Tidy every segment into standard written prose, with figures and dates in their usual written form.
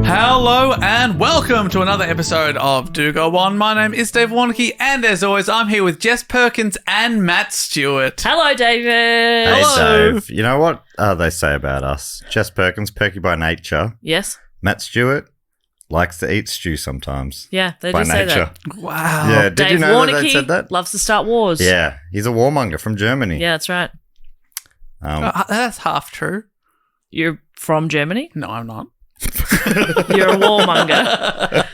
Hello and welcome to another episode of Do Go On. My name is Dave Warnocky, and as always, I'm here with Jess Perkins and Matt Stewart. Hello, David. Hey, Hello. Dave. You know what they say about us? Jess Perkins, perky by nature. Yes. Matt Stewart likes to eat stew sometimes. Yeah, they by do say nature. that. Wow. Yeah, did Dave you know that Warnocky they said that? loves to start wars. Yeah, he's a warmonger from Germany. Yeah, that's right. That's half true. You're from Germany? No, I'm not. You're a warmonger.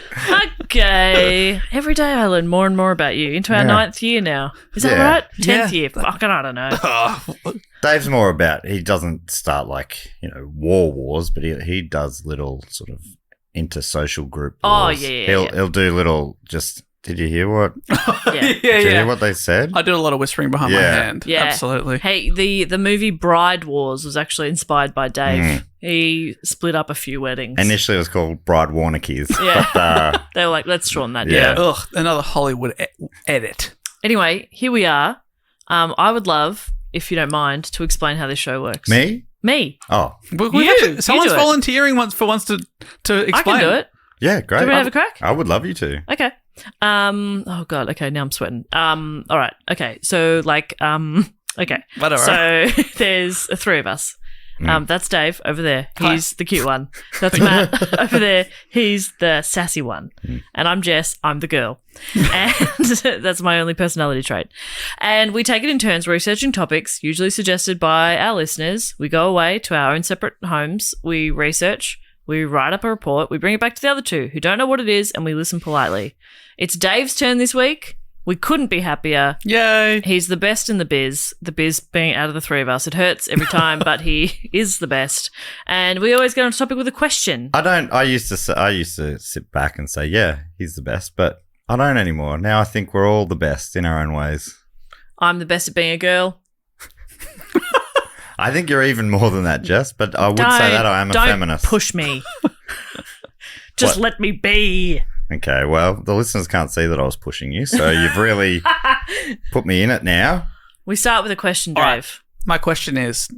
Okay. Every day I learn more and more about you. Into our 9th year now. Is that Yeah. right? 10th Yeah. year. Fucking, I don't know. Dave's more about, he doesn't start like, wars, but he does little sort of intersocial group Oh, wars. yeah. He'll do little just, did you hear what? Yeah. Did you hear what they said? I do a lot of whispering behind my Yeah. hand. Yeah. Absolutely. Hey, the movie Bride Wars was actually inspired by Dave. He split up a few weddings. Initially it was called Bride Warnockies. Yeah. But, They were like, let's shorten that Yeah. down. Ugh, another Hollywood edit. Anyway, here we are. I would love, if you don't mind, to explain how this show works. me? Me. Oh, Someone's do it. volunteering for once to explain. I can do it. yeah, great. Do you want to have a crack? I would love you to. Okay. Oh god. Okay. Now I'm sweating. All right. Okay. So okay. Whatever. So there's three of us. That's Dave over there. He's the cute one. That's Matt over there. He's the sassy one. And I'm Jess. I'm the girl. And that's my only personality trait. And we take it in turns researching topics, usually suggested by our listeners. We go away to our own separate homes. We research. We write up a report. We bring it back to the other two who don't know what it is, and we listen politely. It's Dave's turn this week. We couldn't be happier. Yay. He's the best in the biz being out of the three of us. It hurts every time, but he is the best. And we always get on topic with a question. I used to sit back and say, yeah, he's the best, but I don't anymore. Now I think we're all the best in our own ways. I'm the best at being a girl. I think you're even more than that, Jess, but I would say that I am a feminist. Don't push me. Just What? let me be. Okay, well, the listeners can't see that I was pushing you, so you've really put me in it now. We start with a question, Dave. All right. My question is,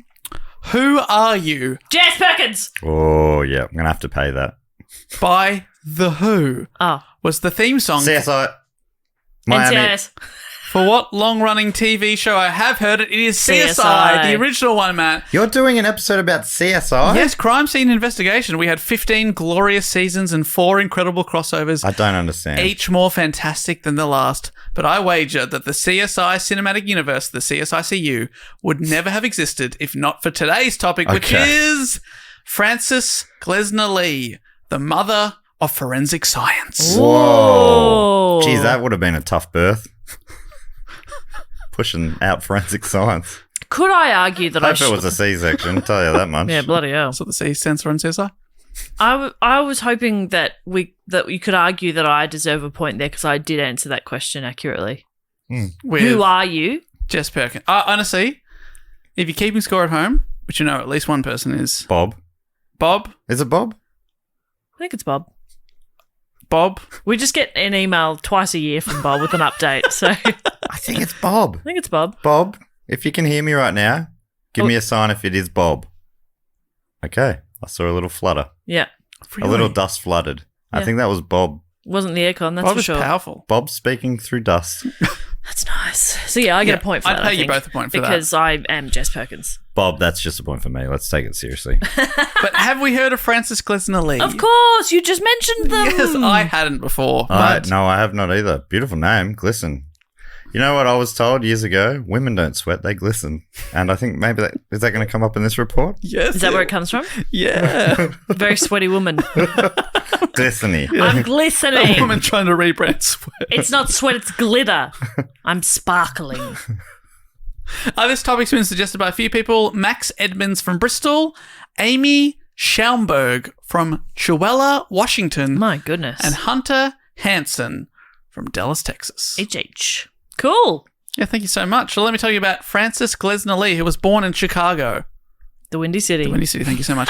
who are you Jess Perkins! Oh, yeah, I'm going to have to pay that. by The Who? Oh, Was the theme song CSI. Miami. NCIS. for what long-running TV show? I have heard it. It is CSI, CSI. the original one, Matt. You're doing an episode about CSI? Yes, crime scene investigation. We had 15 glorious seasons and 4 incredible crossovers, I don't understand. each more fantastic than the last. But I wager that the CSI cinematic universe, the CSICU, would never have existed if not for today's topic, which Okay. is Frances Glessner Lee, the mother of forensic science. Whoa. Whoa. Geez, that would have been a tough birth. Pushing out forensic science. Could I argue that Hope it was a C-section, tell you that much. Yeah, bloody hell. So the C stands for on CSI? I was hoping that you could argue that I deserve a point there because I did answer that question accurately. With Who are you? Jess Perkins. Honestly, if you're keeping score at home, which you know at least one person is Bob. Bob. Is it Bob? I think it's Bob. Bob. We just get an email twice a year from Bob with an update. So I I think it's Bob. think it's Bob. Bob, if you can hear me right now, give me a sign if it is Bob. Okay. I saw a little flutter. Yeah. A little dust fluttered. I Yeah. think that was Bob. Wasn't the aircon, that's Bob for is sure. powerful. Bob speaking through dust. That's nice. So yeah, I get Yeah, a point for I'd that. pay I you think, both a point for that. because I am Jess Perkins. Bob, that's just a point for me. Let's take it seriously. But have we heard of Frances Glessner Lee? Of course, you just mentioned them. Yes, I hadn't before. But No, I have not either. Beautiful name, Glisten. You know what I was told years ago? Women don't sweat, they glisten. And I think maybe is that going to come up in this report? yes, Is that where it comes from? Yeah. Very sweaty woman. Glisteny. I'm A glistening. woman trying to rebrand sweat. It's not sweat, it's glitter. I'm sparkling. This topic's been suggested by a few people. Max Edmonds from Bristol, Amy Schaumburg from Chewella, Washington, My goodness. and Hunter Hansen from Dallas, Texas. HH. Cool. Yeah, thank you so much. So let me tell you about Frances Glessner Lee, who was born in Chicago. The Windy City. Windy City, thank you so much.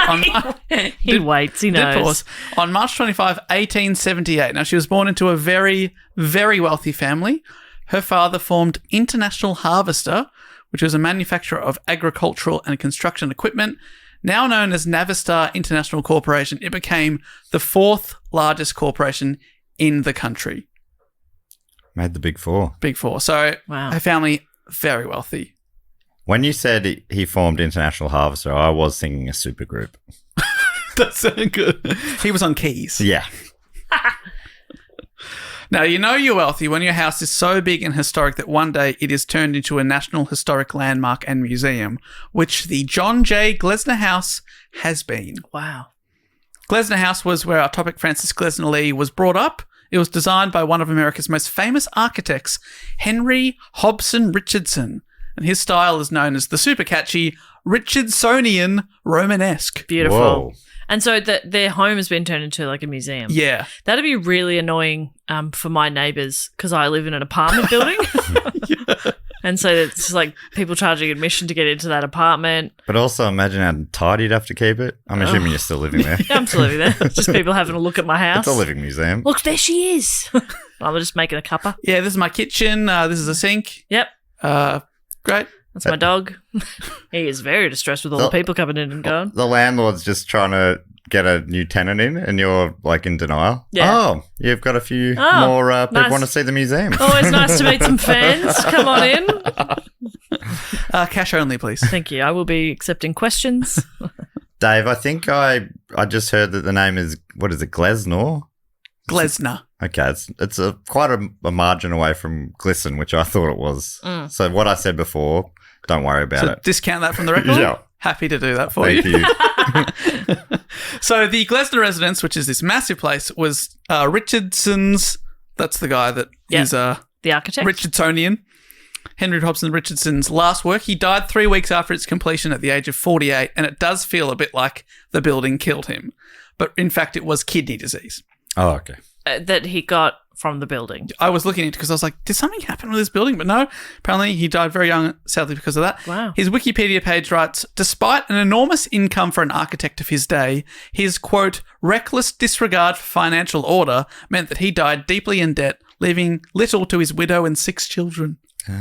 He waits, he Did knows. pause. On March 25, 1878. Now, she was born into a very, very wealthy family. Her father formed International Harvester, which was a manufacturer of agricultural and construction equipment Now known as Navistar International Corporation, it became the 4th largest corporation in the country. Made the Big Four. Big Four. So Wow. a family very wealthy. When you said he formed International Harvester, I was thinking a supergroup. That's so good. He was on keys. Yeah. Now, you know you're wealthy when your house is so big and historic that one day it is turned into a National Historic Landmark and Museum, which the John J. Glessner House has been. Wow. Glessner House was where our topic Francis Glessner Lee was brought up. It was designed by one of America's most famous architects, Henry Hobson Richardson, and his style is known as the super catchy Richardsonian Romanesque. Beautiful. Whoa. And so their home has been turned into like a museum. Yeah. That'd be really annoying for my neighbours because I live in an apartment building. And so it's like people charging admission to get into that apartment. But also imagine how tidy you'd have to keep it. I'm assuming you're still living there. Yeah, I'm still living there. It's just people having a look at my house. It's a living museum. Look, there she is. I'm just making a cuppa. Yeah, this is my kitchen. This is a sink. Yep. Great. That's my dog. He is very distressed with all the people coming in and going. The landlord's just trying to get a new tenant in and you're like in denial. Yeah. Oh, you've got a few more people nice. want to see the museum. Always nice to meet some fans. Come on in. Cash only, please. Thank you. I will be accepting questions. Dave, I think I just heard that the name is, what is it, Glessner? Glessner. Okay, it's quite a margin away from Glisten, which I thought it was. So what I said before, don't worry about So it. discount that from the record? Yeah. Happy to do that for Thank you. you. So the Glessner residence, which is this massive place, was Richardson's, that's the guy that is the architect. Richardsonian, Henry Hobson Richardson's last work. He died 3 weeks after its completion at the age of 48, and it does feel a bit like the building killed him. But in fact, it was kidney disease. Oh, okay. That he got from the building. I was looking at it because I was like, did something happen with this building? But no, apparently he died very young, sadly, because of that. Wow. His Wikipedia page writes, despite an enormous income for an architect of his day, his, quote, reckless disregard for financial order meant that he died deeply in debt, leaving little to his widow and 6 children.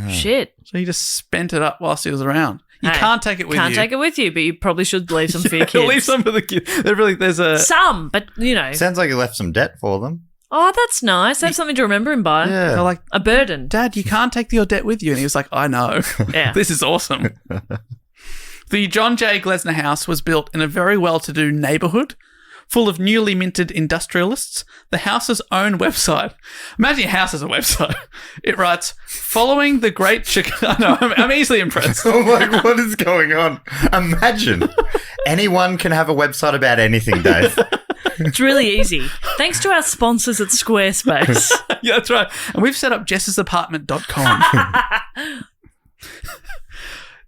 Shit. So he just spent it up whilst he was around. You Hey, can't take it with you. Can't take it with you, but you probably should leave some for your kids. Leave some for the kids. There's a... Some, but you know. Sounds like you left some debt for them. Oh, that's nice. Have something to remember him by. Yeah. They're like, A burden. Dad, you can't take your debt with you. And he was like, I know. Yeah. This is awesome. The John J. Glessner House was built in a very well-to-do neighbourhood full of newly minted industrialists. The house's own website. Imagine your house as a website. It writes, following the great Chicago... No, I'm easily impressed. Oh my, what is going on? Imagine. Anyone can have a website about anything, Dave. It's really easy. Thanks to our sponsors at Squarespace. Yeah, that's right. And we've set up jessasapartment.com.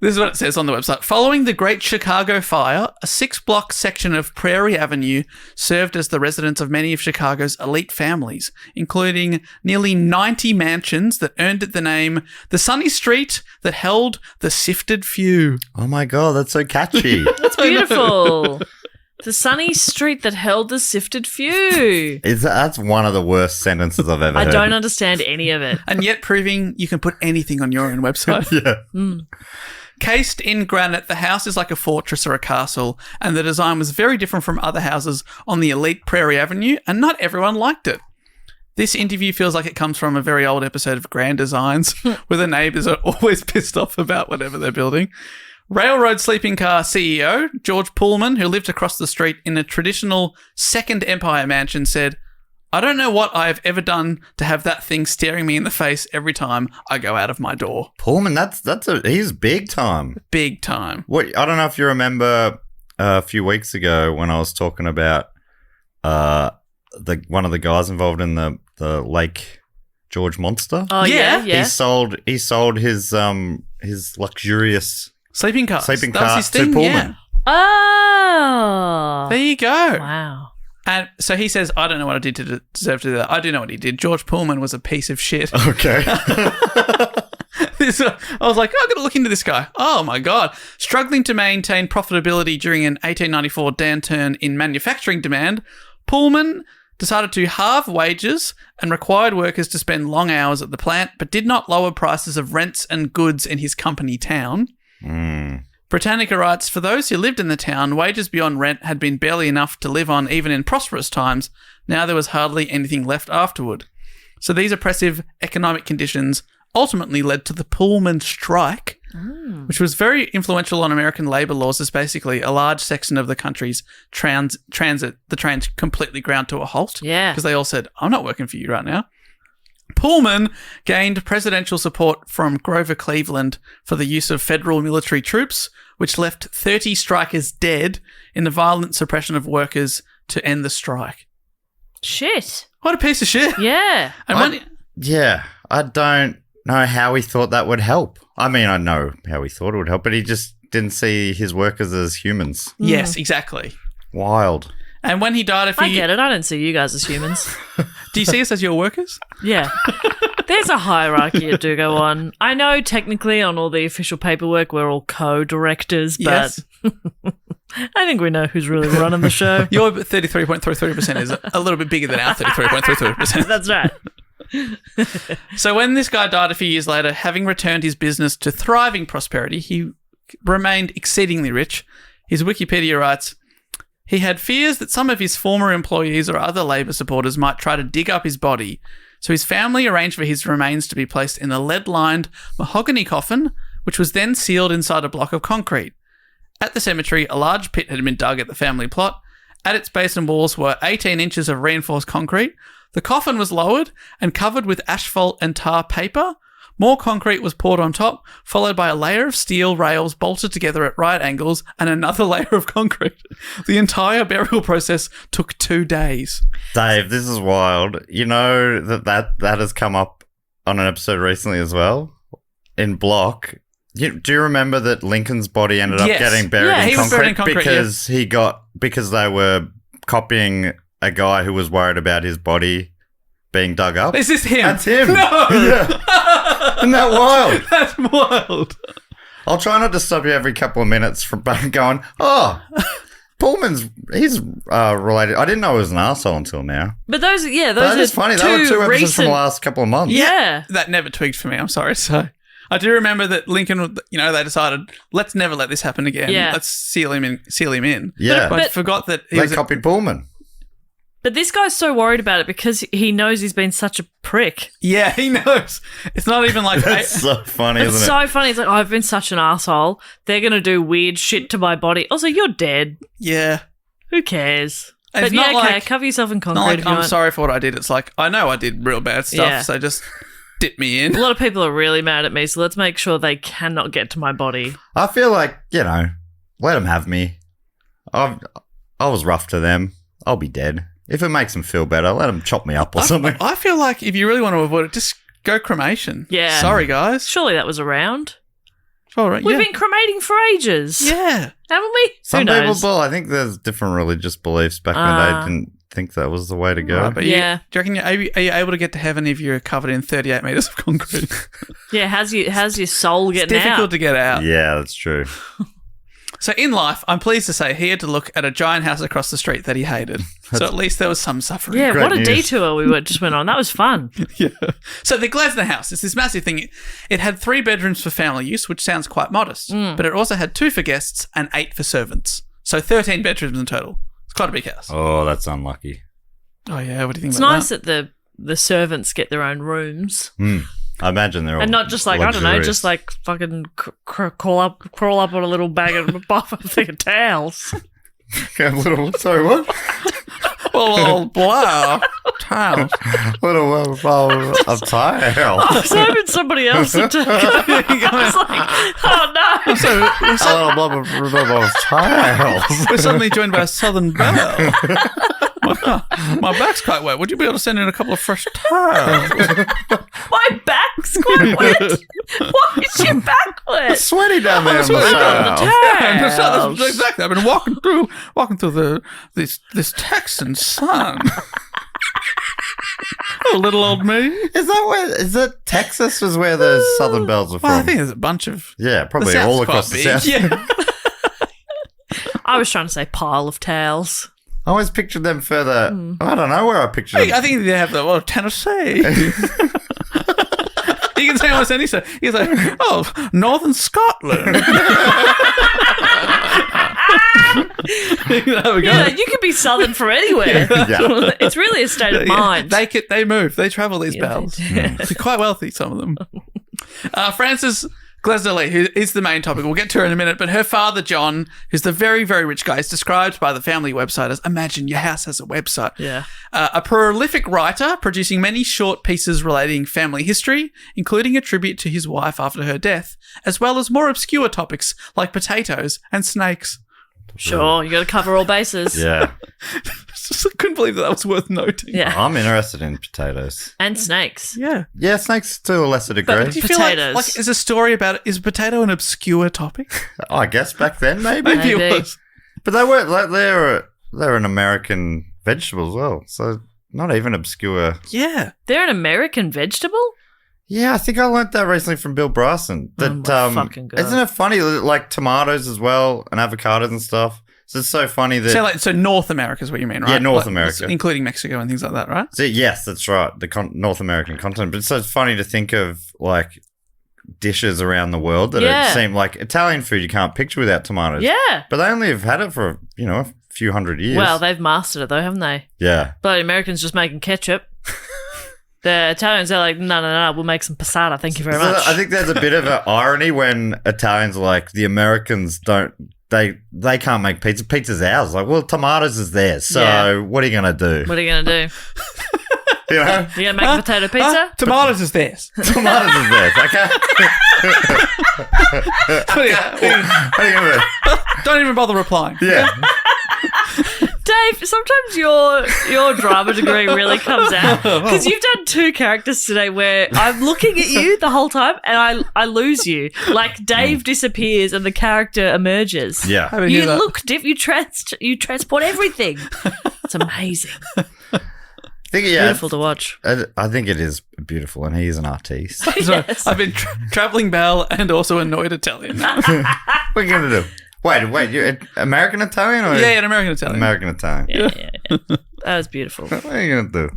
This is what it says on the website. Following the Great Chicago Fire, a 6-block section of Prairie Avenue served as the residence of many of Chicago's elite families, including nearly 90 mansions that earned it the name the sunny street that held the sifted few. Oh my God, that's so catchy. That's beautiful. The sunny street that held the sifted few. That's one of the worst sentences I've ever I heard. don't understand any of it. And yet proving you can put anything on your own website. Yeah. Cased in granite, the house is like a fortress or a castle, and the design was very different from other houses on the elite Prairie Avenue, and not everyone liked it. This interview feels like it comes from a very old episode of Grand Designs, where the neighbours are always pissed off about whatever they're building. Railroad sleeping car CEO George Pullman, who lived across the street in a traditional Second Empire mansion, said, I don't know what I have ever done to have that thing staring me in the face every time I go out of my door. Pullman, he's big time. Big time. What I don't know if you remember a few weeks ago when I was talking about one of the guys involved in the Lake George monster. Oh, yeah. Yeah. He sold his luxurious Sleeping car. sleeping That was car his to thing, Pullman. Oh. There you go. Wow. And so he says, I don't know what I did to deserve to do that. I do know what he did. George Pullman was a piece of shit. Okay. I was like, I've got to look into this guy. Oh, my God. Struggling to maintain profitability during an 1894 downturn in manufacturing demand, Pullman decided to halve wages and required workers to spend long hours at the plant, but did not lower prices of rents and goods in his company town. Britannica writes, for those who lived in the town, wages beyond rent had been barely enough to live on even in prosperous times. Now there was hardly anything left afterward. So these oppressive economic conditions ultimately led to the Pullman strike, which was very influential on American labour laws, as basically a large section of the country's transit, the trains completely ground to a halt. Yeah. Because they all said, I'm not working for you right now. Pullman gained presidential support from Grover Cleveland for the use of federal military troops, which left 30 strikers dead in the violent suppression of workers to end the strike. Shit. What a piece of shit. Yeah. And I don't know how he thought that would help. I mean, I know how he thought it would help, but he just didn't see his workers as humans. Yes, exactly. Wild. And when he died I get it. I don't see you guys as humans. Do you see us as your workers? Yeah. There's a hierarchy that do go on. I know technically on all the official paperwork we're all co-directors, but Yes. I think we know who's really running the show. Your 33.33% is a little bit bigger than our 33.33%. That's right. So when this guy died a few years later, having returned his business to thriving prosperity, he remained exceedingly rich. His Wikipedia writes, he had fears that some of his former employees or other Labour supporters might try to dig up his body, so his family arranged for his remains to be placed in a lead-lined mahogany coffin, which was then sealed inside a block of concrete. At the cemetery, a large pit had been dug at the family plot. At its base and walls were 18 inches of reinforced concrete. The coffin was lowered and covered with asphalt and tar paper. More concrete was poured on top, followed by a layer of steel rails bolted together at right angles and another layer of concrete. The entire burial process took 2 days. Dave, this is wild. You know that has come up on an episode recently as well, in Block. Do you remember that Lincoln's body ended up getting buried in concrete because they were copying a guy who was worried about his body being dug up? Is this him? That's him. No! Yeah. Isn't that wild? That's wild. I'll try not to stop you every couple of minutes from going, he's related. I didn't know he was an arsehole until now. But those That are is funny. They were two episodes from the last couple of months. Yeah. That never twigged for me, I'm sorry. So I do remember that Lincoln, they decided, let's never let this happen again. Yeah. Let's seal him in. Yeah. But I forgot that They copied Pullman. But this guy's so worried about it because he knows he's been such a prick. Yeah, he knows. It's not even like... That's so funny, It's isn't it? so funny. It's like, I've been such an asshole. They're going to do weird shit to my body. Also, you're dead. Yeah. Who cares? It's But not yeah, okay, like- cover yourself in concrete Not like, if you I'm want. sorry for what I did. It's like, I know I did real bad stuff, Yeah. so just dip me in. A lot of people are really mad at me, so let's make sure they cannot get to my body. I feel like, let them have me. I was rough to them. I'll be dead. If it makes them feel better, let them chop me up or something. I feel like if you really want to avoid it, just go cremation. Yeah. Sorry, guys. Surely that was around. All right. We've been cremating for ages. Yeah. Haven't we? Some Who knows? people, I think there's different religious beliefs back in the day. Didn't think that was the way to go. Right, but Yeah. do you reckon are you able to get to heaven if you're covered in 38 metres of concrete? Yeah, how's your soul It's getting difficult out? to get out. Yeah, that's true. So in life, I'm pleased to say he had to look at a giant house across the street that he hated. So at least there was some suffering. Yeah, Great what a news. detour we just went on. That was fun. Yeah. So the Glessner house is this massive thing. It had 3 bedrooms for family use, which sounds quite modest, but it also had 2 for guests and 8 for servants. So 13 bedrooms in total. It's quite a big house. Oh, that's unlucky. Oh yeah, what do you think It's about nice that? that the servants get their own rooms. I imagine they're all And not just like, I don't know, luxurious. just like fucking crawl up on a little bag of buff a thing of towels. Sorry, what? Oh, wow. Towels. Little bowl of tile. I was hoping somebody else would take it. I was like, oh no. So A little bowl of tiles. we're suddenly joined by a Southern Belle. My back's quite wet. Would you be able to send in a couple of fresh towels? My back's quite wet. Why is your back wet? Sweaty down there on the sweaty down tile. Yeah, that's exactly. I've been walking through this Texan sun. Oh, little old me. Is that Texas was where those Southern Bells are from? Well, I think there's a bunch of. Yeah, probably the South's all across quite the big. South. Yeah. I was trying to say pile of towels. I always pictured them further. I don't know where I pictured them. I think they have the Tennessee. You can saying almost anything. He's like, oh, Northern Scotland. There we go. Yeah, you could be southern from anywhere. Yeah. It's really a state of mind. They move. They travel these bells. they They're quite wealthy, some of them. Frances Glessner Lee, who is the main topic. We'll get to her in a minute, but her father, John, who's the very, very rich guy, is described by the family website as, imagine your house has a website. Yeah. A prolific writer, producing many short pieces relating family history, including a tribute to his wife after her death, as well as more obscure topics like potatoes and snakes. Sure, you got to cover all bases. Yeah. I couldn't believe that was worth noting. Yeah. I'm interested in potatoes. And snakes. Yeah. Yeah, snakes to a lesser degree. But do you feel Potatoes. like is a story about it? Is potato an obscure topic? I guess back then, maybe. Maybe it Maybe. was. But they were like they're an American vegetable as well, so not even obscure. Yeah. They're an American vegetable? Yeah, I think I learnt that recently from Bill Bryson. That my fucking God. isn't it funny? Like tomatoes as well and avocados and stuff. So it's so funny that So North America is what you mean, right? Yeah, North Like, America. including Mexico and things like that, right? So, yes, that's right. The North American continent. But it's so funny to think of like dishes around the world that Yeah. seem like Italian food you can't picture without tomatoes. Yeah. But they only have had it for a few hundred years. Well, they've mastered it though, haven't they? yeah. But Americans just making ketchup. The Italians are like, no, we'll make some passata. Thank you very So much. I think there's a bit of an irony when Italians are like the Americans don't. They can't make pizza. Pizza's ours. Like, well, tomatoes is theirs. So Yeah. what are you gonna do? What are you going to do? You know, You going to make a potato pizza? Tomatoes is theirs. tomatoes is theirs. Okay. What are you gonna do? Don't even bother replying. Yeah. Dave, sometimes your drama degree really comes out because you've done two characters today where I'm looking at you the whole time and I lose you. Like Dave disappears and the character emerges. Yeah. I mean, You hear that. look you transport everything. It's amazing. I think, Beautiful to watch. I think it is beautiful, and he is an artiste. So Yes. I've been traveling belle and also annoyed Italian. What are you gonna do? Wait, you American Italian or Yeah, an American Italian. American Italian? Yeah. That was beautiful. What What are you gonna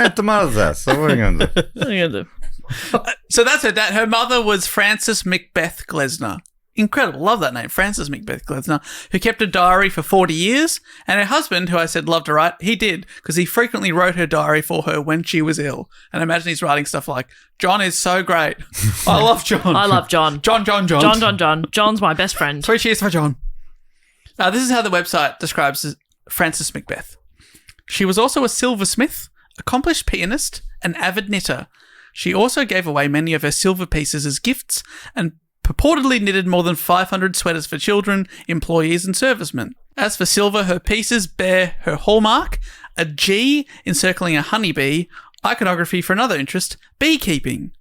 do? Tomatoes ass. So what are you gonna do? are you going to do? So that's her dad. Her mother was Frances Macbeth Glessner. Incredible. Love that name. Frances Macbeth Glessner, who kept a diary for 40 years. And her husband, who I said loved to write, he did, because he frequently wrote her diary for her when she was ill. And I imagine he's writing stuff like, John is so great. I love John. I love John. John. John. John's my best friend. 3 cheers for John. This is how the website describes Frances Macbeth. She was also a silversmith, accomplished pianist, and avid knitter. She also gave away many of her silver pieces as gifts and purportedly knitted more than 500 sweaters for children, employees, and servicemen. As for silver, her pieces bear her hallmark, a G encircling a honeybee, iconography for another interest, beekeeping.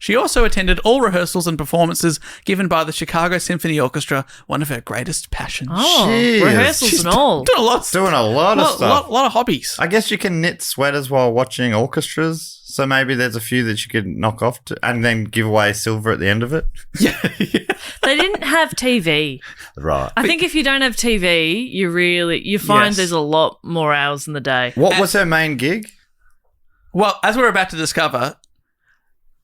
She also attended all rehearsals and performances given by the Chicago Symphony Orchestra, one of her greatest passions. Oh, Jeez. rehearsals and all. Doing a lot, Doing a lot of stuff. lot of hobbies. I guess you can knit sweaters while watching orchestras. So maybe there's a few that you could knock off and then give away silver at the end of it. Yeah. They didn't have TV. Right. I think if you don't have TV, you find Yes. there's a lot more hours in the day. What was her main gig? Well, as we're about to discover,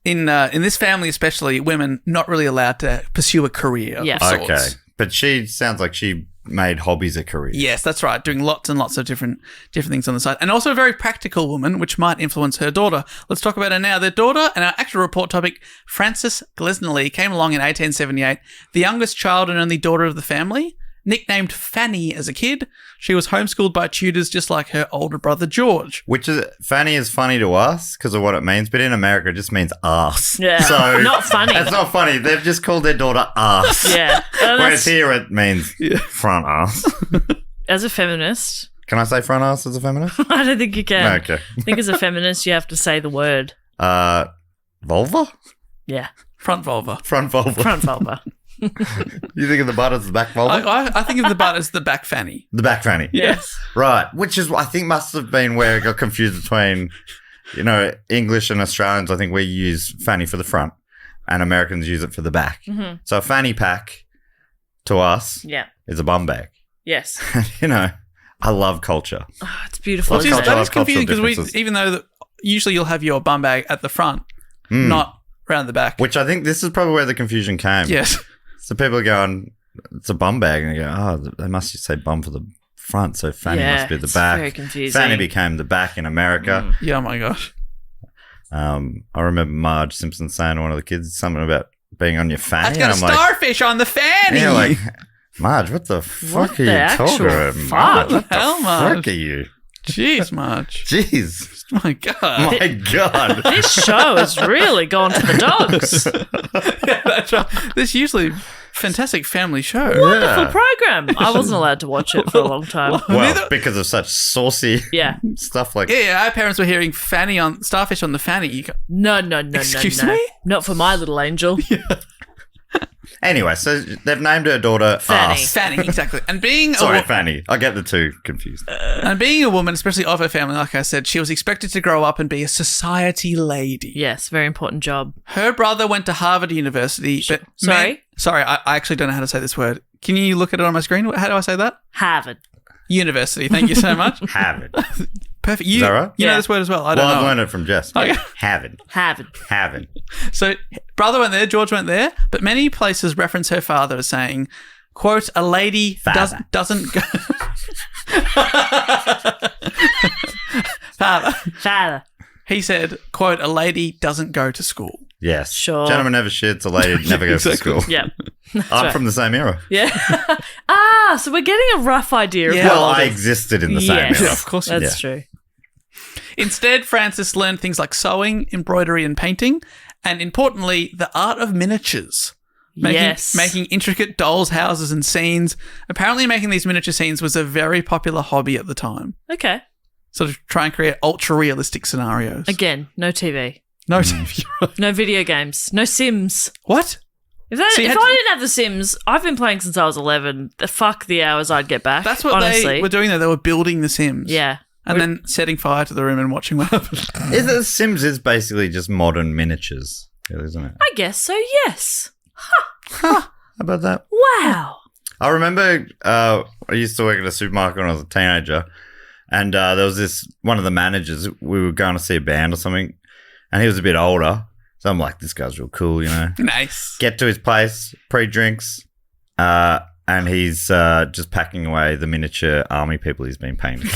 in this family especially, women not really allowed to pursue a career. Yeah. Of sorts. Okay. But she sounds like she made hobbies a career. Yes, that's right. Doing lots and lots of different things on the side. And also a very practical woman, which might influence her daughter. Let's talk about her now. Their daughter and our actual report topic, Frances Glessner Lee, came along in 1878, the youngest child and only daughter of the family. Nicknamed Fanny as a kid, she was homeschooled by tutors just like her older brother George. Which is Fanny is funny to us because of what it means, but in America it just means ass. Yeah. So Not funny. It's not funny. They've just called their daughter ass. Yeah. Whereas here it means front ass. As a feminist, Can I say front ass as a feminist? I don't think you can. Okay. I think as a feminist, you have to say the word. Vulva? Yeah. Front vulva. Front vulva. Front vulva. You think of the butt as the back vulva? I think of the butt as the back fanny. The back fanny. Yes. Right. Which is, I think, must have been where it got confused between, English and Australians. I think we use fanny for the front and Americans use it for the back. Mm-hmm. So a fanny pack to us Yeah. is a bum bag. Yes. I love culture. Oh, it's beautiful. Let's Isn't go it? to- That is cultural confusing because differences. even though usually you'll have your bum bag at the front, not around the back. Which I think this is probably where the confusion came. Yes. So people are going, it's a bum bag. And they go, oh, they must just say bum for the front. So fanny must be the back. Very confusing. Fanny became the back in America. Yeah, oh my gosh. I remember Marge Simpson saying to one of the kids something about being on your fanny. I've got a starfish on the fanny. Yeah, like, Marge, what the fuck are you talking about? Marge, what the hell, Marge? fuck are you? Jeez, Marge. Jeez. My God. My God. This show has really gone to the dogs. Yeah, that's right. This usually fantastic family show. Wonderful program. I wasn't allowed to watch it for a long time. Well, because of such saucy stuff like Yeah, our parents were hearing starfish on the fanny. You go, No. Excuse me? Not for my little angel. Anyway, so they've named her daughter Fanny. Fanny, exactly. And being Fanny. I get the two confused. And being a woman, especially of her family, like I said, she was expected to grow up and be a society lady. Yes, very important job. Her brother went to Harvard University. But Sorry? I actually don't know how to say this word. Can you look at it on my screen? How do I say that? Harvard. University. Thank you so much. Harvard. Perfect. Is that right? You know this word as well. I don't know. I've learned it from Jess. Okay. Harvard. So brother went there, George went there, but many places reference her father as saying, quote, a lady doesn't go... Father. He said, quote, a lady doesn't go to school. Yes. Sure. Gentleman never shits, a lady never goes to school. Yeah. I'm from the same era. Yeah. So we're getting a rough idea of Well, I existed in the same era. Yeah, of course you That's true. Instead, Frances learned things like sewing, embroidery, and painting, and importantly, the art of miniatures. Making intricate dolls' houses and scenes. Apparently, making these miniature scenes was a very popular hobby at the time. Okay. Sort of try and create ultra-realistic scenarios. Again, no TV. No TV. No video games. No Sims. What? If I didn't have The Sims, I've been playing since I was 11. Fuck the hours I'd get back. That's what honestly. they were doing there. They were building The Sims. Yeah. And then setting fire to the room and watching what happened. The Sims is basically just modern miniatures, isn't it? I guess so, yes. How about that? Wow. I remember I used to work at a supermarket when I was a teenager, and there was one of the managers, we were going to see a band or something, and he was a bit older. So I'm like, this guy's real cool, you know. Nice. Get to his place, pre-drinks, and he's just packing away the miniature army people he's been painting.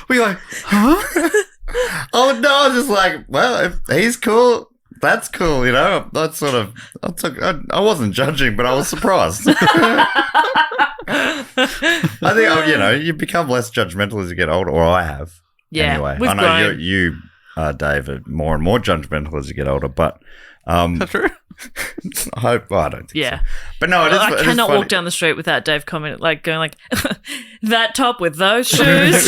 We're like, huh? Oh no! I was just like, well, if he's cool, that's cool, you know. That's sort of. I wasn't judging, but I was surprised. I think you become less judgmental as you get older, or I have. Yeah. Anyway, we've I know grown. you, Dave, are more and more judgmental as you get older, but. That's true. I don't think Yeah. so. But no, it is. I cannot walk down the street without Dave going like, that top with those shoes.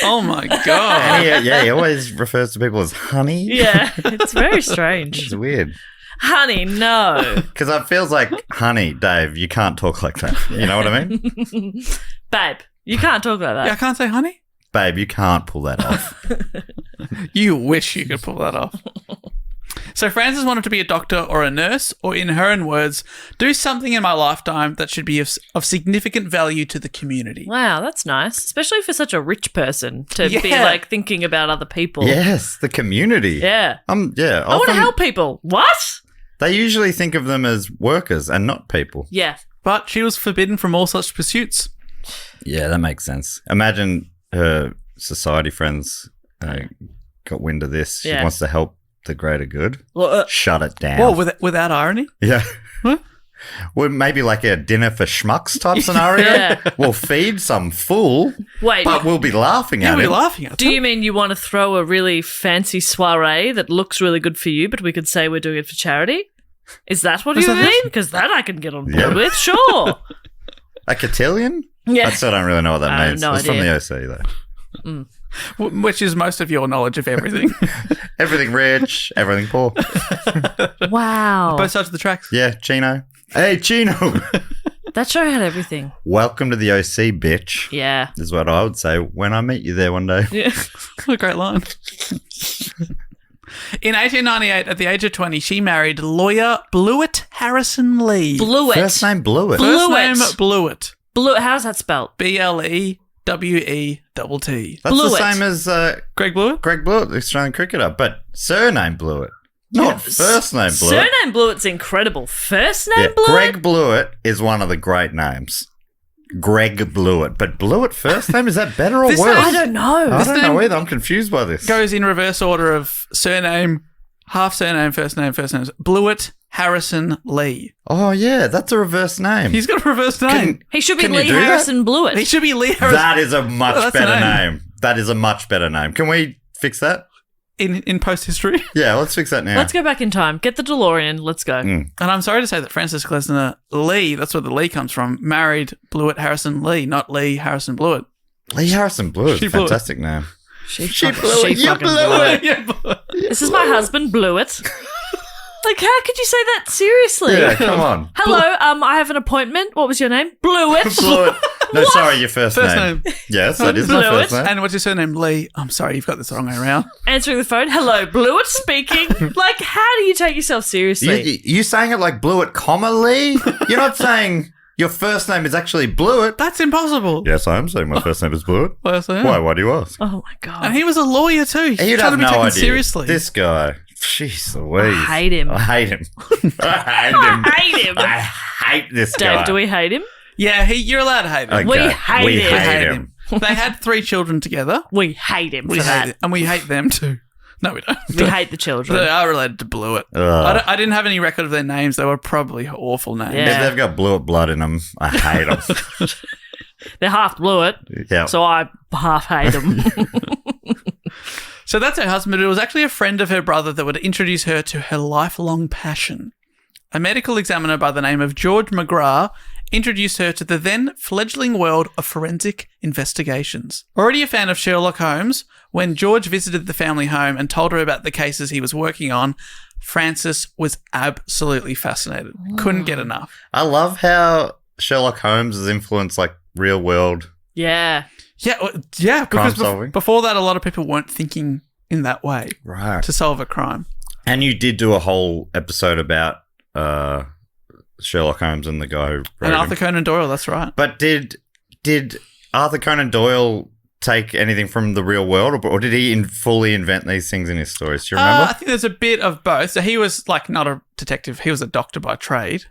Oh my God. And he always refers to people as honey. Yeah, it's very strange. It's weird. Honey, no. Because it feels like, honey, Dave, you can't talk like that. You know what I mean? Babe, you can't talk like that. Yeah, I can't say honey. Babe, you can't pull that off. You wish you could pull that off. So Frances wanted to be a doctor or a nurse, or in her own words, do something in my lifetime that should be of significant value to the community. Wow, that's nice. Especially for such a rich person to be like thinking about other people. Yes, the community. Yeah. I want to help people. What? They usually think of them as workers and not people. Yeah. But she was forbidden from all such pursuits. Yeah, that makes sense. Imagine her society friends got wind of this. She wants to help the greater good. Well, shut it down. Well, without irony? Yeah. Huh? Well, maybe like a dinner for schmucks type scenario. Yeah. We'll feed some fool, but we'll be laughing at him. We'll be laughing at him. Do you mean you want to throw a really fancy soiree that looks really good for you, but we could say we're doing it for charity? Is that what you mean? Because that I can get on board with. Sure. A cotillion? Yeah. I still don't really know what that means. No it's idea. from the OC, though. Mm. Which is most of your knowledge of everything. Everything rich, everything poor. Wow. Both sides of the tracks. Yeah, Chino. Hey, Chino. That show had everything. Welcome to the OC, bitch. Yeah. Is what I would say when I meet you there one day. Yeah. What a great line. In 1898, at the age of 20, she married lawyer Blewett Harrison Lee. Blewett. First name Blewett. First name Blewett. Blewett. How's that spelled? Blewett. W-E-T-T. That's Blewett. the same as Greg Blewett? Greg Blewett, the Australian cricketer, but surname Blewett. Not first name Blewett. Surname Blewett's incredible. First name Blewett? Greg Blewett is one of the great names. Greg Blewett. But Blewett first name, is that better or This worse? I don't know. I don't know name either. I'm confused by this. Goes in reverse order of surname, half surname, first name, first name. Blewett Harrison Lee. Oh, yeah, that's a reverse name. He's got a reverse name. He should be Can you Lee do that? Harrison Blewett. He should be Lee Harrison. That is a much That's a better name. name. That is a much better name. Can we fix that? In post history. Yeah, let's fix that now. Let's go back in time. Get the DeLorean. Let's go. And I'm sorry to say that Francis Glessner Lee, that's where the Lee comes from, married Blewett Harrison Lee, not Lee Harrison Blewett. Lee Harrison Blewett. She blew it. Fantastic name. She She fucking- blew it. she You fucking blew it. Yeah, Blewett. This is my husband, Blewett. Like, how could you say that seriously? Yeah, come on. Hello, I have an appointment. What was your name? Blewett. Blewett. No, sorry, your first First name. Yes, that is my Blewett. first name. And what's your surname? Lee. I'm sorry, you've got this the wrong way around. Answering the phone. Hello, Blewett speaking. Like, how do you take yourself seriously? You saying it like Blewett, comma Lee? You're not saying your first name is actually Blewett. That's impossible. Yes, I am saying my first name is Blewett. Well, so, yeah. Why? Why do you ask? Oh my god. And he was a lawyer too. He's You'd trying have to be no taken idea. seriously. This guy. Jeez Louise. I hate him. I hate him. I hate I him. hate him. I hate this guy. Dave, do we hate him? Yeah, you're allowed to hate him. Okay. We hate we him. hate Hate him. They had 3 children together. We hate him We for hate that. it. And we hate them too. No, we don't. We hate the children. They are related to Blewett. Ugh. I didn't have any record of their names. They were probably awful names. Yeah. If they've got Blewett blood in them, I hate them. They're half Blewett, Yeah. so I half hate them. So that's her husband. It was actually a friend of her brother that would introduce her to her lifelong passion. A medical examiner by the name of George McGrath introduced her to the then fledgling world of forensic investigations. Already a fan of Sherlock Holmes, when George visited the family home and told her about the cases he was working on, Frances was absolutely fascinated. Couldn't get enough. I love how Sherlock Holmes has influenced like real world. Yeah. Yeah, because solving. before that, a lot of people weren't thinking in that way Right. to solve a crime. And you did do a whole episode about Sherlock Holmes and the guy who wrote And him. Arthur Conan Doyle, that's right. But did Arthur Conan Doyle take anything from the real world, or did he fully invent these things in his stories? Do you remember? I think there's a bit of both. So he was like not a detective; he was a doctor by trade,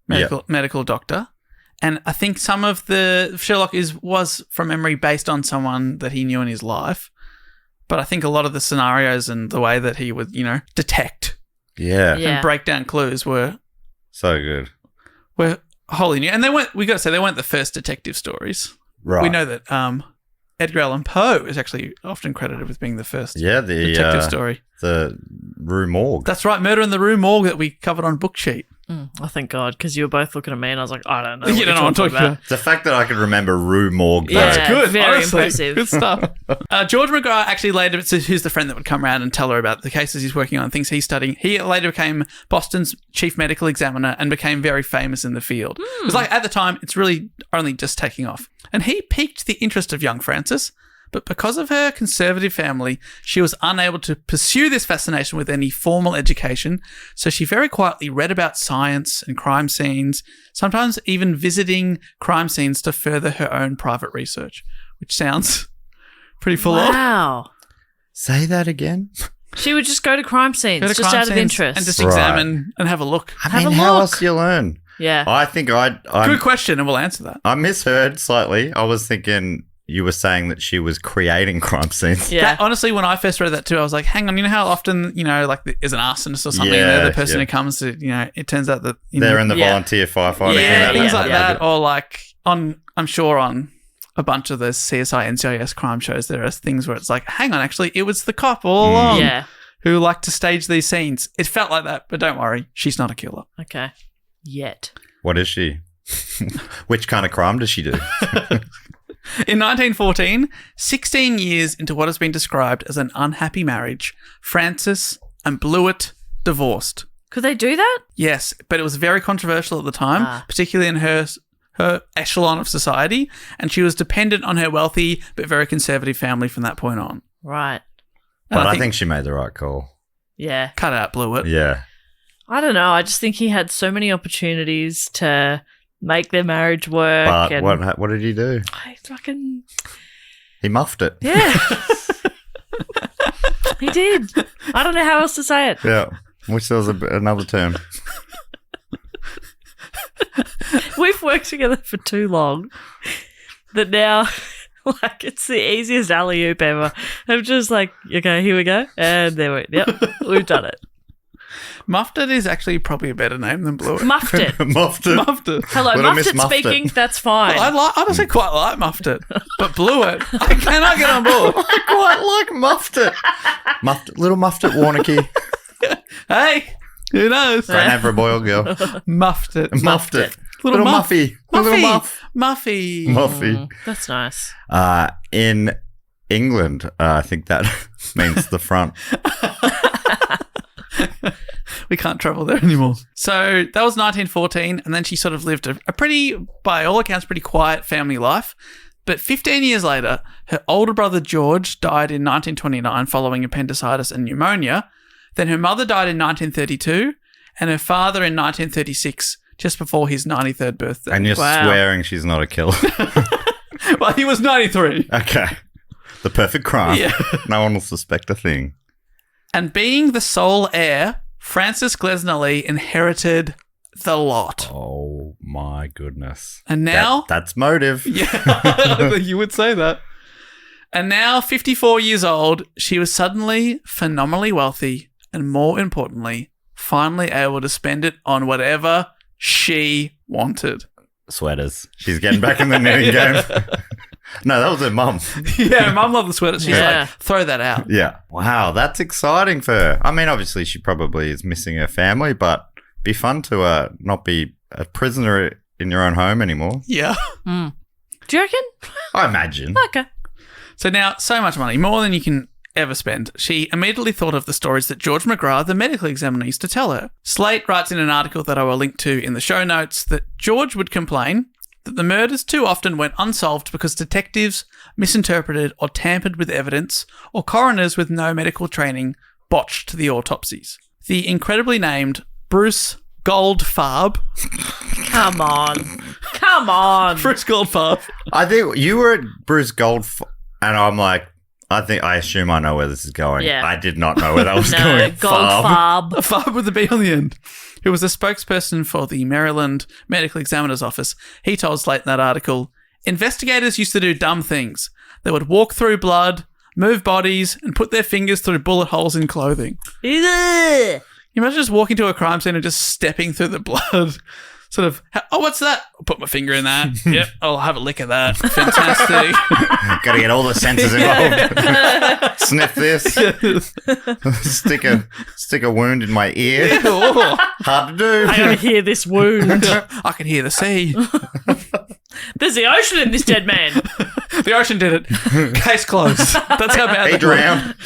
medical doctor. And I think some of the Sherlock was from memory based on someone that he knew in his life. But I think a lot of the scenarios and the way that he would, detect Yeah. and break down clues were So good. wholly new. And we got to say, they weren't the first detective stories. Right. We know that Edgar Allan Poe is actually often credited with being the first the detective story. The Rue Morgue. That's right, Murder in the Rue Morgue that we covered on Booksheet. Oh, thank God, because you were both looking at me and I was like, I don't know. You What don't know what I'm you're talking about. The fact that I could remember Rue Morgue. Yeah. though. That's good. very honestly. impressive. Good stuff. George McGrath actually later, so who's the friend that would come around and tell her about the cases he's working on, things he's studying. He later became Boston's chief medical examiner and became very famous in the field. It was like at the time, it's really only just taking off. And he piqued the interest of young Frances. But because of her conservative family, she was unable to pursue this fascination with any formal education, so she very quietly read about science and crime scenes, sometimes even visiting crime scenes to further her own private research, which sounds pretty full on. Wow. Say that again. She would just go to crime scenes, Go to just crime out of scenes interest. and just Right. examine and have a look. I Have mean, a how look. else do you learn? yeah. I think Good question, and we'll answer that. I misheard slightly. I was thinking you were saying that she was creating crime scenes. Yeah. That, honestly, when I first read that too, I was like, hang on, you know how often, like there's an arsonist or something, and they're the person who comes to, it turns out that, They're in the Yeah. volunteer firefighting. yeah, thing, things yeah, like yeah. that, or like I'm sure on a bunch of those CSI, NCIS crime shows, there are things where it's like, hang on, actually, it was the cop all along Yeah. who liked to stage these scenes. It felt like that, but don't worry, she's not a killer. Okay. Yet. What is she? Which kind of crime does she do? In 1914, 16 years into what has been described as an unhappy marriage, Frances and Blewett divorced. Could they do that? Yes, but it was very controversial at the time, particularly in her echelon of society, and she was dependent on her wealthy but very conservative family from that point on. Right. And But I think she made the right call. Yeah. cut out Blewett. Yeah. I don't know. I just think he had so many opportunities to make their marriage work. But and what did he do? He muffed it. Yeah. He did. I don't know how else to say it. Yeah. Wish there was another term. We've worked together for too long that now, like, it's the easiest alley-oop ever. I'm just like, okay, here we go. And there we go. Yep, we've done it. Muffed it is actually probably a better name than blew it. Muffed it. Muffed it. Muffed it. Hello, muffed it speaking. That's fine. I honestly quite like muffed it, but blew it. I cannot get on board. I quite like muffed it. Little muffed it, Warnicky. Hey, who knows? Great name for a boy or girl. Muffed it. Muffed it. Little Muffy. Little Muff. Muffy. Muffy. That's nice. In England, I think that means the front. We can't travel there anymore. So that was 1914, and then she sort of lived a pretty, by all accounts, pretty quiet family life. But 15 years later, her older brother George died in 1929 following appendicitis and pneumonia. Then her mother died in 1932, and her father in 1936, just before his 93rd birthday. And you're swearing she's not a killer. Well, he was 93. Okay. The perfect crime. Yeah. No one will suspect a thing. And being the sole heir, Francis Glessner Lee inherited the lot. Oh, my goodness. And now... That's motive. Yeah, you would say that. And now, 54 years old, she was suddenly phenomenally wealthy and, more importantly, finally able to spend it on whatever she wanted. Sweaters. She's getting back in the knitting game. No, that was her mum. Yeah, mum loved the sweaters. She's like, throw that out. Yeah. Wow, that's exciting for her. I mean, obviously, she probably is missing her family, but be fun to not be a prisoner in your own home anymore. Yeah. Mm. Do you reckon? I imagine. Okay. So now, so much money, more than you can ever spend. She immediately thought of the stories that George McGrath, the medical examiner, used to tell her. Slate writes in an article that I will link to in the show notes that George would complain that the murders too often went unsolved because detectives misinterpreted or tampered with evidence, or coroners with no medical training botched the autopsies. The incredibly named Bruce Goldfarb. Come on. Come on. Bruce Goldfarb. I think you were at Bruce Goldfarb, and I'm like, I assume I know where this is going. Yeah. I did not know where that was going. Goldfarb. A farb with a B on the end. Who was a spokesperson for the Maryland Medical Examiner's Office. He told Slate in that article, investigators used to do dumb things. They would walk through blood, move bodies, and put their fingers through bullet holes in clothing. You imagine just walking to a crime scene and just stepping through the blood. Sort of, oh, what's that? I'll put my finger in that. Yep, I'll have a lick of that. Fantastic. Got to get all the senses involved. Sniff this. stick a wound in my ear. Yeah. Hard to do. I gotta hear this wound. I can hear the sea. There's the ocean in this dead man. The ocean did it. Case closed. That's how bad he drowned.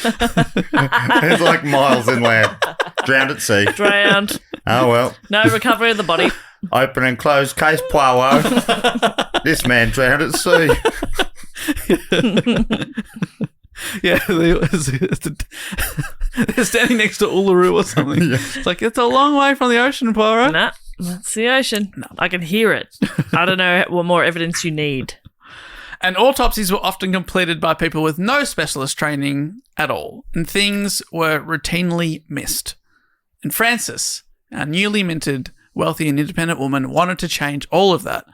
He's like miles inland. Drowned at sea. Drowned. Oh, well. No recovery of the body. Open and close case, Poirot. This man drowned at sea. Yeah, they're standing next to Uluru or something. Yeah. It's like, it's a long way from the ocean, Poirot. Nah, that's the ocean. No. I can hear it. I don't know what more evidence you need. And autopsies were often completed by people with no specialist training at all, and things were routinely missed. And Frances, our newly minted, wealthy and independent woman, wanted to change all of that.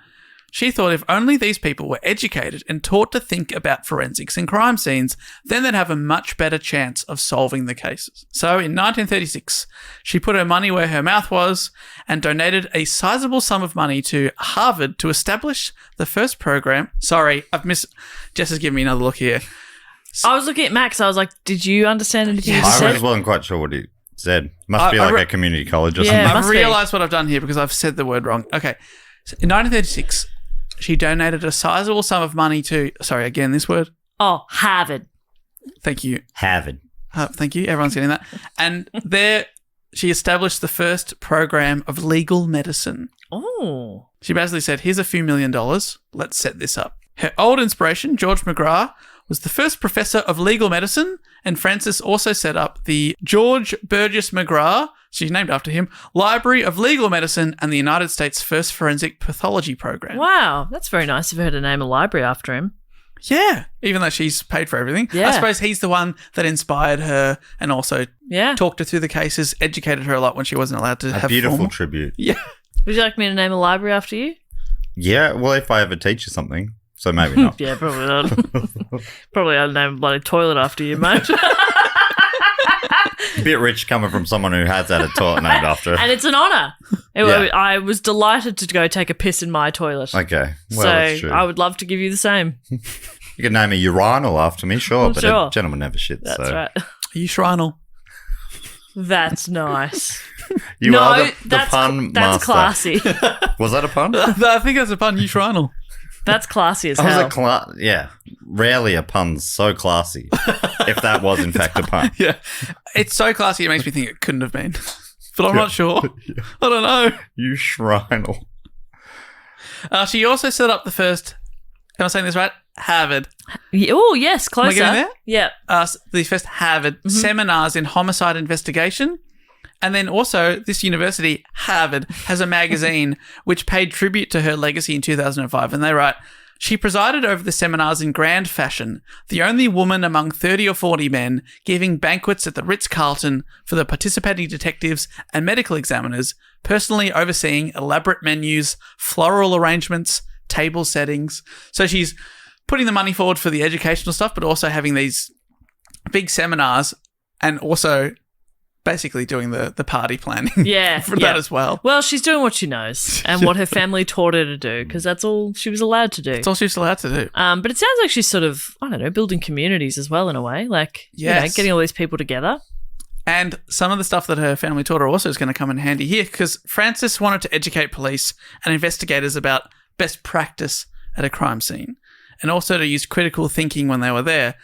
She thought if only these people were educated and taught to think about forensics and crime scenes, then they'd have a much better chance of solving the cases. So in 1936, she put her money where her mouth was and donated a sizable sum of money to Harvard to establish the first program. Sorry, Jess has given me another look here. I was looking at Max. I was like, did you understand anything you said? I wasn't quite sure what he said. Must be like a community college or something. I've realised what I've done here because I've said the word wrong. Okay. So in 1936, she donated a sizable sum of money to... Sorry, again, this word. Oh, Harvard. Thank you. Harvard. Thank you. Everyone's getting that. And there she established the first program of legal medicine. Oh. She basically said, here's a few $1 million. Let's set this up. Her old inspiration, George McGrath, was the first professor of legal medicine And Frances also set up the George Burgess McGrath, she's named after him, Library of Legal Medicine and the United States' first forensic pathology program. Wow, that's very nice of her to name a library after him. Yeah, even though she's paid for everything. Yeah. I suppose he's the one that inspired her and also talked her through the cases, educated her a lot when she wasn't allowed to have a beautiful formal. tribute. Yeah. Would you like me to name a library after you? Yeah, well, if I ever teach you something, so maybe not. Yeah, probably not. Probably I'd name a bloody toilet after you, mate. A bit rich coming from someone who has had a toilet named after. And it's an honour. Yeah. I was delighted to go take a piss in my toilet. Okay, well, that's true. I would love to give you the same. You can name a urinal after me, sure, but a gentleman never shits. That's so. right. Are you Shrinal? That's nice. You are the pun that's master. classy. Was that a pun? I think that's a pun, you Shrinal. That's classy as hell. Yeah, rarely a pun's so classy, if that was in fact a pun. Yeah, it's so classy it makes me think it couldn't have been. But I'm not sure. I don't know. You Shrinal. She also set up the first, am I saying this right? Harvard. Oh, yes, closer. Am I getting there? Yeah. The first Harvard seminars in homicide investigation. And then also, this university, Harvard, has a magazine which paid tribute to her legacy in 2005. And they write, she presided over the seminars in grand fashion, the only woman among 30 or 40 men giving banquets at the Ritz-Carlton for the participating detectives and medical examiners, personally overseeing elaborate menus, floral arrangements, table settings. So she's putting the money forward for the educational stuff, but also having these big seminars and also basically doing the party planning for that as well. Well, she's doing what she knows and what her family taught her to do because that's all she was allowed to do. That's all she was allowed to do. But it sounds like she's sort of, I don't know, building communities as well in a way, like getting all these people together. And some of the stuff that her family taught her also is going to come in handy here because Frances wanted to educate police and investigators about best practice at a crime scene and also to use critical thinking when they were there.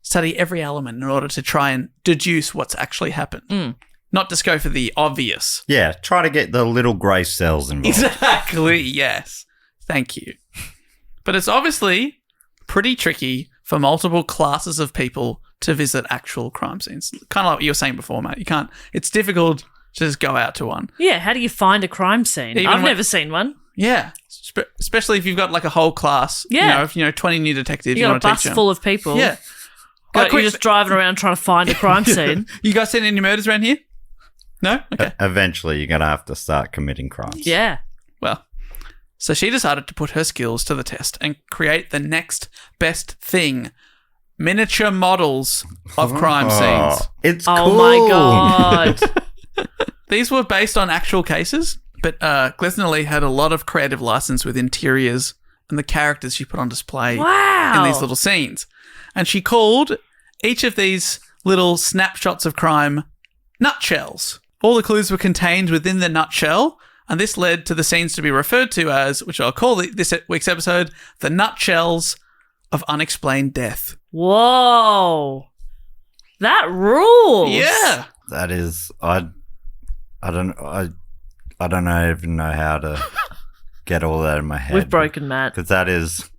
Study every element in order to try and deduce what's actually happened. Not just go for the obvious. Yeah, try to get the little grey cells involved. Exactly, yes. Thank you. But it's obviously pretty tricky for multiple classes of people to visit actual crime scenes. Kind of like you were saying before, Matt. It's difficult to just go out to one. Yeah, how do you find a crime scene? I've never seen one. Yeah, especially if you've got like a whole class. Yeah. If 20 new detectives. You got a bus full of people. Yeah. You're just driving around trying to find a crime scene. You guys seen any murders around here? No? Okay. Eventually, you're going to have to start committing crimes. Yeah. Well, so she decided to put her skills to the test and create the next best thing. Miniature models of crime scenes. It's cool. Oh, my God. These were based on actual cases, but Glessner Lee had a lot of creative license with interiors and the characters she put on display in these little scenes. And she called each of these little snapshots of crime nutshells. All the clues were contained within the nutshell, and this led to the scenes to be referred to as, which I'll call this week's episode, the nutshells of unexplained death. Whoa. That rules. Yeah. That is, I don't even know how to get all that in my head. We've broken Matt. Because that is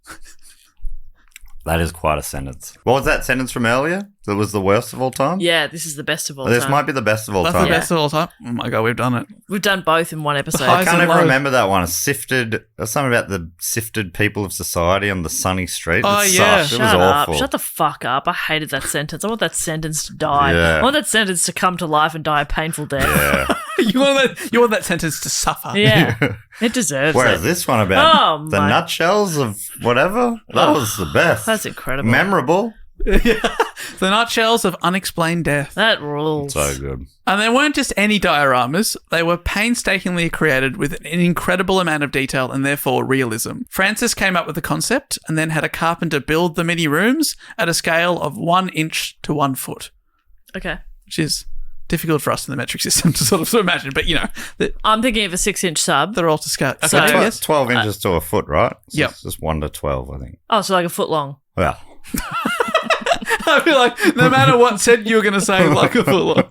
quite a sentence. What was that sentence from earlier? That was the worst of all time? Yeah, this is the best of all time. This might be the best of all That's time. the best of all time. Oh my God, we've done it. We've done both in one episode. I can't even remember that one. Something about the sifted people of society on the sunny street. Oh, yeah. It was awful. Shut the fuck up. I hated that sentence. I want that sentence to die. Yeah. I want that sentence to come to life and die a painful death. Yeah. You want that sentence to suffer. Yeah. It deserves Whereas it. this one about the my- nutshells of whatever, that was the best. That's incredible. Memorable. The nutshells of unexplained death. That rules. So good. And they weren't just any dioramas. They were painstakingly created with an incredible amount of detail and therefore realism. Frances came up with the concept and then had a carpenter build the mini rooms at a scale of 1 inch to 1 foot. Okay. Which is difficult for us in the metric system to sort of imagine, but I'm thinking of a 6-inch sub. they're all to scale. Okay, So- yes. 12 inches to a foot, right? So Yep. It's just 1 to 12, I think. Oh, so like a foot long. Well, I feel like no matter what said you were going to say, like a foot long.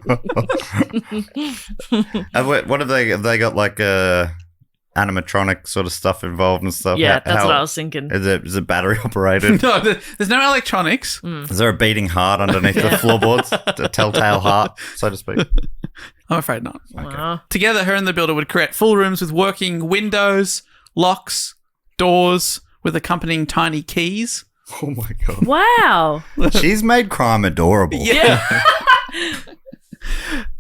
what have they got like a animatronic sort of stuff involved and stuff? Yeah, that's what I was thinking. Is it battery operated? No, there's no electronics. Is there a beating heart underneath the floorboards? A telltale heart, so to speak? I'm afraid not. Wow. Together, her and the builder would create full rooms with working windows, locks, doors, with accompanying tiny keys. Oh my God. Wow. She's made crime adorable. Yeah.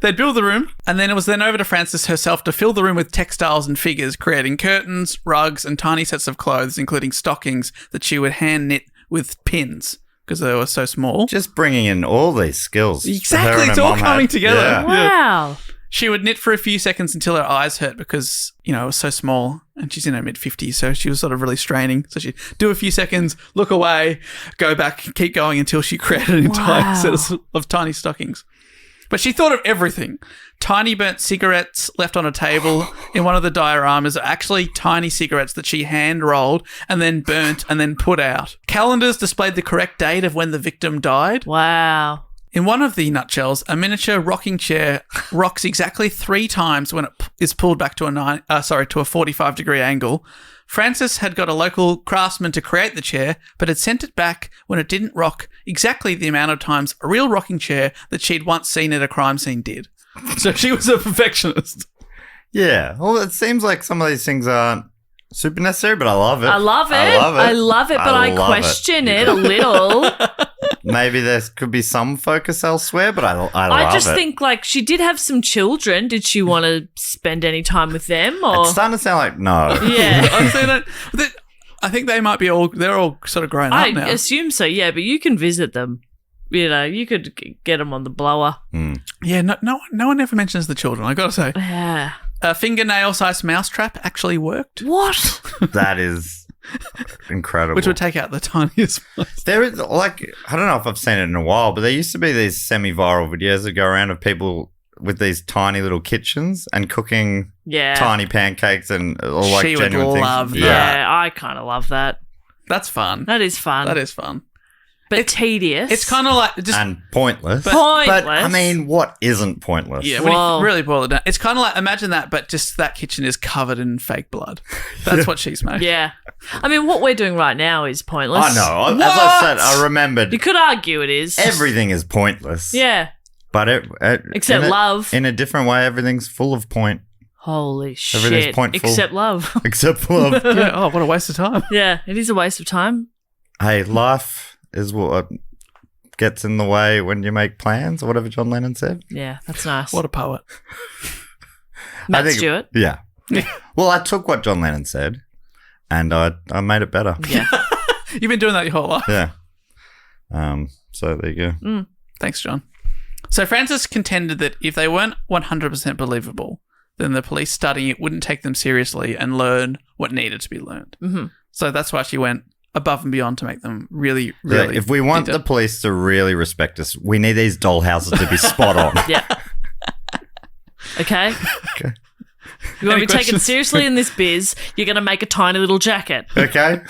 They'd build the room, and then it was then over to Frances herself to fill the room with textiles and figures, creating curtains, rugs, and tiny sets of clothes, including stockings that she would hand knit with pins because they were so small. Just bringing in all these skills. Exactly, it's all coming together. Yeah. Wow. She would knit for a few seconds until her eyes hurt because, it was so small, and she's in her mid-50s, so she was sort of really straining. So she'd do a few seconds, look away, go back, keep going until she created an entire set of tiny stockings. But she thought of everything. Tiny burnt cigarettes left on a table in one of the dioramas are actually tiny cigarettes that she hand-rolled and then burnt and then put out. Calendars displayed the correct date of when the victim died. Wow. In one of the nutshells, a miniature rocking chair rocks exactly 3 times when it is pulled back to a 45-degree angle. Frances had got a local craftsman to create the chair, but had sent it back when it didn't rock exactly the amount of times a real rocking chair that she'd once seen at a crime scene did. So she was a perfectionist. Yeah. Well, it seems like some of these things aren't super necessary, but I love it. I love it, but I question it a little. Maybe there could be some focus elsewhere, but I love it. I just think, she did have some children. Did she want to spend any time with them? Or? It's starting to sound like no. Yeah. I think they might be they're all sort of grown up now. I assume so, yeah, but you can visit them. You could get them on the blower. Mm. Yeah, no one ever mentions the children, I got to say. Yeah. A fingernail-sized mousetrap actually worked. What? That is incredible. Which would take out the tiniest ones. There is, I don't know if I've seen it in a while, but there used to be these semi-viral videos that go around of people with these tiny little kitchens and cooking tiny pancakes and all she genuine would things. love that. Yeah, I kind of love that. That's fun. That is fun. But it's tedious. It's kind of like and pointless. Pointless. But I mean, what isn't pointless? Yeah, when you really boil it down, it's kind of like, imagine that, but just that kitchen is covered in fake blood. That's what she's made. Yeah. I mean, what we're doing right now is pointless. I know. As I said, I remembered. You could argue it is. Everything is pointless. Yeah. But except love. In a different way, everything's full of point. Holy shit. Everything's pointful. Except love. Except love. Yeah. Oh, what a waste of time. Yeah, it is a waste of time. Hey, life is what gets in the way when you make plans, or whatever John Lennon said. Yeah, that's nice. What a poet. Matt Stewart. Yeah. Well, I took what John Lennon said and I made it better. Yeah. You've been doing that your whole life. Yeah. So there you go. Thanks, John. So Frances contended that if they weren't 100% believable, then the police studying it wouldn't take them seriously and learn what needed to be learned. Mm-hmm. So that's why she went above and beyond to make them really, really. If we want the police to really respect us, we need these dollhouses to be spot on. Yeah. Okay. You want to be taken seriously in this biz, you're going to make a tiny little jacket. Okay.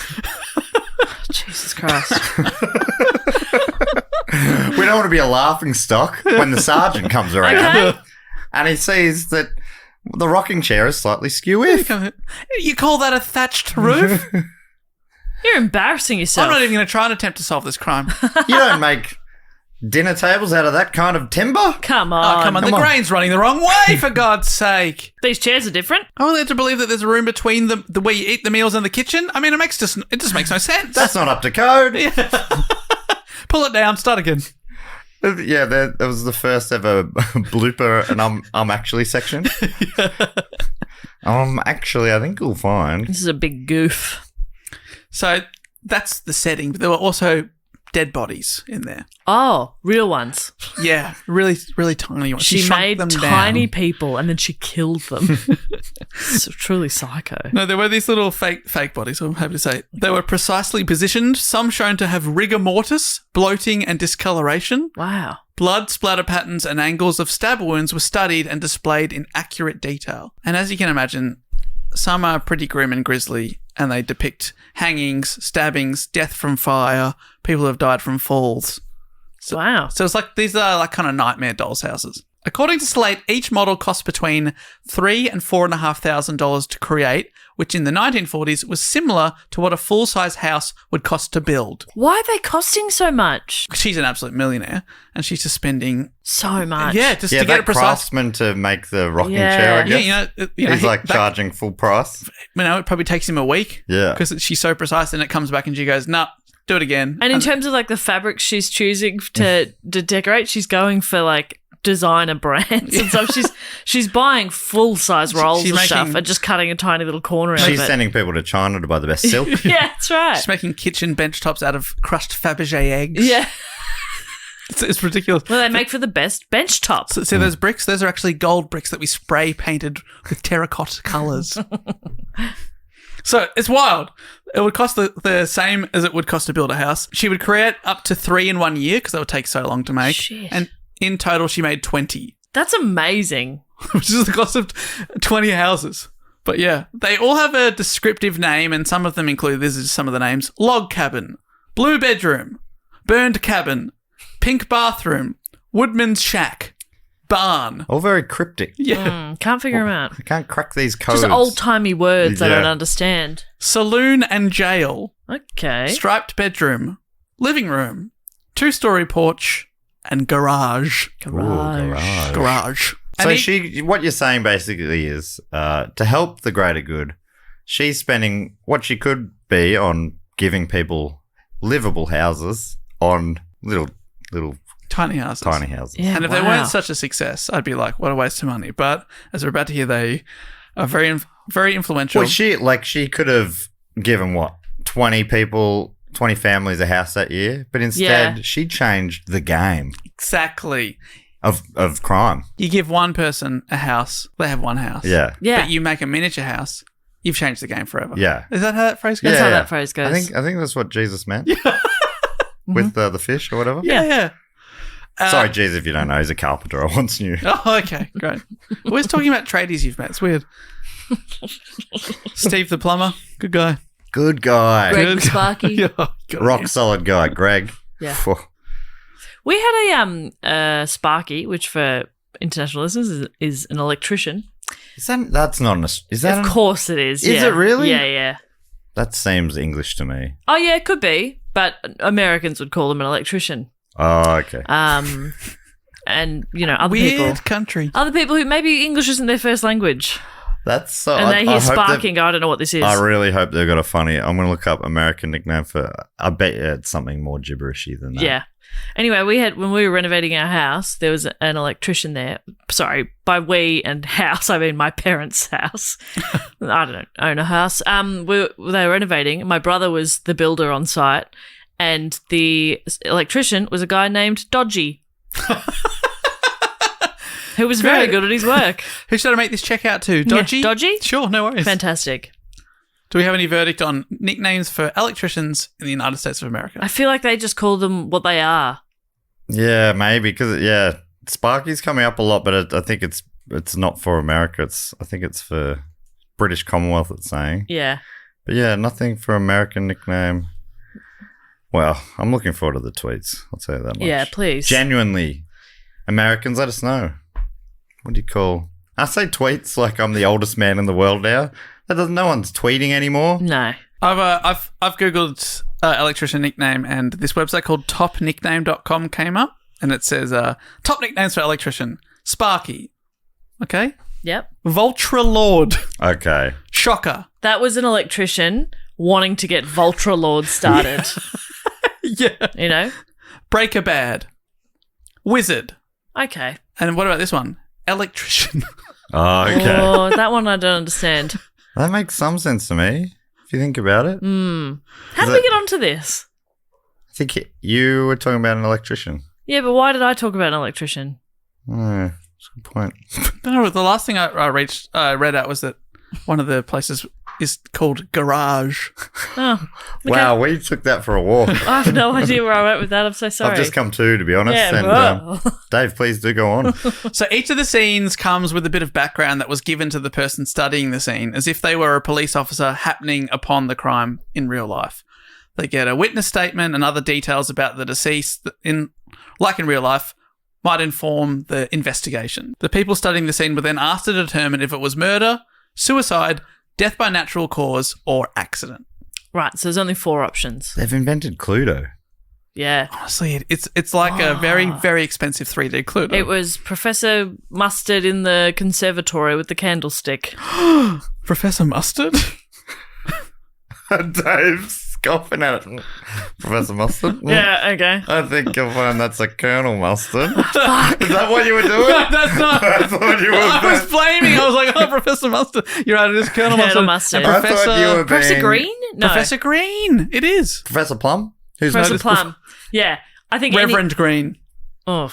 Jesus Christ. We don't want to be a laughing stock when the sergeant comes around. Okay. And he sees that the rocking chair is slightly skew-if. You call that a thatched roof? You're embarrassing yourself. I'm not even going to try and attempt to solve this crime. You don't make dinner tables out of that kind of timber. Come on. Oh, come on. The grain's running the wrong way, for God's sake. These chairs are different. I'm led to believe that there's a room between the where you eat the meals and the kitchen. I mean, it just makes no sense. That's not up to code. Yeah. Pull it down. Start again. Yeah, that was the first ever blooper and I'm actually section. Actually, I think you'll find. This is a big goof. So that's the setting, but there were also dead bodies in there. Oh, real ones. Yeah, really, really tiny ones. She made them tiny down. people and then she killed them. So truly psycho. No, there were these little fake bodies, I'm happy to say. They were precisely positioned, some shown to have rigor mortis, bloating and discoloration. Wow. Blood, splatter patterns and angles of stab wounds were studied and displayed in accurate detail. And as you can imagine, some are pretty grim and grisly, and they depict hangings, stabbings, death from fire, people who have died from falls. Wow. So it's like these are like kind of nightmare dolls' houses. According to Slate, each model cost between $3,000 and $4,500 to create, which in the 1940s was similar to what a full-size house would cost to build. Why are they costing so much? She's an absolute millionaire, and she's just spending so much. Yeah, just to get it precise. Craftsman to make the rocking chair, I guess. Yeah, he's like charging full price. It probably takes him a week. Yeah, because she's so precise, and it comes back and she goes, "Nah, do it again." And in terms of like the fabrics she's choosing to decorate, she's going for like designer brands and stuff. She's buying full size rolls of stuff and just cutting a tiny little corner out of it. She's sending people to China to buy the best silk. Yeah, that's right. She's making kitchen bench tops out of crushed Fabergé eggs. Yeah. It's ridiculous. Well, they make for the best bench tops. So those bricks, those are actually gold bricks that we spray painted with terracotta colours. So it's wild. It would cost the same as it would cost to build a house. She would create up to 3 in 1 year because that would take so long to make. Shit. And in total, she made 20. That's amazing. Which is the cost of 20 houses. But yeah, they all have a descriptive name, and some of them include, this is some of the names: log cabin, blue bedroom, burned cabin, pink bathroom, woodman's shack, barn. All very cryptic. Yeah. Can't figure them out. I can't crack these codes. Just old-timey words I don't understand. Saloon and jail. Okay. Striped bedroom, living room, 2-story porch, and garage. Garage. So what you're saying basically is, to help the greater good, she's spending what she could be on giving people livable houses on little tiny houses. Yeah, and if they weren't such a success, I'd be like, what a waste of money. But as we're about to hear, they are very, very influential. Well, she could have given 20 families a house that year, but instead she changed the game. Exactly. Of crime. You give one person a house, they have one house. Yeah. But you make a miniature house, you've changed the game forever. Yeah. Is that how that phrase goes? That's how that phrase goes. I think that's what Jesus meant. With the fish or whatever. Yeah. Sorry, Jesus, if you don't know, he's a carpenter. I once knew. Oh, okay. Great. Always talking about tradies you've met. It's weird. Steve the plumber. Good guy. Good guy. Greg the Sparky. Rock solid guy, Greg. Yeah. We had a Sparky, which for international listeners is an electrician. That's not Of course it is. Is it really? Yeah. That seems English to me. Oh yeah, it could be, but Americans would call him an electrician. Oh, okay. And other weird country. Other people who maybe English isn't their first language. That's so. And they hear sparking. I don't know what this is. I really hope they've got a funny. I'm going to look up American nickname for. I bet it's something more gibberishy than that. Yeah. Anyway, when we were renovating our house, there was an electrician there. Sorry, by we and house, I mean my parents' house. I don't own a house. They were renovating. My brother was the builder on site, and the electrician was a guy named Dodgy, who was very good at his work. Who should I make this check out to? Dodgy? Yeah, Dodgy? Sure, no worries. Fantastic. Do we have any verdict on nicknames for electricians in the United States of America? I feel like they just call them what they are. Yeah, maybe because Sparky's coming up a lot, but I think it's not for America. I think it's for British Commonwealth. It's saying. Yeah. But yeah, nothing for American nickname. Well, I'm looking forward to the tweets. I'll tell you that much. Yeah, please. Genuinely, Americans, let us know. What do you call? I say tweets like I'm the oldest man in the world now. No one's tweeting anymore. No. I've googled electrician nickname, and this website called topnickname.com came up, and it says top nicknames for electrician: Sparky. Okay. Yep. Vultra Lord. Okay. Shocker. That was an electrician wanting to get Vultra Lord started. Yeah. Breaker Bad. Wizard. Okay. And what about this one? Electrician. Oh, okay. Oh, that one I don't understand. That makes some sense to me, if you think about it. How did we get onto this? I think you were talking about an electrician. Yeah, but why did I talk about an electrician? That's a good point. No, the last thing I read out was that one of the places is called Garage. Oh, okay. Wow, we took that for a walk. I have no idea where I went with that. I'm so sorry. I've just come to be honest. Yeah, and Dave, please do go on. So each of the scenes comes with a bit of background that was given to the person studying the scene, as if they were a police officer happening upon the crime in real life. They get a witness statement and other details about the deceased. In real life, might inform the investigation. The people studying the scene were then asked to determine if it was murder, suicide, death by natural cause, or accident. Right, so there's only 4 options. They've invented Cluedo. Yeah. Honestly, it's like a very, very expensive 3D Cluedo. It was Professor Mustard in the conservatory with the candlestick. Professor Mustard? Dave's scoffing at it. Professor Mustard? Yeah, okay. I think you'll find that's a Colonel Mustard. Fuck. Is that what you were doing? No, that's not. That's what you were I was blaming. I was like, oh, Professor Mustard. You're right, it is Colonel Mustard. And I thought you were Professor being- Green? No. Professor Green. It is. Professor Plum? Who's Professor noticed Plum. Yeah. I think Reverend Green. Oh.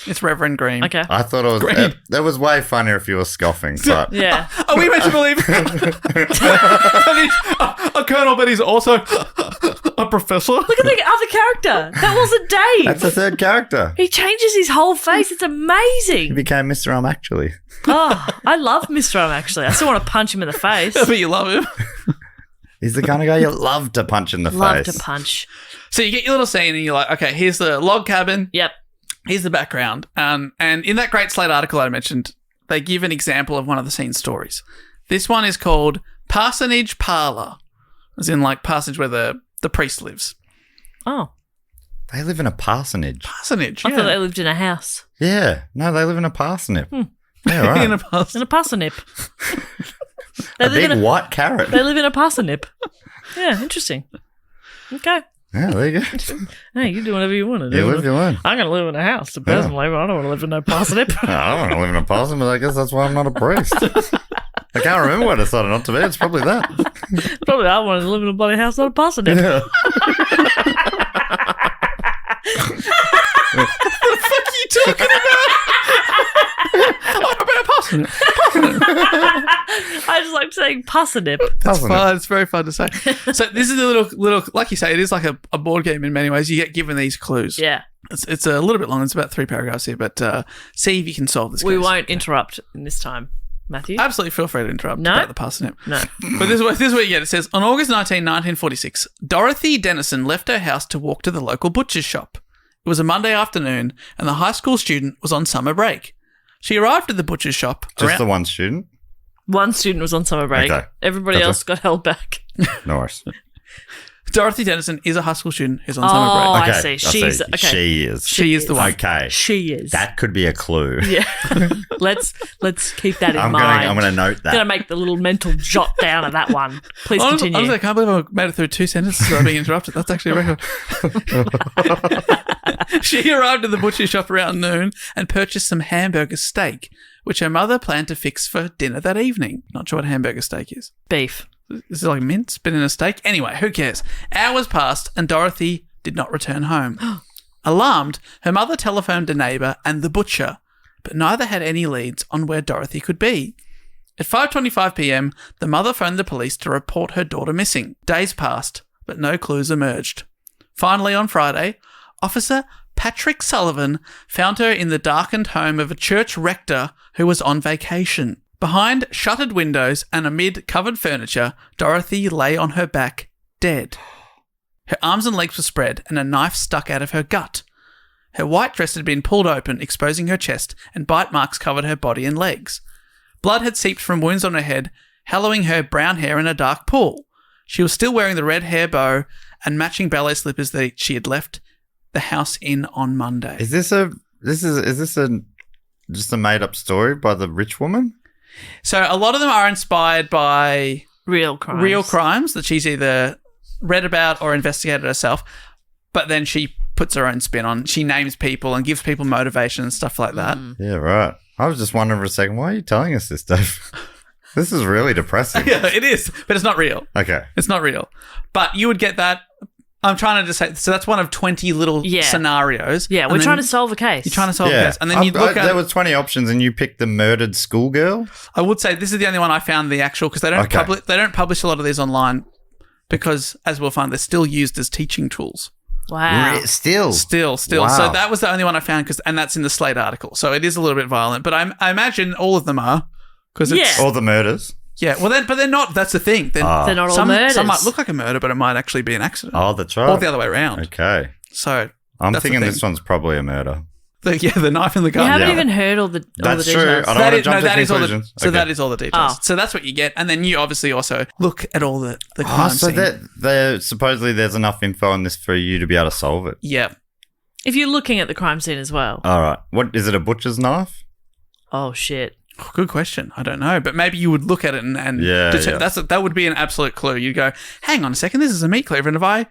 It's Reverend Green. Okay. I thought it was. Green. That was way funnier if you were scoffing. But Yeah. Are we meant to believe that he's a colonel, but he's also a professor? Look at the other character. That wasn't Dave. that's the third character. He changes his whole face. It's He amazing. became Mr. Actually. Oh, I love Mr. Actually. I still want to punch him in the face. But you love him. He's the kind of guy you love to punch in the Love face. to punch. So you get your little scene and you're like, okay, here's the log cabin. Yep. Here's the background. And in that great Slate article I mentioned, they give an example of one of the scene stories. This one is called Parsonage Parlour, as in like parsonage where the priest lives. Oh. They live in a parsonage. Parsonage, I yeah. thought they lived in a house. Yeah. No, they live in a parsonip. Yeah, right. In a parsonage. In a parsonip. a big white carrot. They live in a parsonip. Yeah, interesting. Okay. Yeah, there you go. Hey, you do whatever you want to do. You live, you learn. I'm going to live in a house. Personally, but I don't want to live in no parsonip. I don't want to live in a parsonip, but I guess that's why I'm not a priest. I can't remember what I decided not to be. It's probably that. Probably I wanted to live in a bloody house, not a parsonip. Yeah. What the fuck are you talking about? I'm about parsonage. I just like saying parsonip. That's fun. It's very fun to say. So this is a little, like you say, it is like a board game in many ways. You get given these clues. Yeah. It's a little bit long. It's about 3 paragraphs here, but see if you can solve this. We case. won't interrupt in this time, Matthew. Absolutely feel free to interrupt No? about the parsonip. No. But this is what you get. It says, on August 1946, Dorothy Dennison left her house to walk to the local butcher's shop. It was a Monday afternoon, and the high school student was on summer break. She arrived at the butcher's shop. Just the one student? One student was on summer break. Okay. Everybody Gotcha. else got held back. No worries. Dorothy Dennison is a high school student who's on Oh, summer break. I see. She's okay. She is. She is the one. Okay. She is. That could be a clue. Yeah. let's keep that in I'm mind. gonna note that. Gonna make the little mental jot down of that one. Please continue. Honestly, I can't believe I made it through 2 sentences without being interrupted. That's actually a record. She arrived at the butcher shop around noon and purchased some hamburger steak, which her mother planned to fix for dinner that evening. Not sure what hamburger steak is. Beef. Is it like mince, been in a steak? Anyway, who cares? Hours passed and Dorothy did not return home. Alarmed, her mother telephoned a neighbour and the butcher, but neither had any leads on where Dorothy could be. At 5:25 p.m, the mother phoned the police to report her daughter missing. Days passed, but no clues emerged. Finally, on Friday, Officer Patrick Sullivan found her in the darkened home of a church rector who was on vacation. Behind shuttered windows and amid covered furniture, Dorothy lay on her back, dead. Her arms and legs were spread and a knife stuck out of her gut. Her white dress had been pulled open, exposing her chest, and bite marks covered her body and legs. Blood had seeped from wounds on her head, hallowing her brown hair in a dark pool. She was still wearing the red hair bow and matching ballet slippers that she had left the house in on Monday. Is this just a made up story by the rich woman? So a lot of them are inspired by Real crimes. that she's either read about or investigated herself, but then she puts her own spin on. She names people and gives people motivation and stuff like that. Yeah, right. I was just wondering for a second, why are you telling us this, Dave? This is really depressing. Yeah, it is, but it's not real. Okay. It's not real. But you would get that. I'm trying to just say, so that's one of 20 little scenarios. Yeah, we're trying to solve a case. You're trying to solve a case. And then you look at... There was 20 options and you picked the murdered schoolgirl? I would say this is the only one I found the actual, because they don't publish a lot of these online because, as we'll find, they're still used as teaching tools. Wow. Still. Wow. So that was the only one I found, and that's in the Slate article. So it is a little bit violent, but I imagine all of them are, because it's... All the murders? Yeah, well, but they're not. That's the thing. They're not all murders. Some might look like a murder, but it might actually be an accident. Oh, that's right. Or the other way around. Okay. So I'm thinking this one's probably a murder. The knife in the You gun. haven't even heard all the That's true. details. I don't want to jump to conclusions. That is all the details. Oh. So that's what you get. And then you obviously also look at all the crime so scene. supposedly there's enough info on this for you to be able to solve it. Yeah. If you're looking at the crime scene as well. All right. What is it? A butcher's knife? Oh, shit. Good question. I don't know. But maybe you would look at it and that would be an absolute clue. You'd go, hang on a second, this is a meat cleaver. And if I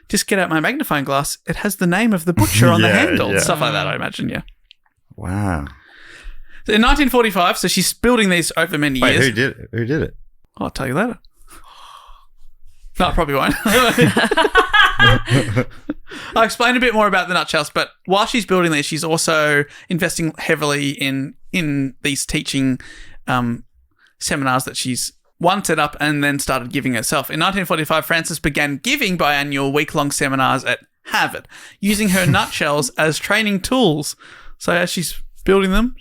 just get out my magnifying glass, it has the name of the butcher on the handle. Stuff like that, I imagine, yeah. Wow. In 1945, so she's building these over many years. Who did it? I'll tell you later. No, I probably won't. I'll explain a bit more about the nutshells, but while she's building these, she's also investing heavily in these teaching seminars that she's set up and then started giving herself. In 1945, Frances began giving biannual week-long seminars at Harvard, using her nutshells as training tools. So as she's building them,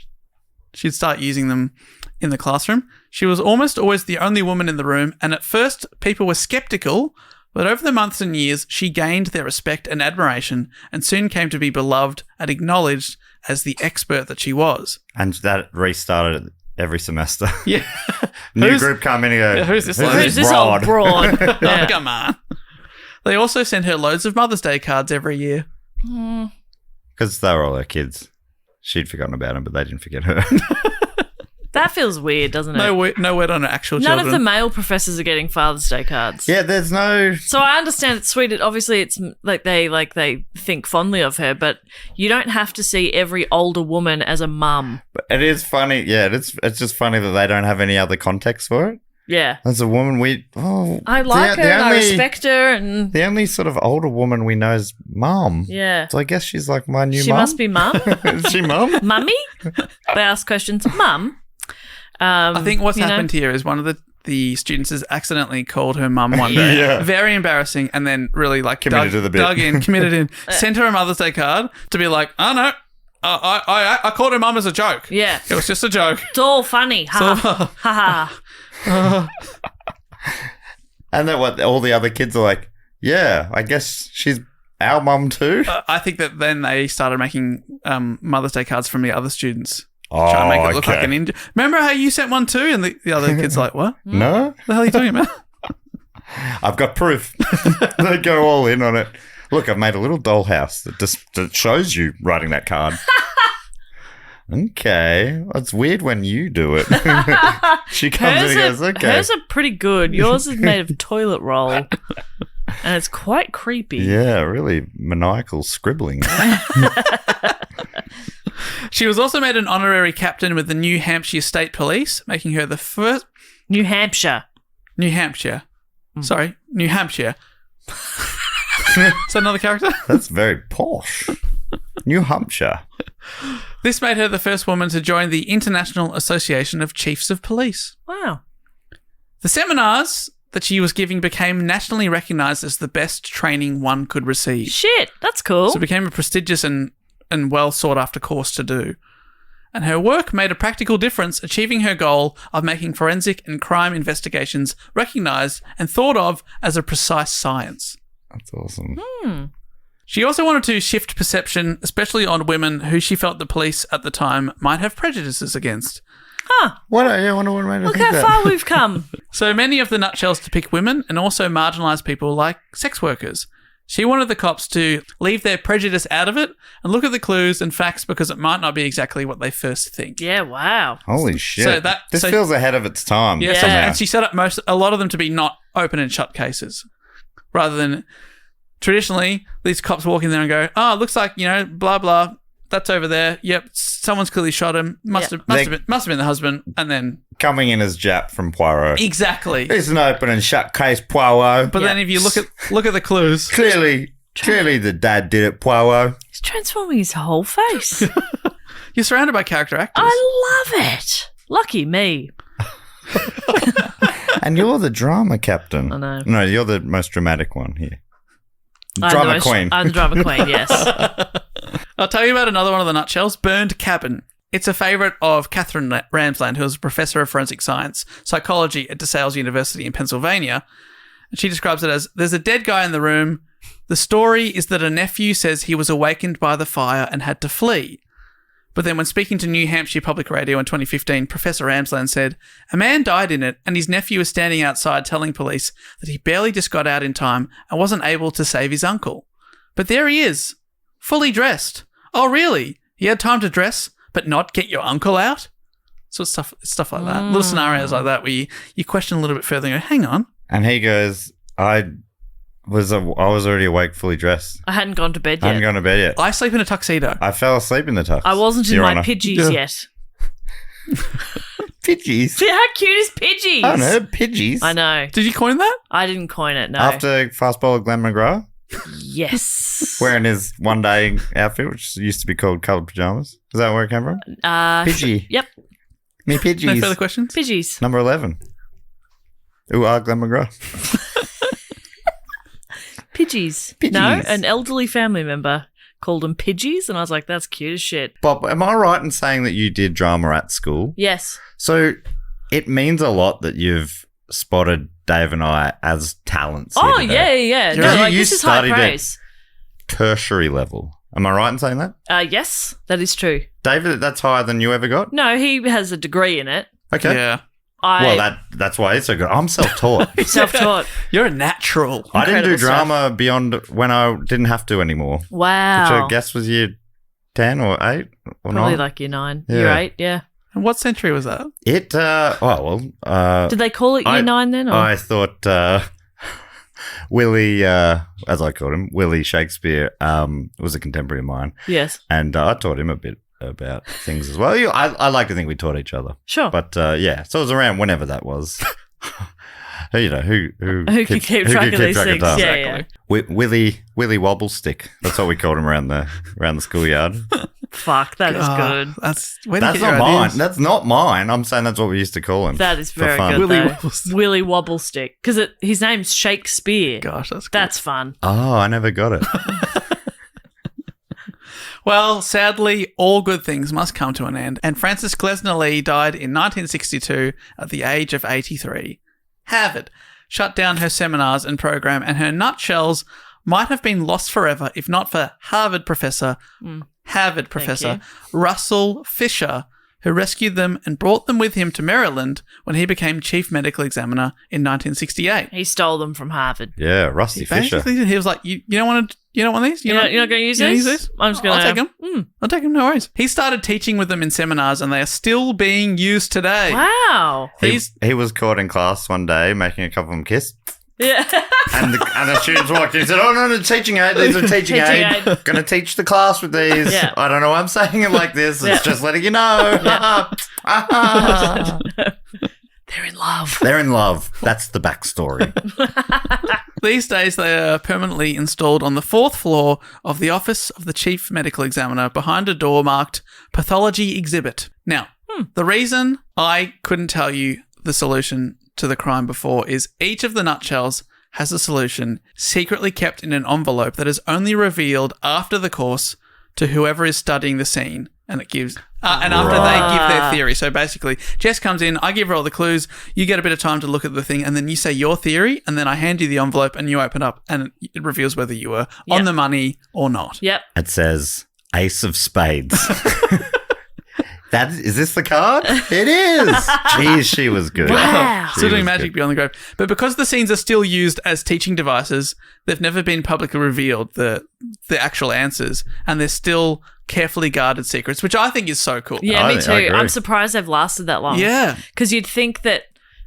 she'd start using them in the classroom. She was almost always the only woman in the room, and at first people were skeptical, but over the months and years, she gained their respect and admiration and soon came to be beloved and acknowledged as the expert that she was. And that restarted every semester. Yeah. New group come in and go, who's this old broad? Oh, come on. They also sent her loads of Mother's Day cards every year. Because they were all her kids. She'd forgotten about them, but they didn't forget her. That feels weird, doesn't it? No word on her actual None children. of the male professors are getting Father's Day cards. Yeah, there's no... So I understand it's sweet. Obviously, it's like they think fondly of her, but you don't have to see every older woman as a mum. But it is funny. Yeah, it's just funny that they don't have any other context for it. Yeah. As a woman, I like her and I respect her. And the only sort of older woman we know is Mum. yeah. So I guess she's like my new mum. She must be Mum. Is she Mum? Mummy? They ask questions. Mum? I think what's happened here is one of the students has accidentally called her mum one day. Yeah. Very embarrassing, and then really Committed to the bit. committed in. Sent her a Mother's Day card to be like, oh no, I called her mum as a joke. Yeah. It was just a joke. It's all funny. Ha ha. Ha ha. And then what? All the other kids are like, yeah, I guess she's our mum too. I think that then they started making Mother's Day cards from the other students. Oh, Trying to make it look like an Indian. Remember how you sent one too? And the other kid's like, what? No? What the hell are you talking about? I've got proof. They go all in on it. Look, I've made a little dollhouse that shows you writing that card. Okay. It's weird when you do it. She comes in and goes, okay. Hers are pretty good. Yours is made of toilet roll. And it's quite creepy. Yeah, really maniacal scribbling. She was also made an honorary captain with the New Hampshire State Police, making her the first... New Hampshire. Sorry, New Hampshire. Is that another character? That's very posh. New Hampshire. This made her the first woman to join the International Association of Chiefs of Police. Wow. The seminars that she was giving became nationally recognised as the best training one could receive. Shit, that's cool. So it became a prestigious and well sought after course to do. And her work made a practical difference, achieving her goal of making forensic and crime investigations recognised and thought of as a precise science. That's awesome. She also wanted to shift perception, especially on women who she felt the police at the time might have prejudices against. Huh. I wonder what made her Look think how that. far we've come. So many of the nutshells depict women and also marginalised people like sex workers. She wanted the cops to leave their prejudice out of it and look at the clues and facts because it might not be exactly what they first think. Yeah, wow. Holy shit. So this feels ahead of its time. Yeah, Yeah. and she set up a lot of them to be not open and shut cases, rather than traditionally these cops walk in there and go, "Oh, it looks like blah blah, that's over there. Yep, someone's clearly shot him. Must have been the husband." And then Coming in as Jap from Poirot. exactly. It's an open and shut case, Poirot. But then if you look at the clues, Clearly the dad did it, Poirot. He's transforming his whole face. you're surrounded by character actors. I love it. Lucky me. And you're the drama captain. I know. No, you're the most dramatic one here. I'm Drama queen. I'm the drama queen, yes. I'll tell you about another one of the nutshells, Burned Cabin. It's a favourite of Catherine Ramsland, who is a professor of forensic science, psychology at DeSales University in Pennsylvania. And she describes it as, there's a dead guy in the room. The story is that a nephew says he was awakened by the fire and had to flee. But then when speaking to New Hampshire Public Radio in 2015, Professor Ramsland said, "A man died in it and his nephew was standing outside telling police that he barely just got out in time and wasn't able to save his uncle. But there he is, fully dressed. Oh, really? You had time to dress, but not get your uncle out?" So it's stuff like that. Little scenarios like that where you question a little bit further and go, hang on. And he goes, I was already awake, fully dressed. I hadn't gone to bed yet. I hadn't gone to bed yet. I sleep in a tuxedo. I fell asleep in the tux. I wasn't in Your my Honour. Pidgeys yet. Pidgeys? See, how cute is Pidgeys? I don't know, Pidgeys. I know. Did you coin that? I didn't coin it, no. After fast bowler Glenn McGrath, Yes. wearing his one-day outfit, which used to be called coloured pyjamas. Is that where it came from? Pidgey. Yep. Me Pidgeys. No further questions? Pidgeys. Number 11. Ooh, Glenn McGrath. Pidgeys. Pidgeys. No, an elderly family member called them Pidgeys, and I was like, that's cute as shit. Bob, am I right in saying that you did drama at school? Yes. So it means a lot that you've spotted Dave and I as talents. here Oh, today. yeah. You No, know, like, you this is high studied praise. Tertiary level. Am I right in saying that? Yes, that is true. David, that's higher than you ever got? No, he has a degree in it. Okay. Yeah. Well, that's why it's so good. I'm self-taught. Self-taught. You're a natural. I didn't do Incredible stuff. drama beyond when I didn't have to anymore. Wow. Which I guess was year 10 or 8 or Probably 9. like year 9. Yeah. Year 8, yeah. And what century was that? It, Did they call it year 9 then? Or? I thought Willie, as I called him, Willie Shakespeare, was a contemporary of mine. Yes. And I taught him a bit about things as well. I like to think we taught each other. Sure. But yeah, so it was around whenever that was. You know, who can keep track of these things? time. Yeah, Exactly. Willie Wobblestick. That's what we called him around the schoolyard. Fuck, that is good. Where do you That's get your not mine. ideas? That's not mine. I'm saying that's what we used to call him. That is for very fun. good, Willie though. Wobblestick. Willie Wobblestick. Because his name's Shakespeare. Gosh, that's good. That's fun. Oh, I never got it. Well, sadly, all good things must come to an end, and Frances Glessner Lee died in 1962 at the age of 83. Harvard shut down her seminars and program, and her nutshells might have been lost forever if not for Harvard professor Russell Fisher, who rescued them and brought them with him to Maryland when he became chief medical examiner in 1968. He stole them from Harvard. Yeah, Rusty Fisher. Basically, he was like, "You don't want these? You're not going to use these? I'm just going to... I'll take them. I'll take them, no worries." He started teaching with them in seminars, and they are still being used today. Wow. He was caught in class one day making a couple of them kiss. Yeah. And the students walked in and said, "Oh, no, teaching aid. These are teaching aid. Going to teach the class with these. Yeah. I don't know why I'm saying it like this. Yeah. It's just letting you know." They're in love. They're in love. That's the backstory. These days, they are permanently installed on the 4th floor of the office of the chief medical examiner behind a door marked Pathology Exhibit. Now, the reason I couldn't tell you the solution to the crime before is each of the nutshells has a solution secretly kept in an envelope that is only revealed after the course to whoever is studying the scene, and it gives and after they give their theory. So basically, Jess comes in, I give her all the clues, you get a bit of time to look at the thing, and then you say your theory, and then I hand you the envelope and you open up and it reveals whether you were on the money or not. Yep. It says Ace of Spades. Is this the card? It is. Jeez, she was good. Wow. She Still doing was magic good. beyond the grave. But because the scenes are still used as teaching devices, they've never been publicly revealed, the actual answers, and they're still carefully guarded secrets, which I think is so cool. Yeah, I me too. agree. I'm surprised they've lasted that long. Yeah. Because you'd think that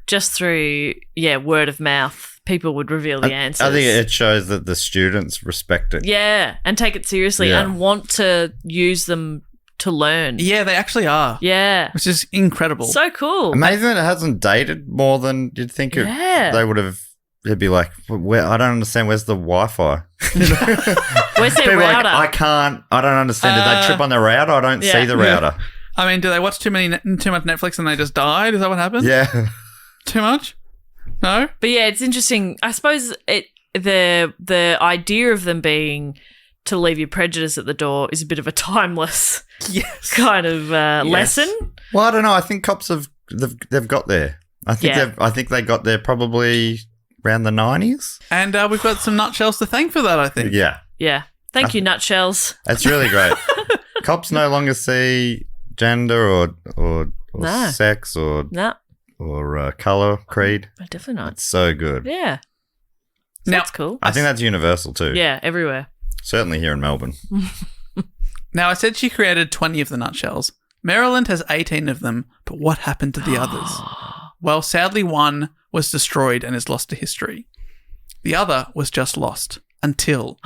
just through, word of mouth, people would reveal the answers. I think it shows that the students respect it. Yeah, and take it seriously Yeah. and want to use them to learn. Yeah, they actually are. Yeah. Which is incredible. So cool. Amazing that it hasn't dated more than you'd think it. Yeah. They would have. They'd be like, I don't understand. Where's the Wi-Fi? Where's their People are router? like, I don't understand. Did they trip on the router? I don't see the router. I mean, do they watch too much Netflix and they just died? Is that what happened? Yeah. Too much? No? But yeah, it's interesting. I suppose the idea of them being to leave your prejudice at the door is a bit of a timeless kind of lesson. Well, I don't know. I think cops they've got there. I think they got there probably around the 90s. And we've got some nutshells to thank for that, I think. Yeah. Yeah. Thank you, nutshells. That's really great. Cops no longer see gender or No. sex or color, creed. Definitely not. It's so good. Yeah. So Now- that's cool. I think that's universal too. Yeah, everywhere. Certainly here in Melbourne. Now, I said she created 20 of the nutshells. Maryland has 18 of them, but what happened to the others? Well, sadly, one was destroyed and is lost to history. The other was just lost until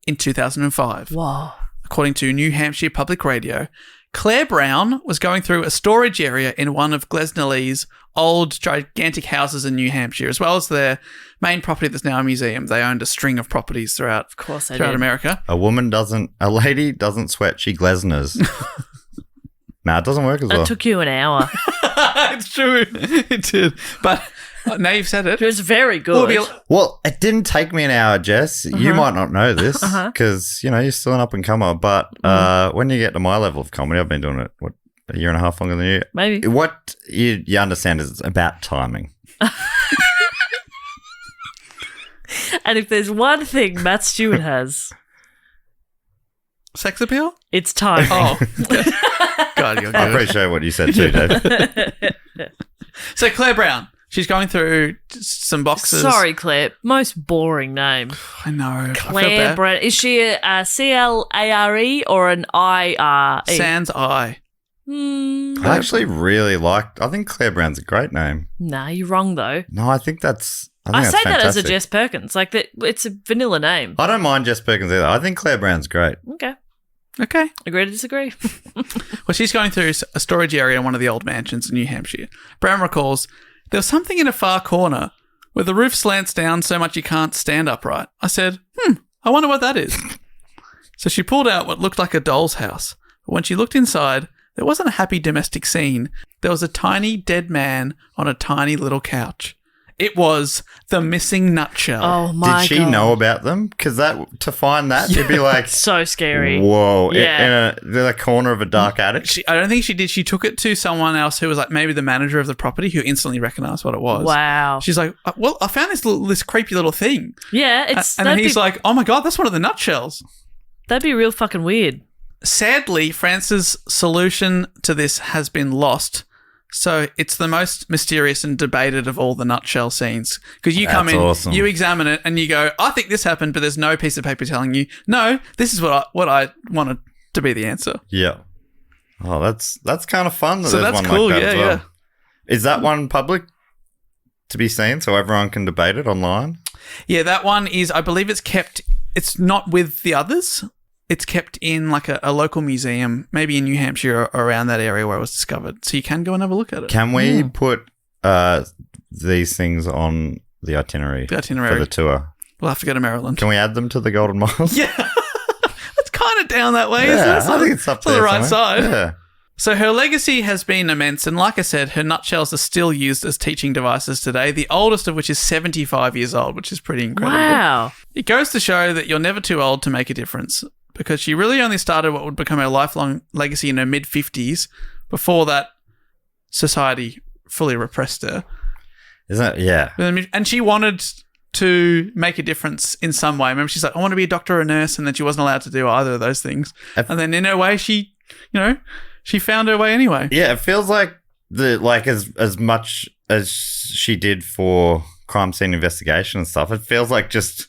in 2005. Whoa. According to New Hampshire Public Radio, Claire Brown was going through a storage area in one of Glessner's old gigantic houses in New Hampshire, as well as their main property that's now a museum. They owned a string of properties throughout America. A lady doesn't sweat, she Glessners. Nah, it doesn't work as well. That took you an hour. It's true. It did. But now you've said it. It was very good. Well, it didn't take me an hour, Jess. You might not know this because, you're still an up-and-comer. But when you get to my level of comedy, I've been doing it, a year and a half longer than you. Maybe. What you understand is it's about timing. And if there's one thing Matt Stewart has, Sex appeal? it's time. Oh. God, you're good. I appreciate what you said too, Dave. So Claire Brown, she's going through some boxes. Sorry, Claire. Most boring name. I know. Claire Brown. Is she a Clare or an IRE? Sans I. I actually really I think Claire Brown's a great name. Nah, you're wrong though. No, I think that's I say fantastic. that as a Jess Perkins. Like that, it's a vanilla name. I don't mind Jess Perkins either. I think Claire Brown's great. Okay. Agree to disagree. Well, she's going through a storage area in one of the old mansions in New Hampshire. Brown recalls, there was something in a far corner where the roof slants down so much you can't stand upright. I said, I wonder what that is. So she pulled out what looked like a doll's house. But when she looked inside, there wasn't a happy domestic scene. There was a tiny dead man on a tiny little couch. It was the missing nutshell. Oh my God. Did she know about them? Because to find that, you'd be like, so scary. Whoa. Yeah. In the corner of a dark attic? I don't think she did. She took it to someone else who was like maybe the manager of the property who instantly recognized what it was. Wow. She's like, well, I found this creepy little thing. Yeah, it's and then he's like, oh my God, that's one of the nutshells. That'd be real fucking weird. Sadly, France's solution to this has been lost. So it's the most mysterious and debated of all the nutshell scenes. Because you come in, awesome. You examine it, and you go, I think this happened, but there's no piece of paper telling you, no, this is what I wanted to be the answer. Yeah. Oh, that's kind of fun. So there's that's one cool, like that yeah, as well. yeah. Is that one public to be seen so everyone can debate it online? Yeah, that one is, I believe it's not with the others. It's kept in like a local museum, maybe in New Hampshire or around that area where it was discovered. So you can go and have a look at it. Can we put these things on the itinerary for the tour? We'll have to go to Maryland. Can we add them to the Golden Miles? Yeah. It's kind of down that way, isn't it? I think it's up there on the right somewhere. side. Yeah. So her legacy has been immense, and like I said, her nutshells are still used as teaching devices today, the oldest of which is 75 years old, which is pretty incredible. Wow. It goes to show that you're never too old to make a difference, because she really only started what would become her lifelong legacy in her mid-50s. Before that, society fully repressed her. Isn't it? Yeah. And she wanted to make a difference in some way. Remember, she's like, I want to be a doctor or a nurse, and then she wasn't allowed to do either of those things. And then in her way, she found her way anyway. Yeah, it feels like as much as she did for crime scene investigation and stuff, it feels like just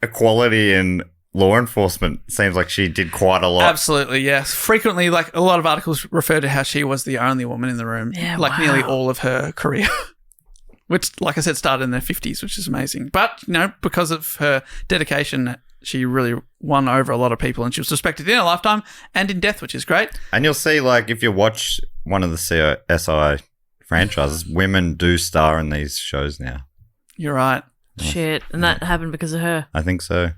equality in law enforcement seems like she did quite a lot. Absolutely, yes. Frequently, like a lot of articles refer to how she was the only woman in the room, nearly all of her career. Which, like I said, started in their 50s, which is amazing. But, because of her dedication, she really won over a lot of people, and she was respected in her lifetime and in death, which is great. And you'll see, if you watch one of the CSI franchises, women do star in these shows now. You're right. Shit. And that happened because of her. I think so.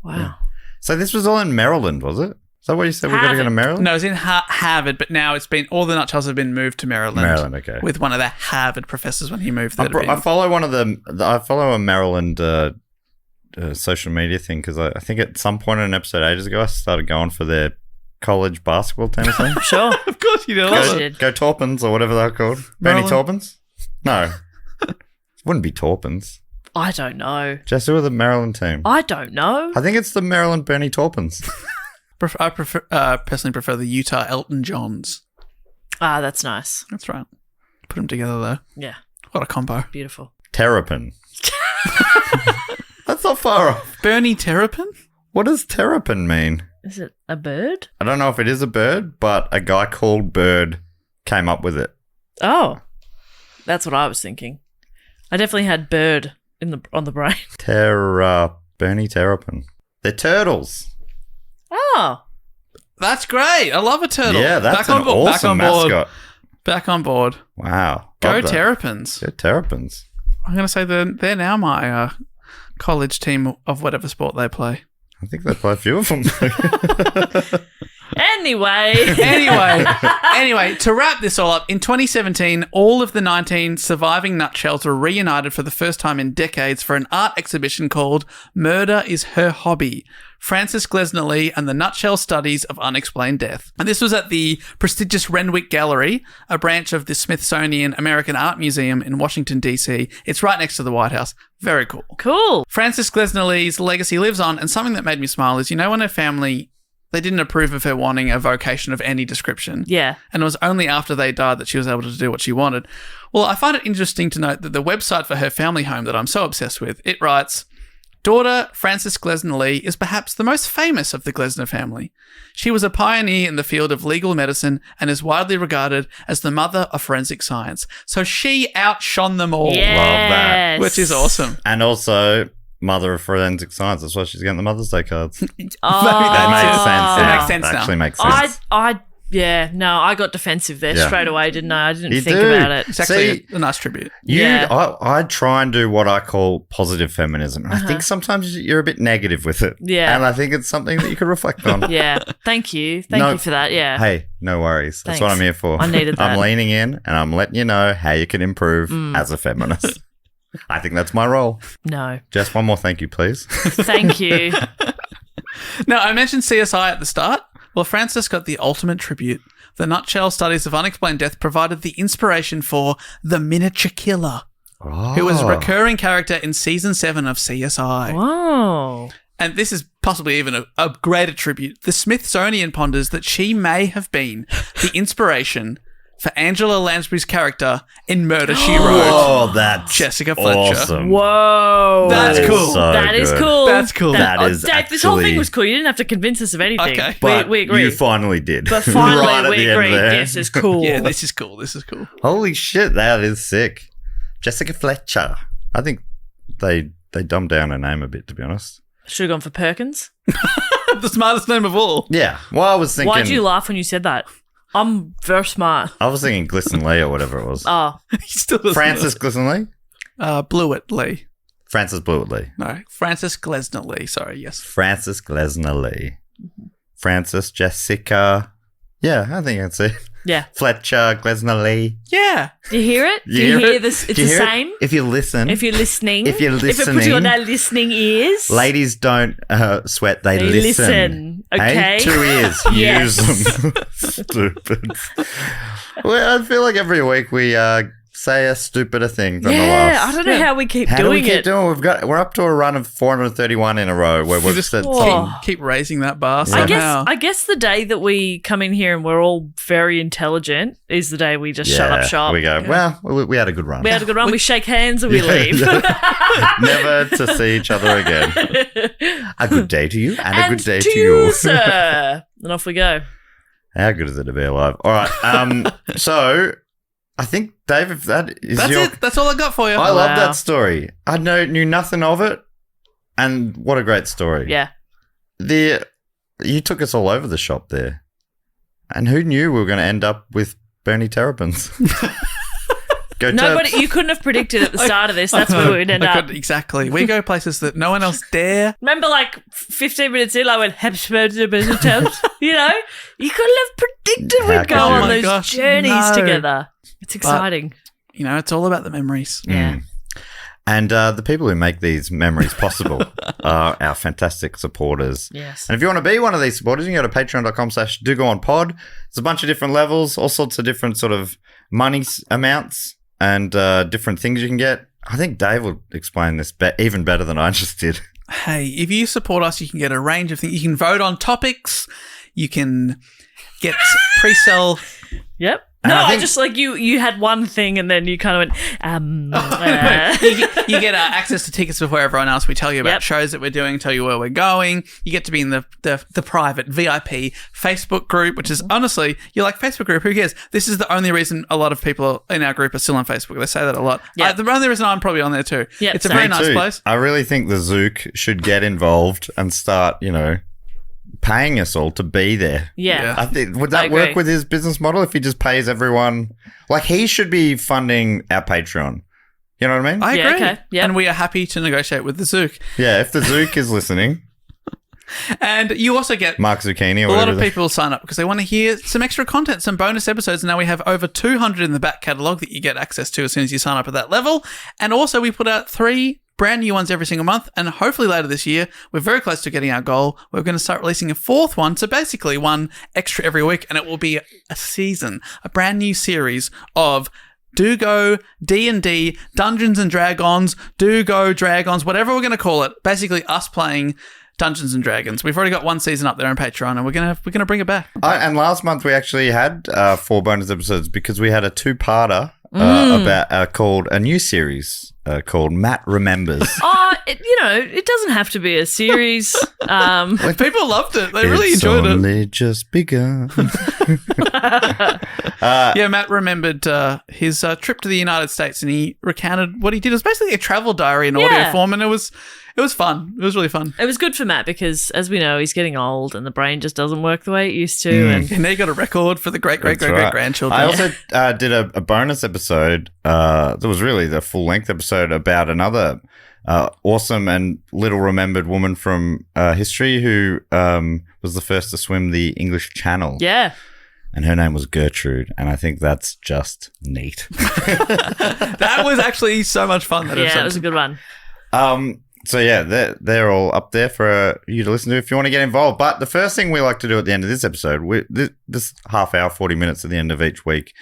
Wow. Yeah. So this was all in Maryland, was it? Is that what you said? We're going to go to Maryland? No, it's in Harvard, but now all the nutshells have been moved to Maryland. Maryland, okay. With one of the Harvard professors when he moved there. I follow I follow a Maryland social media thing because I think at some point in an episode ages ago I started going for their college basketball team or something. Sure. Of course you do. Go Torpins or whatever they're called. Bernie Torpins? No. It wouldn't be Torpins. I don't know. Jess, who are the Maryland team? I don't know. I think it's the Maryland Bernie Torpins. I personally prefer the Utah Elton Johns. Ah, that's nice. That's right. Put them together, though. Yeah. What a combo. Beautiful. Terrapin. That's not far off. Bernie Terrapin? What does terrapin mean? Is it a bird? I don't know if it is a bird, but a guy called Bird came up with it. Oh, that's what I was thinking. I definitely had bird on the brain. Bernie Terrapin. They're turtles. Oh. That's great. I love a turtle. Yeah, that's an awesome mascot. Back on board. Wow. Go Terrapins. Go Terrapins. I'm going to say they're now my college team of whatever sport they play. I think they play a few of them. Anyway, to wrap this all up, in 2017, all of the 19 surviving nutshells were reunited for the first time in decades for an art exhibition called Murder is Her Hobby, Frances Glessner Lee and the Nutshell Studies of Unexplained Death. And this was at the prestigious Renwick Gallery, a branch of the Smithsonian American Art Museum in Washington, D.C. It's right next to the White House. Very cool. Cool. Frances Glessner Lee's legacy lives on, and something that made me smile is, when her family, they didn't approve of her wanting a vocation of any description. Yeah. And it was only after they died that she was able to do what she wanted. Well, I find it interesting to note that the website for her family home that I'm so obsessed with, it writes, daughter Frances Glessner Lee is perhaps the most famous of the Glessner family. She was a pioneer in the field of legal medicine and is widely regarded as the mother of forensic science. So she outshone them all. Yes. Love that. Which is awesome. And also, mother of forensic science. That's why she's getting the Mother's Day cards. Oh. That makes sense. It makes sense now. Actually makes sense. I got defensive there straight away, didn't I? I didn't think do. about it. It's actually a nice tribute. I try and do what I call positive feminism. I think sometimes you're a bit negative with it. Yeah. And I think it's something that you could reflect on. Yeah. Thank you. Thank you for that. Yeah. Hey, no worries. That's what Thanks. I'm here for. I needed that. I'm leaning in and I'm letting you know how you can improve as a feminist. I think that's my role. No. Just one more thank you, please. Thank you. Now, I mentioned CSI at the start. Well, Frances got the ultimate tribute. The Nutshell Studies of Unexplained Death provided the inspiration for the Miniature Killer, who was a recurring character in Season 7 of CSI. Whoa. And this is possibly even a greater tribute. The Smithsonian ponders that she may have been the inspiration for Angela Lansbury's character in Murder, She Wrote. Oh, that's Jessica Fletcher. awesome. Whoa. That's cool. That is good. cool. That's cool. That is Dave, this whole thing was cool. You didn't have to convince us of anything. Okay. But we agree. you finally did. But finally, Right at we the end agree. there. This is cool. Yeah, this is cool. This is cool. Holy shit, that is sick. Jessica Fletcher. I think they dumbed down her name a bit, to be honest. Should have gone for Perkins. The smartest name of all. Yeah. Well, I was thinking... Why'd you laugh when you said that? I'm very smart. I was thinking Glessner Lee or whatever it was. Oh. He still doesn't Frances Glessner Lee? Blewett Lee. Frances Blewett Lee. No, Frances Glessner Lee. Sorry, yes. Frances Glessner Lee. Frances Jessica... Yeah, I think that's it. Yeah. Fletcher, Glessner Lee. Yeah. Do you hear it? Do you hear this? It's the same. If you listen. If you're listening. If you're If it puts listening. you on our listening ears. Ladies don't sweat, they listen. Okay. Hey? 2 ears. Yes. Use them. Stupid. Well, I feel like every week we say a stupider thing than the Yeah, last. I don't know how we keep How do we doing keep it. doing? We're up to a run of 431 in a row where we've just said Oh. keep raising that bar Yeah. somehow. I guess the day that we come in here and we're all very intelligent is the day we just shut up shop. We go, well, we had a good run. We had a good run. We shake hands and we leave. Never to see each other again. A good day to you and a good day to to you. sir. And off we go. How good is it to be alive? All right. So I think, Dave, if that is That's it. That's all I got for you. I love Wow. that story. I knew nothing of it, and what a great story. Yeah. You took us all over the shop there, and who knew we were going to end up with Bernie Terrapins? Go Nobody, Terps. you couldn't have predicted at the start of this. That's where we'd end up. Exactly. We go places that no one else dare. Remember, like 15 minutes in, I went, you know, you couldn't have predicted How we'd could go you? on Oh my those gosh, journeys no. together. It's exciting. It's all about the memories. Yeah. And the people who make these memories possible are our fantastic supporters. Yes. And if you want to be one of these supporters, you can go to patreon.com/dogoonpod. There's a bunch of different levels, all sorts of different sort of money amounts and different things you can get. I think Dave will explain this even better than I just did. Hey, if you support us, you can get a range of things. You can vote on topics. You can get pre-sell. Yep. And No, I I think- just like you had one thing and then you kind of went, You get access to tickets before everyone else. We tell you about Yep. shows that we're doing, tell you where we're going. You get to be in the private VIP Facebook group, which is honestly, you're like, Facebook group, who cares? This is the only reason a lot of people in our group are still on Facebook. They say that a lot. Yep. The only reason I'm probably on there too. Yep, It's a same. very Me nice too. place. I really think the Zook should get involved and start, paying us all to be there. yeah. I think would I that agree. work with his business model if he just pays everyone? Like he should be funding our Patreon. You know what I mean? I Yeah, agree. okay. Yep. And we are happy to negotiate with the Zook. Yeah, if the Zook is listening, And you also get Mark Zucchini or a lot whatever. of people sign up because they want to hear some extra content, some bonus episodes. Now we have over 200 in the back catalogue that you get access to as soon as you sign up at that level. And also we put out 3 brand new ones every single month. And hopefully later this year, we're very close to getting our goal. We're going to start releasing a 4th one. So basically one extra every week. And it will be a season, a brand new series of Do Go, D&D, Dungeons and Dragons, Do Go Dragons, whatever we're going to call it. Basically us playing Dungeons and Dragons. We've already got one season up there on Patreon, and we're gonna bring it back. And last month we actually had 4 bonus episodes because we had a 2-parter about called a new series called Matt Remembers. It doesn't have to be a series. Like people loved it; they really It's enjoyed it. only just begun. Yeah, Matt remembered his trip to the United States, and he recounted what he did. It was basically a travel diary in audio Yeah. form, and it was fun. It was really fun. It was good for Matt because, as we know, he's getting old and the brain just doesn't work the way it used to. Mm. And And he got a record for the great That's right. grandchildren. I also did a bonus episode. That was really the full length episode about another awesome and little remembered woman from history who was the first to swim the English Channel. yeah, And her name was Gertrude. And I think that's just neat. That was actually so much fun. That yeah, episode. it was a good one. So yeah, they're all up there for you to listen to if you want to get involved. But the first thing we like to do at the end of this episode, this half hour, 40 minutes at the end of each week,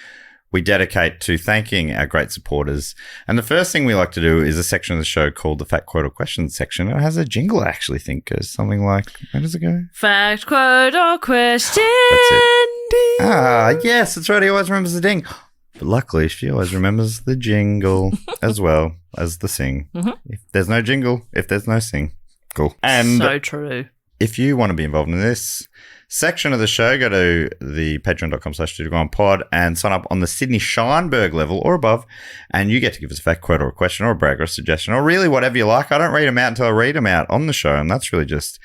we dedicate to thanking our great supporters. And the first thing we like to do is a section of the show called the Fact, Quote, or Question section. It has a jingle, I actually think, goes something like, how does it go? Fact, quote, or question. Yes, that's right. He always remembers the ding. But luckily, she always remembers the jingle as well as the sing. Mhm. If there's no jingle, if there's no sing. Cool. And So true. if you want to be involved in this section of the show, go to the patreon.com/studiogone-pod and sign up on the Sydney Scheinberg level or above, and you get to give us a fact, quote, or a question, or a brag, or a suggestion, or really whatever you like. I don't read them out until I read them out on the show, and that's really just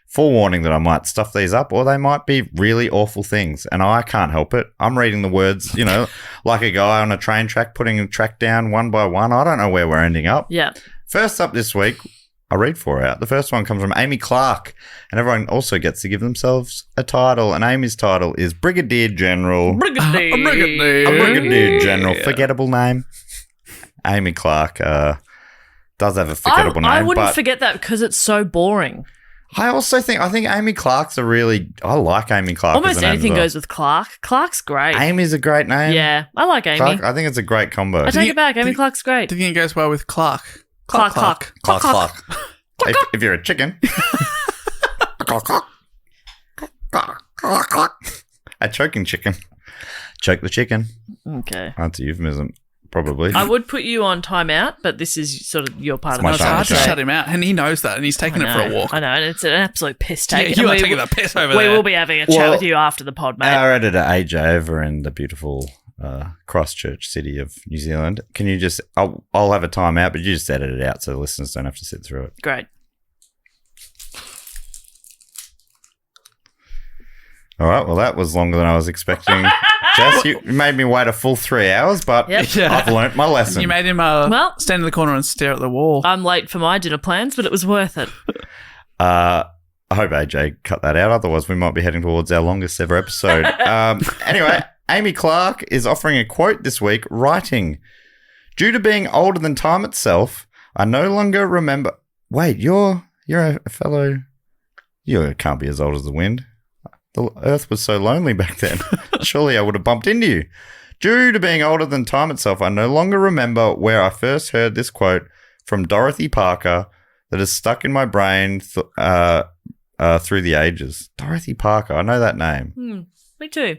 forewarning that I might stuff these up, or they might be really awful things, and I can't help it. I'm reading the words, like a guy on a train track, putting a track down one by one. I don't know where we're ending up. Yeah. First up this week, I'll read 4 out. The first one comes from Amy Clark, and everyone also gets to give themselves a title, and Amy's title is Brigadier General. Brigadier. Brigadier. A Brigadier General. Forgettable name. Amy Clark does have a forgettable name. I wouldn't but forget that because it's so boring. I think Amy Clark's I like Amy Clark. as Almost a name anything as well. goes with Clark. Clark's great. Amy's a great name. Yeah, I like Amy. Clark, I think it's a great combo. I take it back. Amy Clark's great. Do you think it goes well with Clark? Clark. Clark. If you're a chicken. A choking chicken. Choke the chicken. Okay. That's a euphemism, probably. I would put you on timeout, but this is sort of your part It's of my the It's hard to Shut shut him out, and he knows that, and he's taking it for a walk. I know, and it's an absolute piss take. Yeah, you And are taking the piss over we there. will be having a chat Well, with you after the pod, mate. Our editor, AJ, over in the beautiful Christchurch city of New Zealand, can you just, I'll have a timeout, but you just edit it out so the listeners don't have to sit through it. Great. All right, well, that was longer than I was expecting. Jess, you made me wait a full 3 hours, but Yep. Yeah. I've learnt my lesson. You made him stand in the corner and stare at the wall. I'm late for my dinner plans, but it was worth it. I hope AJ cut that out. Otherwise, we might be heading towards our longest ever episode. Anyway, Amy Clark is offering a quote this week, writing, "Due to being older than time itself, I no longer remember." Wait, you're a fellow. You can't be as old as the wind. The Earth was so lonely back then. Surely I would have bumped into you. Due to being older than time itself, I no longer remember where I first heard this quote from Dorothy Parker, that has stuck in my brain through the ages. Dorothy Parker. I know that name. Me too.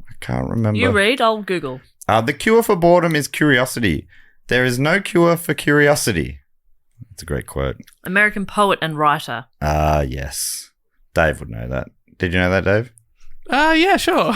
I can't remember. You read, I'll Google. The cure for boredom is curiosity. There is no cure for curiosity. That's a great quote. American poet and writer. Yes. Dave would know that. Did you know that, Dave? Yeah, sure.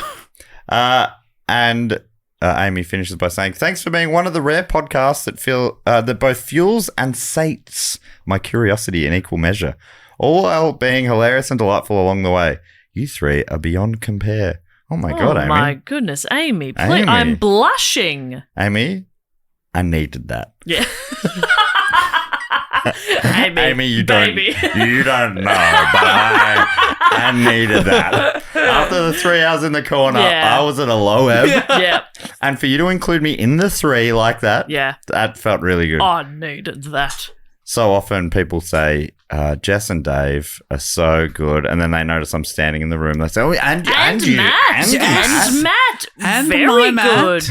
And Amy finishes by saying, thanks for being one of the rare podcasts that both fuels and sates my curiosity in equal measure, all while being hilarious and delightful along the way. You three are beyond compare. Oh, my God, Amy. Oh, my goodness. Amy, please. I'm blushing. Amy, I needed that. Yeah. Amy, you don't know, but I needed that. After the 3 hours in the corner, I was at a low ebb. Yeah. And for you to include me in the 3 like that, that felt really good. I needed that. So often people say, Jess and Dave are so good, and then they notice I'm standing in the room. They say, oh, and you. Matt. And Matt. And very my good.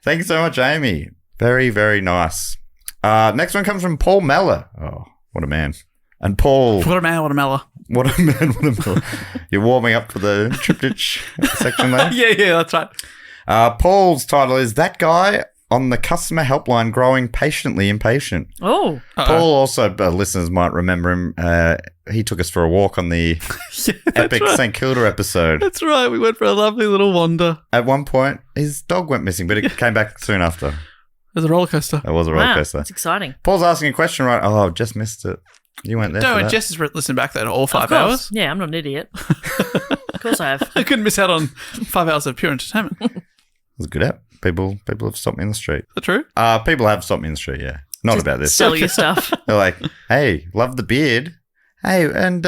Thank you so much, Amy. Very, very nice. Next one comes from Paul Meller. Oh, what a man. And Paul. What a man, what a Meller. What a man, what a Meller. You're warming up for the triptych section there? Yeah, that's right. Paul's title is That Guy on the Customer Helpline Growing Patiently Impatient. Oh. Paul also, listeners might remember him, he took us for a walk on the epic St. Kilda episode. That's right. We went for a lovely little wander. At one point, his dog went missing, but it came back soon after. It was a roller coaster. It was a roller coaster. That's exciting. Paul's asking a question, right? Oh, I've just missed it. You went there. Don't, Jess has listened back there to all 5 hours. Yeah, I'm not an idiot. Of course I have. I couldn't miss out on 5 hours of pure entertainment. Is It was a good app. People have stopped me in the street. that true? People have stopped me in the street, yeah. Not about this. Sell your stuff. They're like, hey, love the beard. Hey, and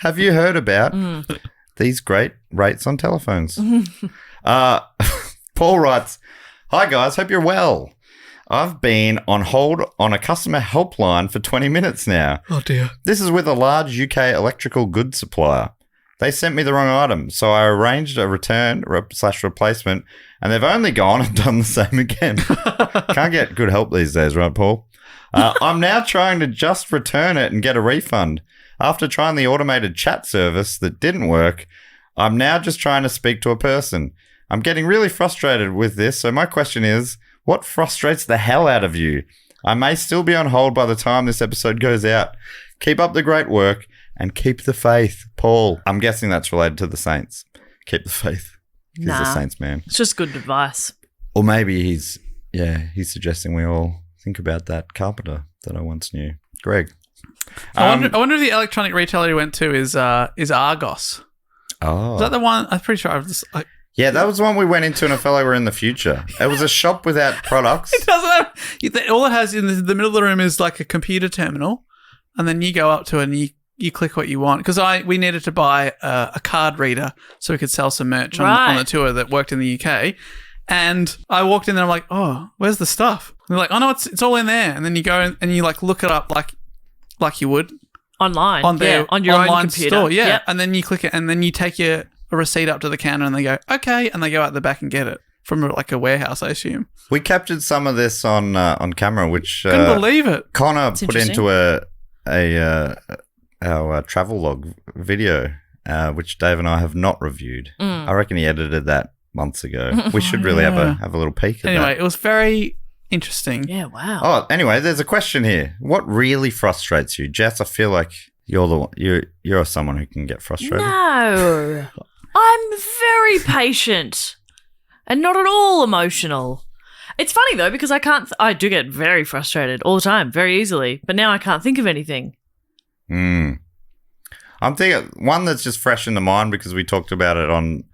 have you heard about these great rates on telephones? Paul writes, hi guys, hope you're well. I've been on hold on a customer helpline for 20 minutes now. Oh dear. This is with a large UK electrical goods supplier. They sent me the wrong item, so I arranged a return/replacement, and they've only gone and done the same again. Can't get good help these days, right, Paul? I'm now trying to just return it and get a refund. After trying the automated chat service that didn't work, I'm now just trying to speak to a person. I'm getting really frustrated with this, so my question is, what frustrates the hell out of you? I may still be on hold by the time this episode goes out. Keep up the great work and keep the faith, Paul. I'm guessing that's related to the Saints. Keep the faith. He's a Saints man. It's just good advice. Or maybe he's suggesting we all think about that carpenter that I once knew. Greg. I wonder if the electronic retailer he went to is Argos. Oh. Is that the one? I'm pretty sure Yeah, that was the one we went into and I felt like we were in the future. It was a shop without products. It doesn't have, all it has in the middle of the room is like a computer terminal, and then you go up to it and you click what you want. Because we needed to buy a card reader so we could sell some merch on the tour that worked in the UK. And I walked in there, I'm like, oh, where's the stuff? And they're like, oh no, it's all in there. And then you go and you like look it up like you would online on their on your online own computer store. Yeah, yep. And then you click it, and then you take a receipt up to the counter, and they go, okay, and they go out the back and get it from like a warehouse, I assume. We captured some of this on camera, which couldn't believe it. Connor put into our travel log video, which Dave and I have not reviewed. I reckon he edited that months ago. We should really have a little peek at that. Anyway, it was very interesting. Yeah, wow. Oh, anyway, there's a question here. What really frustrates you, Jess? I feel like you're someone who can get frustrated. No, I'm very patient and not at all emotional. It's funny though because I do get very frustrated all the time, very easily. But now I can't think of anything. I'm thinking one that's just fresh in the mind because we talked about it on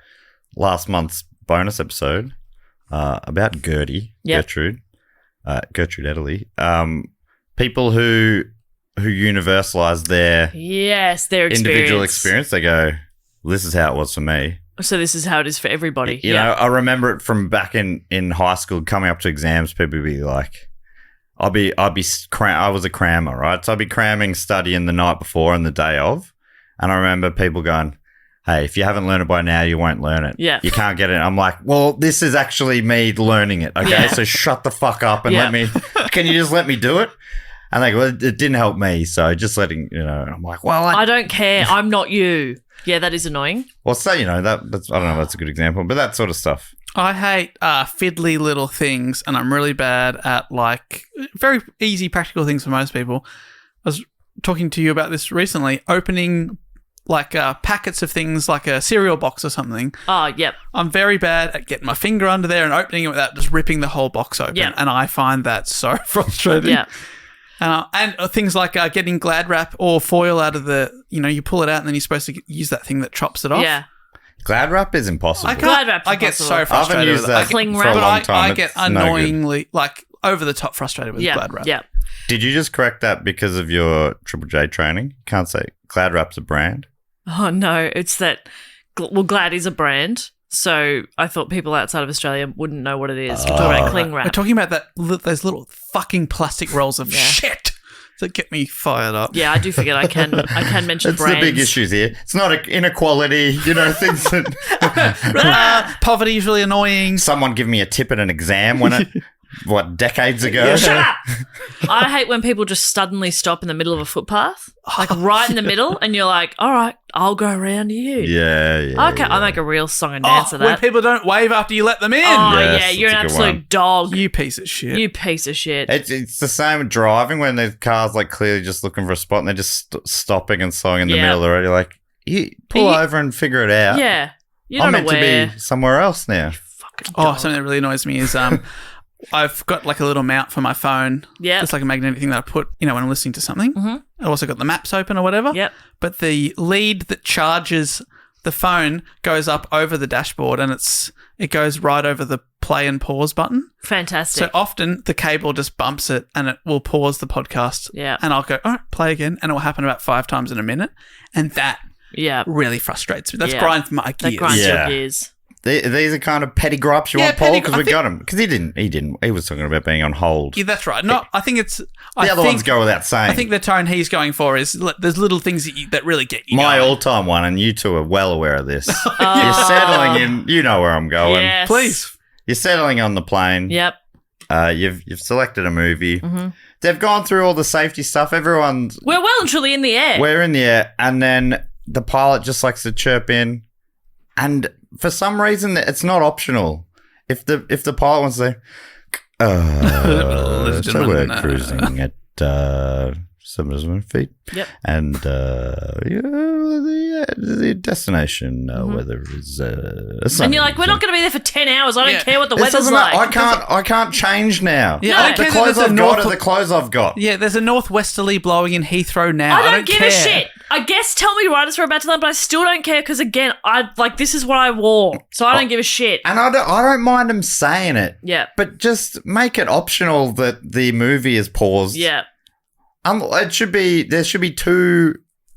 last month's bonus episode about Gertie, Gertrude Ederle. People who universalize their individual experience. They go, this is how it was for me. So this is how it is for everybody. You know, I remember it from back in high school, coming up to exams, people would be like, I was a crammer, right? So I'd be cramming, studying the night before and the day of. And I remember people going, hey, if you haven't learned it by now, you won't learn it. Yeah. You can't get it. I'm like, well, this is actually me learning it. Okay. Yeah. So shut the fuck up and can you just let me do it? And they go, well, it didn't help me, so just letting, I'm like, well, I don't care. I'm not you. Yeah, that is annoying. Well, so, that's, I don't know if that's a good example, but that sort of stuff. I hate fiddly little things, and I'm really bad at, like, very easy practical things for most people. I was talking to you about this recently, opening, like, packets of things like a cereal box or something. Oh, yep. I'm very bad at getting my finger under there and opening it without just ripping the whole box open, and I find that so frustrating. Yeah. And things like getting Glad wrap or foil out of the, you pull it out and then you're supposed to use that thing that chops it off. Yeah. Glad wrap is impossible. I get so frustrated. I haven't used that cling for wrap. a long time. I get annoyingly, like, over the top frustrated with Glad wrap. Yeah. Did you just correct that because of your Triple J training? You can't say Glad wrap's a brand. Oh, no. It's that, Glad is a brand. So I thought people outside of Australia wouldn't know what it is. We're talking about cling wrap. We're talking about those little fucking plastic rolls of shit that get me fired up. Yeah, I do forget I can mention That's brands. the big issues here. It's not inequality, things that... Poverty is really annoying. Someone give me a tip at an exam decades ago. Shut up! I hate when people just suddenly stop in the middle of a footpath, like right in the middle, and you're like, all right, I'll go around to you. Yeah. Okay, I'll make a real song and dance of that. When people don't wave after you let them in. Oh, Yes, yeah, you're an that's a good absolute dog. You piece of shit. You piece of shit. It's the same with driving when the car's like clearly just looking for a spot and they're just stopping and slowing in the middle already. Like, you pull over and figure it out. Yeah. You're I'm not meant aware. to be somewhere else now. Fucking dog. Something that really annoys me is I've got like a little mount for my phone. Yeah. It's like a magnetic thing that I put, when I'm listening to something. Mm-hmm. I've also got the maps open or whatever. Yep. But the lead that charges the phone goes up over the dashboard and it goes right over the play and pause button. Fantastic. So often the cable just bumps it and it will pause the podcast. Yeah. And I'll go, all right, play again. And it will happen about 5 times in a minute. And that really frustrates me. That's grinds my gears. That grinds your gears. These are kind of petty gripes you want, Paul, because we got him. Because he didn't. He was talking about being on hold. Yeah, that's right. No, I think it's... The other ones go without saying. I think the tone he's going for is there's little things that really get you My going. all-time one, and you two are well aware of this. You're settling in... You know where I'm going. Yes. Please. You're settling on the plane. Yep. You've selected a movie. Mm-hmm. They've gone through all the safety stuff. We're well and truly in the air. We're in the air, and then the pilot just likes to chirp in, and for some reason it's not optional. If the pilot wants to say, so we're cruising at 7,000 feet. Yep. And the destination weather is and you're like, we're not going to be there for 10 hours. I don't care what the This weather's doesn't like. I can't change now. Yeah, I don't the care clothes that there's I've got are the clothes I've got. Yeah, there's a northwesterly blowing in Heathrow now. I don't give care. a shit. I guess tell me right as we're about to land, but I still don't care because, again, this is what I wore. So I don't give a shit. And I don't mind them saying it. Yeah. But just make it optional that the movie is paused. Yeah. There should be 2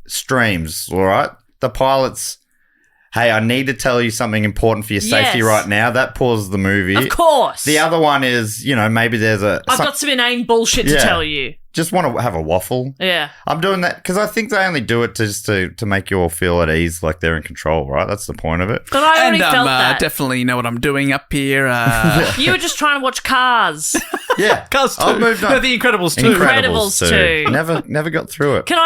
streams, all right? The pilot's, hey, I need to tell you something important for your safety right now. That pauses the movie. Of course. The other one is, maybe there's I've got some inane bullshit to tell you. Just want to have a waffle. Yeah. I'm doing that because I think they only do it to make you all feel at ease, like they're in control, right? That's the point of it. But I already felt that. Definitely know what I'm doing up here. You were just trying to watch Cars. Yeah. Cars 2. I've moved on. No, The Incredibles 2. Incredibles 2. Never got through it. Can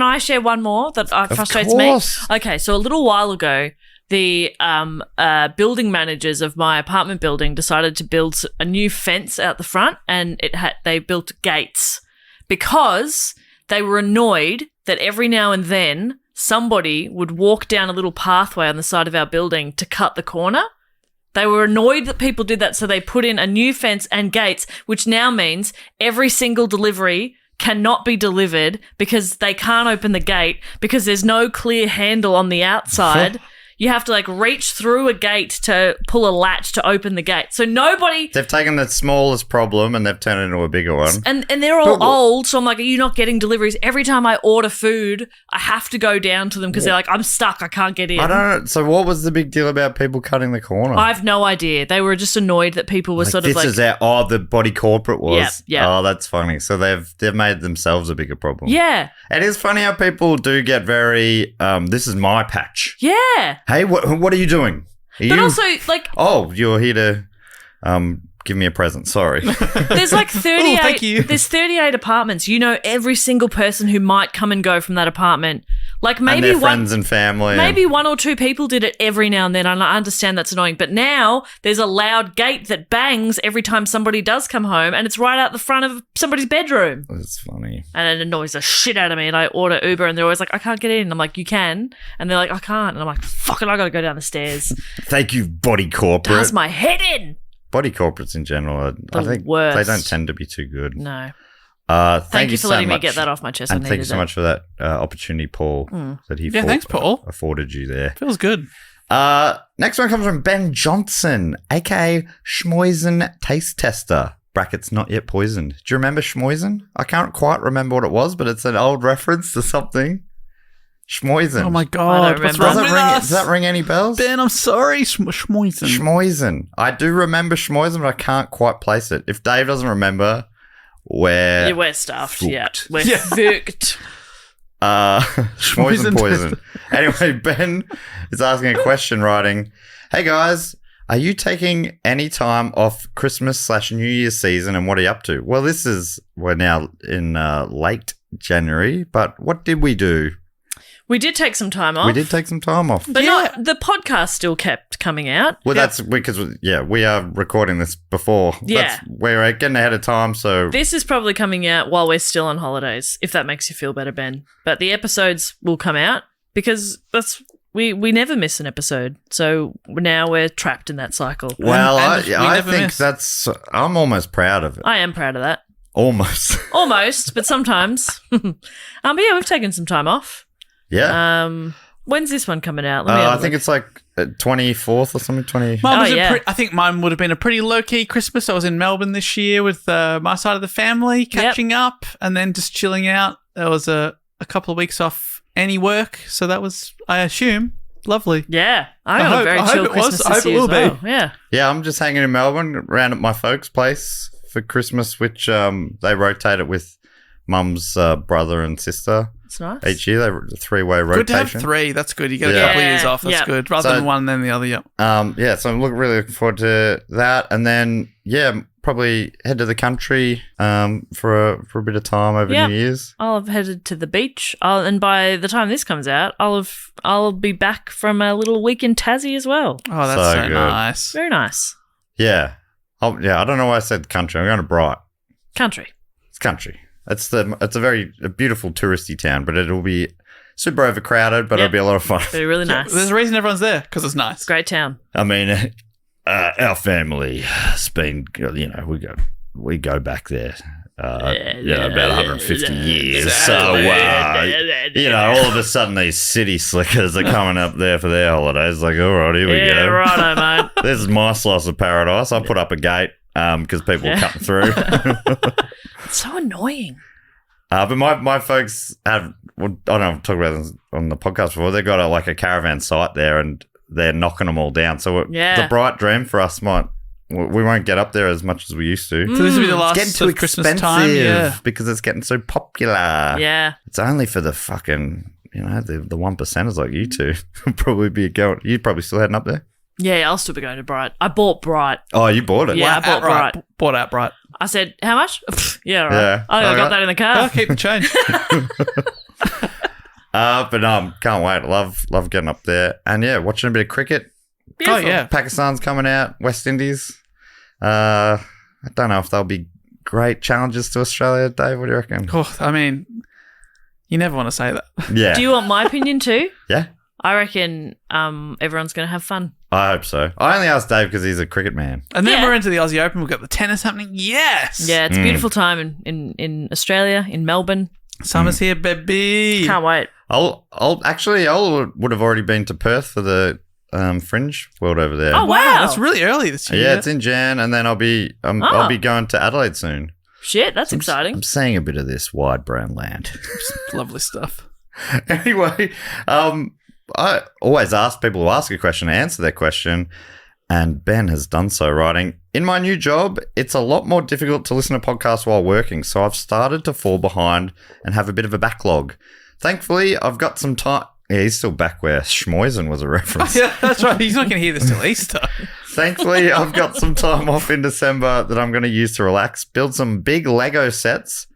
I share one more that frustrates me? Okay, so a little while ago, the building managers of my apartment building decided to build a new fence out the front, and they built gates because they were annoyed that every now and then somebody would walk down a little pathway on the side of our building to cut the corner. They were annoyed that people did that, so they put in a new fence and gates, which now means every single delivery cannot be delivered because they can't open the gate because there's no clear handle on the outside. You have to reach through a gate to pull a latch to open the gate. So nobody... They've taken the smallest problem and they've turned it into a bigger one. And they're all old, so I'm like, are you not getting deliveries? Every time I order food, I have to go down to them because they're like, I'm stuck, I can't get in. I don't know. So what was the big deal about people cutting the corner? I have no idea. They were just annoyed that people were this is the body corporate was. Yeah. Oh, that's funny. So they've made themselves a bigger problem. Yeah. It is funny how people do get very, this is my patch. Yeah. Hey, what are you doing? But also, oh, you're here to give me a present. Sorry. There's like 38. thank you. There's 38 apartments. You know every single person who might come and go from that apartment. Like and maybe their friends and family. Maybe one or two people did it every now and then, and I understand that's annoying. But now there's a loud gate that bangs every time somebody does come home, and it's right out the front of somebody's bedroom. That's funny. And it annoys the shit out of me. And I order Uber, and they're always like, "I can't get in." I'm like, "You can," and they're like, "I can't," and I'm like, "Fuck it, I gotta go down the stairs." Thank you, body corporate. Does my head in? Body corporates in general, I think worst. they don't tend to be too good. No. Thank you for so letting much. me get that off my chest. And I thank you needed so it. much for that opportunity, Paul, that he thanks, Paul. afforded you there. Feels good. Next one comes from Ben Johnson, aka Schmoisen Taste Tester. Brackets not yet poisoned. Do you remember Schmoisen? I can't quite remember what it was, but it's an old reference to something. Schmoisen. Oh my God. What's wrong with us? Does that ring any bells? Ben, I'm sorry. Schmoisen. Schmoisen. I do remember Schmoisen, but I can't quite place it. If Dave doesn't remember, we're stuffed. fucked. Yeah. We're fucked. Schmoisen poison. Anyway, Ben is asking a question, writing, "Hey guys, are you taking any time off Christmas/New Year's season, and what are you up to?" Well, we're now in late January, but what did we do? We did take some time off. We did take some time off. But not, the podcast still kept coming out. Well, that's because, we are recording this before. Yeah. We're getting ahead of time, so... This is probably coming out while we're still on holidays, if that makes you feel better, Ben. But the episodes will come out because we never miss an episode. So now we're trapped in that cycle. Well, And I think I'm almost proud of it. I am proud of that. Almost. Almost, but sometimes. But yeah, we've taken some time off. Yeah. When's this one coming out? Let me have a I think look. it's like 24th or something. 20. I think mine would have been a pretty low-key Christmas. I was in Melbourne this year with my side of the family, catching up and then just chilling out. There was a couple of weeks off any work, so that was, I assume, lovely. Yeah. I got a very chill Christmas this year as well. Yeah. Yeah, I'm just hanging in Melbourne, around at my folks' place for Christmas, which they rotate it with Mum's brother and sister. It's nice. Each year, they're a three-way rotation. Good to have three. That's good. You get a couple of years off. That's good. Rather than one and then the other. Yep. So I'm really looking forward to that, and then probably head to the country for a bit of time over New Year's. I'll have headed to the beach, and by the time this comes out, I'll be back from a little week in Tassie as well. Oh, that's so nice. Very nice. Yeah. I don't know why I said country. I'm going to Bright. Country. It's country. It's a beautiful touristy town, but it'll be super overcrowded, but it'll be a lot of fun. It'll be really nice. There's a reason everyone's there, because it's nice. Great town. I mean, our family has been, we go back there, about 150 years. So, all of a sudden these city slickers are coming up there for their holidays. Like, all right, here we go. Yeah, righto, mate. This is my slice of paradise. I put up a gate because people are cutting through. It's so annoying. But my folks have, I don't know, I've talked about this on the podcast before, they've got a caravan site there and they're knocking them all down. So the bright dream for us we won't get up there as much as we used to. So this will be the last it's getting too Christmas expensive time. because it's getting so popular. Yeah. It's only for the fucking, the 1%ers like you two. You'd probably still heading up there. Yeah, I'll still be going to Bright. I bought Bright. Oh, you bought it? Yeah, I bought Bright. Bought outright. I said, how much? Yeah, right. Yeah. I got that in the car. I'll keep the change. But no, can't wait. Love getting up there. And watching a bit of cricket. Beautiful. Oh, yeah. Pakistan's coming out. West Indies. I don't know if they'll be great challenges to Australia, Dave. What do you reckon? Oh, I mean, you never want to say that. Yeah. Do you want my opinion too? Yeah. I reckon everyone's going to have fun. I hope so. I only asked Dave because he's a cricket man. And then we're into the Aussie Open. We've got the tennis happening. Yes. Yeah, it's a beautiful time in Australia, in Melbourne. Summer's here, baby. Can't wait. I would have already been to Perth for the Fringe World over there. Oh, wow. That's really early this year. Yeah, it's in Jan, and then I'll be going to Adelaide soon. Shit, that's exciting. I'm seeing a bit of this wide brown land. Lovely stuff. Anyway, I always ask people who ask a question to answer their question, and Ben has done so, writing, "In my new job, it's a lot more difficult to listen to podcasts while working, so I've started to fall behind and have a bit of a backlog. Thankfully, I've got some time. Yeah, he's still back where Schmoisen was a reference. Yeah, that's right. He's not going to hear this till Easter. Thankfully, I've got some time off in December that I'm going to use to relax, build some big Lego sets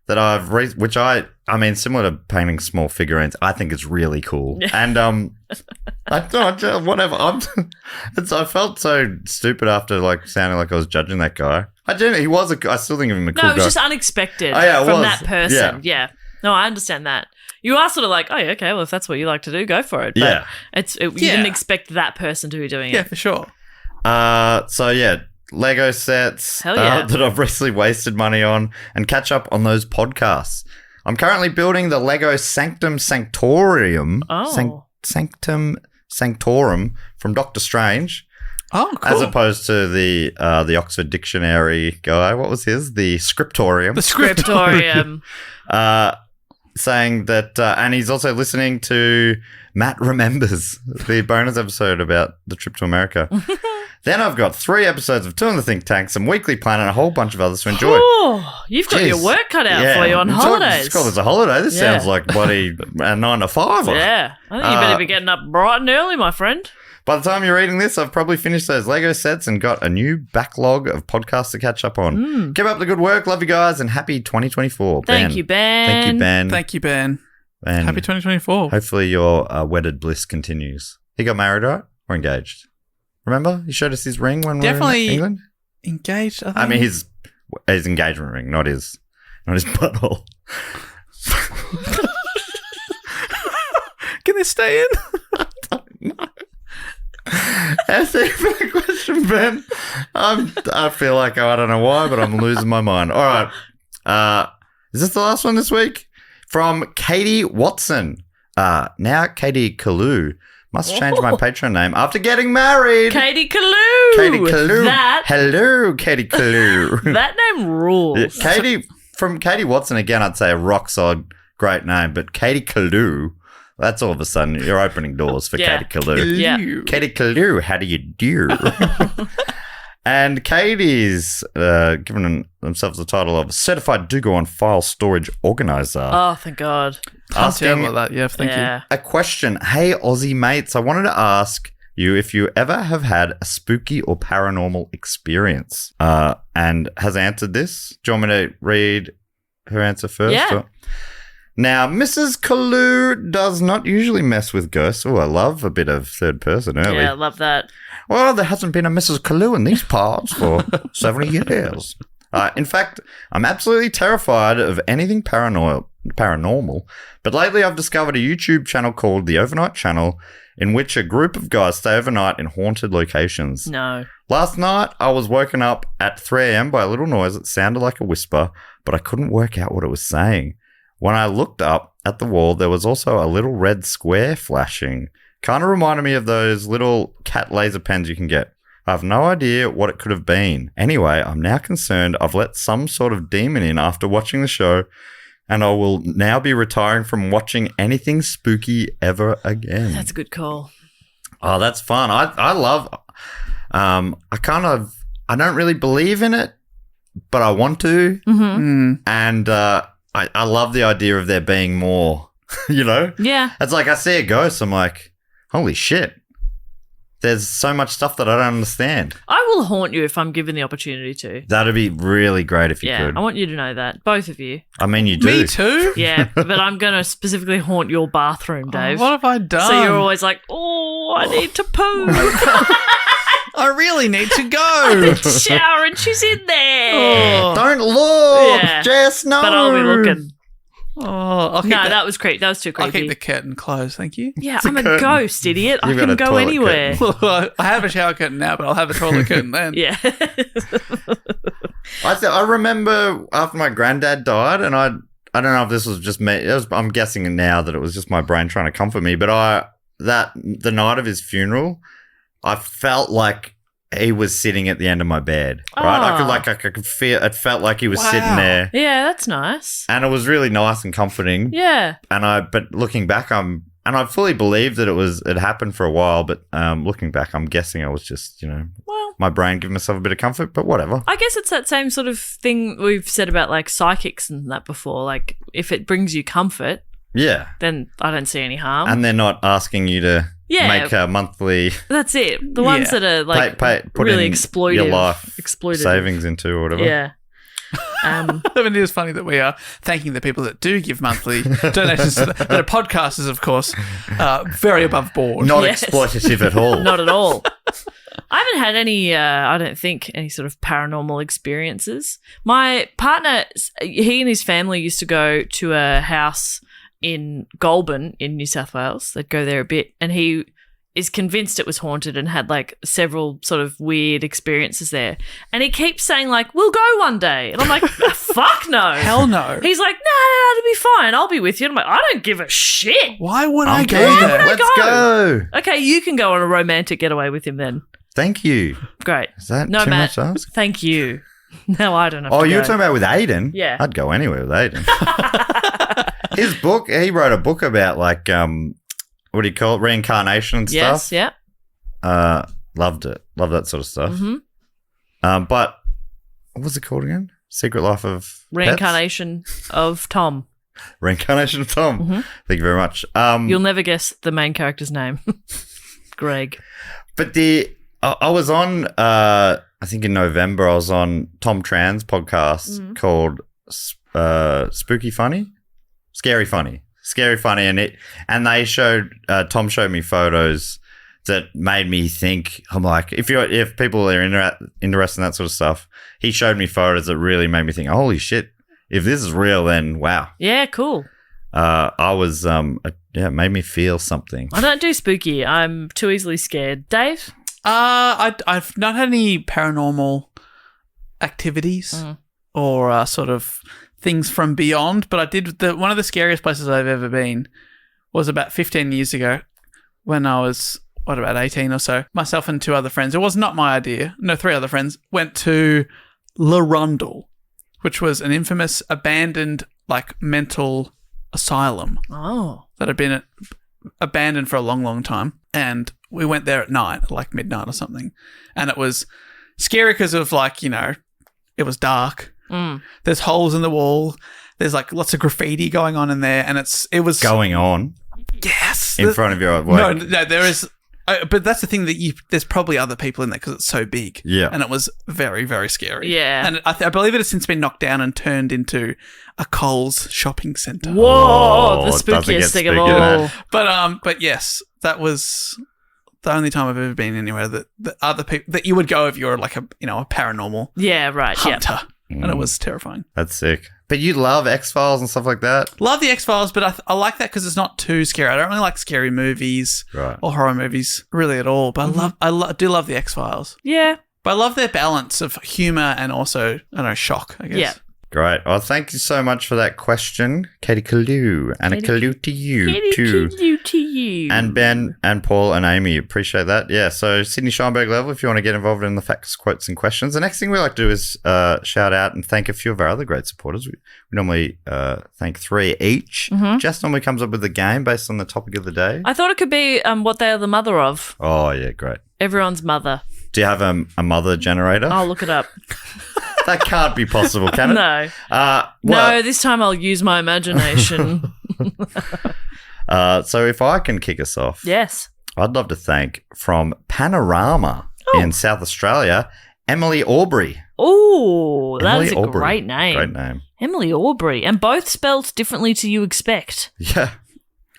that which I mean, similar to painting small figurines, I think it's really cool. And I thought, whatever. I felt so stupid after like sounding like I was judging that guy. I still think of him a cool guy. No, it was just unexpected from that person. Yeah. No, I understand that. You are sort of like, oh, yeah, okay, well, if that's what you like to do, go for it. But you didn't expect that person to be doing it. Yeah, for sure. So, yeah, Lego sets that I've recently wasted money on and catch up on those podcasts. I'm currently building the Lego Sanctum Sanctorium. Oh. Sanctum Sanctorum from Doctor Strange. Oh, cool. As opposed to the Oxford Dictionary guy. What was his? The Scriptorium. The Scriptorium. Saying that, and he's also listening to Matt Remembers, the bonus episode about the trip to America. Then I've got 3 episodes of Two in the Think Tank, some Weekly Planet, and a whole bunch of others to enjoy. Oh, you've got your work cut out for you on holidays. It's called as a holiday. This sounds like bloody 9 to 5. Yeah. I think you better be getting up bright and early, my friend. By the time you're reading this, I've probably finished those Lego sets and got a new backlog of podcasts to catch up on. Keep up the good work. Love you guys and happy 2024. Thank you, Ben. Thank you, Ben. Thank you, Ben. And happy 2024. Hopefully your wedded bliss continues. He got married, right? Or engaged? Remember? He showed us his ring when we were in England? Engaged, I think. I mean, his engagement ring, not his butthole. Can this stay in? I don't know. That's a fair question, Ben. I feel like I don't know why, but I'm losing my mind. All right. Is this the last one this week? From Katie Watson. Now Katie Kalu. Must change my Patreon name after getting married. Katie Kalu. Katie Kalu. Hello, Katie Kalu. That name rules. From Katie Watson, again, I'd say a rock solid, great name. But Katie Kalu, that's all of a sudden, you're opening doors for Katie Kalu. Yeah. Katie Kalu, how do you do? And Katie's given themselves the title of Certified Do-Go-On File Storage Organizer. Oh, thank God. Asking about that. Yeah, thank you. A question. Hey, Aussie mates, I wanted to ask you if you ever have had a spooky or paranormal experience and has answered this. Do you want me to read her answer first? Yeah. Or? Now, Mrs. Kalu does not usually mess with ghosts. Oh, I love a bit of third person early. Yeah, I love that. Well, there hasn't been a Mrs. Kalu in these parts for 70 years. In fact, I'm absolutely terrified of anything paranormal. But lately I've discovered a YouTube channel called The Overnight Channel in which a group of guys stay overnight in haunted locations. No. Last night, I was woken up at 3 a.m. by a little noise that sounded like a whisper, but I couldn't work out what it was saying. When I looked up at the wall, there was also a little red square flashing. Kind of reminded me of those little cat laser pens you can get. I have no idea what it could have been. Anyway, I'm now concerned I've let some sort of demon in after watching the show, and I will now be retiring from watching anything spooky ever again. That's a good call. Oh, that's fun. I love... I don't really believe in it, but I want to. Mm-hmm. And I love the idea of there being more, you know? Yeah. It's like I see a ghost, I'm like, holy shit. There's so much stuff that I don't understand. I will haunt you if I'm given the opportunity to. That'd be really great if you could. I want you to know that. Both of you. I mean, you do. Me too? Yeah, but I'm going to specifically haunt your bathroom, Dave. What have I done? So you're always like, oh, I need to poo. I really need to go. I need to shower and she's in there. Oh, don't look. Yeah. Jess, no. But I'll be looking. Oh, that was creepy. That was too creepy. I'll keep the curtain closed, thank you. Yeah, I'm a ghost, idiot. I can go anywhere. I have a shower curtain now, but I'll have a toilet curtain then. Yeah. I remember after my granddad died, and I don't know if this was just me. I'm guessing now that it was just my brain trying to comfort me. But the night of his funeral, I felt like he was sitting at the end of my bed, right? Oh. I could feel. It felt like he was sitting there. Yeah, that's nice. And it was really nice and comforting. Yeah. But looking back, I fully believe that it happened for a while. But looking back, I'm guessing I was just, my brain giving myself a bit of comfort. But whatever. I guess it's that same sort of thing we've said about like psychics and that before. Like if it brings you comfort, Yeah. then I don't see any harm. And they're not asking you to make a monthly... That's it. The ones that are like put really in exploitive. your life savings into or whatever. Yeah. I mean, it is funny that we are thanking the people that do give monthly donations that are podcasters, of course, very above board. Not exploitative at all. Not at all. I haven't had any, I don't think, any sort of paranormal experiences. My partner, he and his family used to go to a house in Goulburn in New South Wales. They'd go there a bit, and he is convinced it was haunted and had like several sort of weird experiences there. And he keeps saying like, we'll go one day. And I'm like, fuck no. Hell no. He's like, no, it'll be fine. I'll be with you. And I'm like, I don't give a shit. Why would I go there? there? Let's go. Okay, you can go on a romantic getaway with him then. Thank you. Great. Is that no, too Matt, much to ask? Thank you. No, I don't have to you go. were talking about with Aiden? Yeah. I'd go anywhere with Aiden. His book, he wrote a book about like, what do you call it? Reincarnation and stuff. Yes, yeah. Loved it. Love that sort of stuff. Mm-hmm. But what was it called again? Secret Life of Reincarnation of Tom. Reincarnation of Tom. Mm-hmm. Thank you very much. You'll never guess the main character's name. Greg. But I was on, I think in November, I was on Tom Tran's podcast called Spooky Funny? Scary Funny. And they showed, Tom showed me photos that made me think, I'm like, if people are interested in that sort of stuff, he showed me photos that really made me think, holy shit, if this is real, then wow. Yeah, cool. I was, it made me feel something. I don't do spooky. I'm too easily scared. Dave? I've not had any paranormal activities or sort of things from beyond, but I did, one of the scariest places I've ever been was about 15 years ago when I was, about 18 or so. Myself and 2 other friends, it was not my idea, 3 other friends, went to La Rondel, which was an infamous abandoned like mental asylum that had been abandoned for a long, long time. And we went there at night, like midnight or something. And it was scary because of like, it was dark. There's holes in the wall. There's like lots of graffiti going on in there. And it was going on. Yes. In front of your No, there is. But that's the thing that there's probably other people in there because it's so big. Yeah. And it was very, very scary. Yeah. And I believe it has since been knocked down and turned into a Coles shopping centre. Whoa, the spookiest thing of all. But yes, that was the only time I've ever been anywhere that other people that you would go if you're like a paranormal hunter. And it was terrifying. That's sick. But you love X-Files and stuff like that? Love the X-Files, but I like that because it's not too scary. I don't really like scary movies or horror movies really at all. But I do love the X-Files. Yeah. But I love their balance of humour and also, shock, I guess. Yeah. Great. Well, thank you so much for that question, Katie Kalu. And a Kalu to you, too. Kalu to you. And Ben and Paul and Amy. Appreciate that. Yeah, so Sydney Scheinberg level, if you want to get involved in the facts, quotes, and questions. The next thing we like to do is shout out and thank a few of our other great supporters. We normally thank 3 each. Jess normally comes up with a game based on the topic of the day. I thought it could be what they are the mother of. Oh, yeah, great. Everyone's mother. Do you have a mother generator? I'll look it up. That can't be possible, can it? No. No, this time I'll use my imagination. So if I can kick us off. Yes. I'd love to thank from Panorama in South Australia, Emily Aubrey. Oh, that is a great name. Great name. Emily Aubrey. And both spelled differently to you expect. Yeah.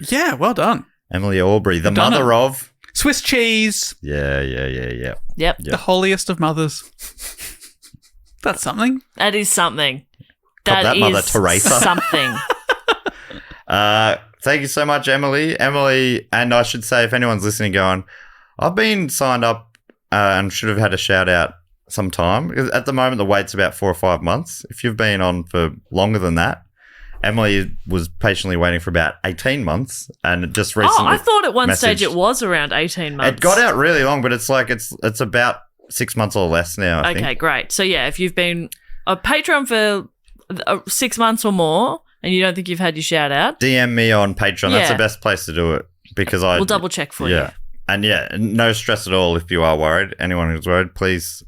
Yeah, well done. Emily Aubrey, the mother of... Swiss cheese. Yeah. Yep. The holiest of mothers. That's something. That is something. That is Mother Teresa. Something. Thank you so much, Emily. Emily, and I should say, if anyone's listening going, I've been signed up and should have had a shout out sometime. At the moment, the wait's about 4 or 5 months. If you've been on for longer than that, Emily was patiently waiting for about 18 months and just recently I thought at one stage it was around 18 months. It got out really long, but it's like it's about 6 months or less now, I think. Okay, great. So, yeah, if you've been a Patreon for 6 months or more and you don't think you've had your shout out, DM me on Patreon. Yeah. That's the best place to do it because we'll double check for you. And no stress at all if you are worried. Anyone who's worried, please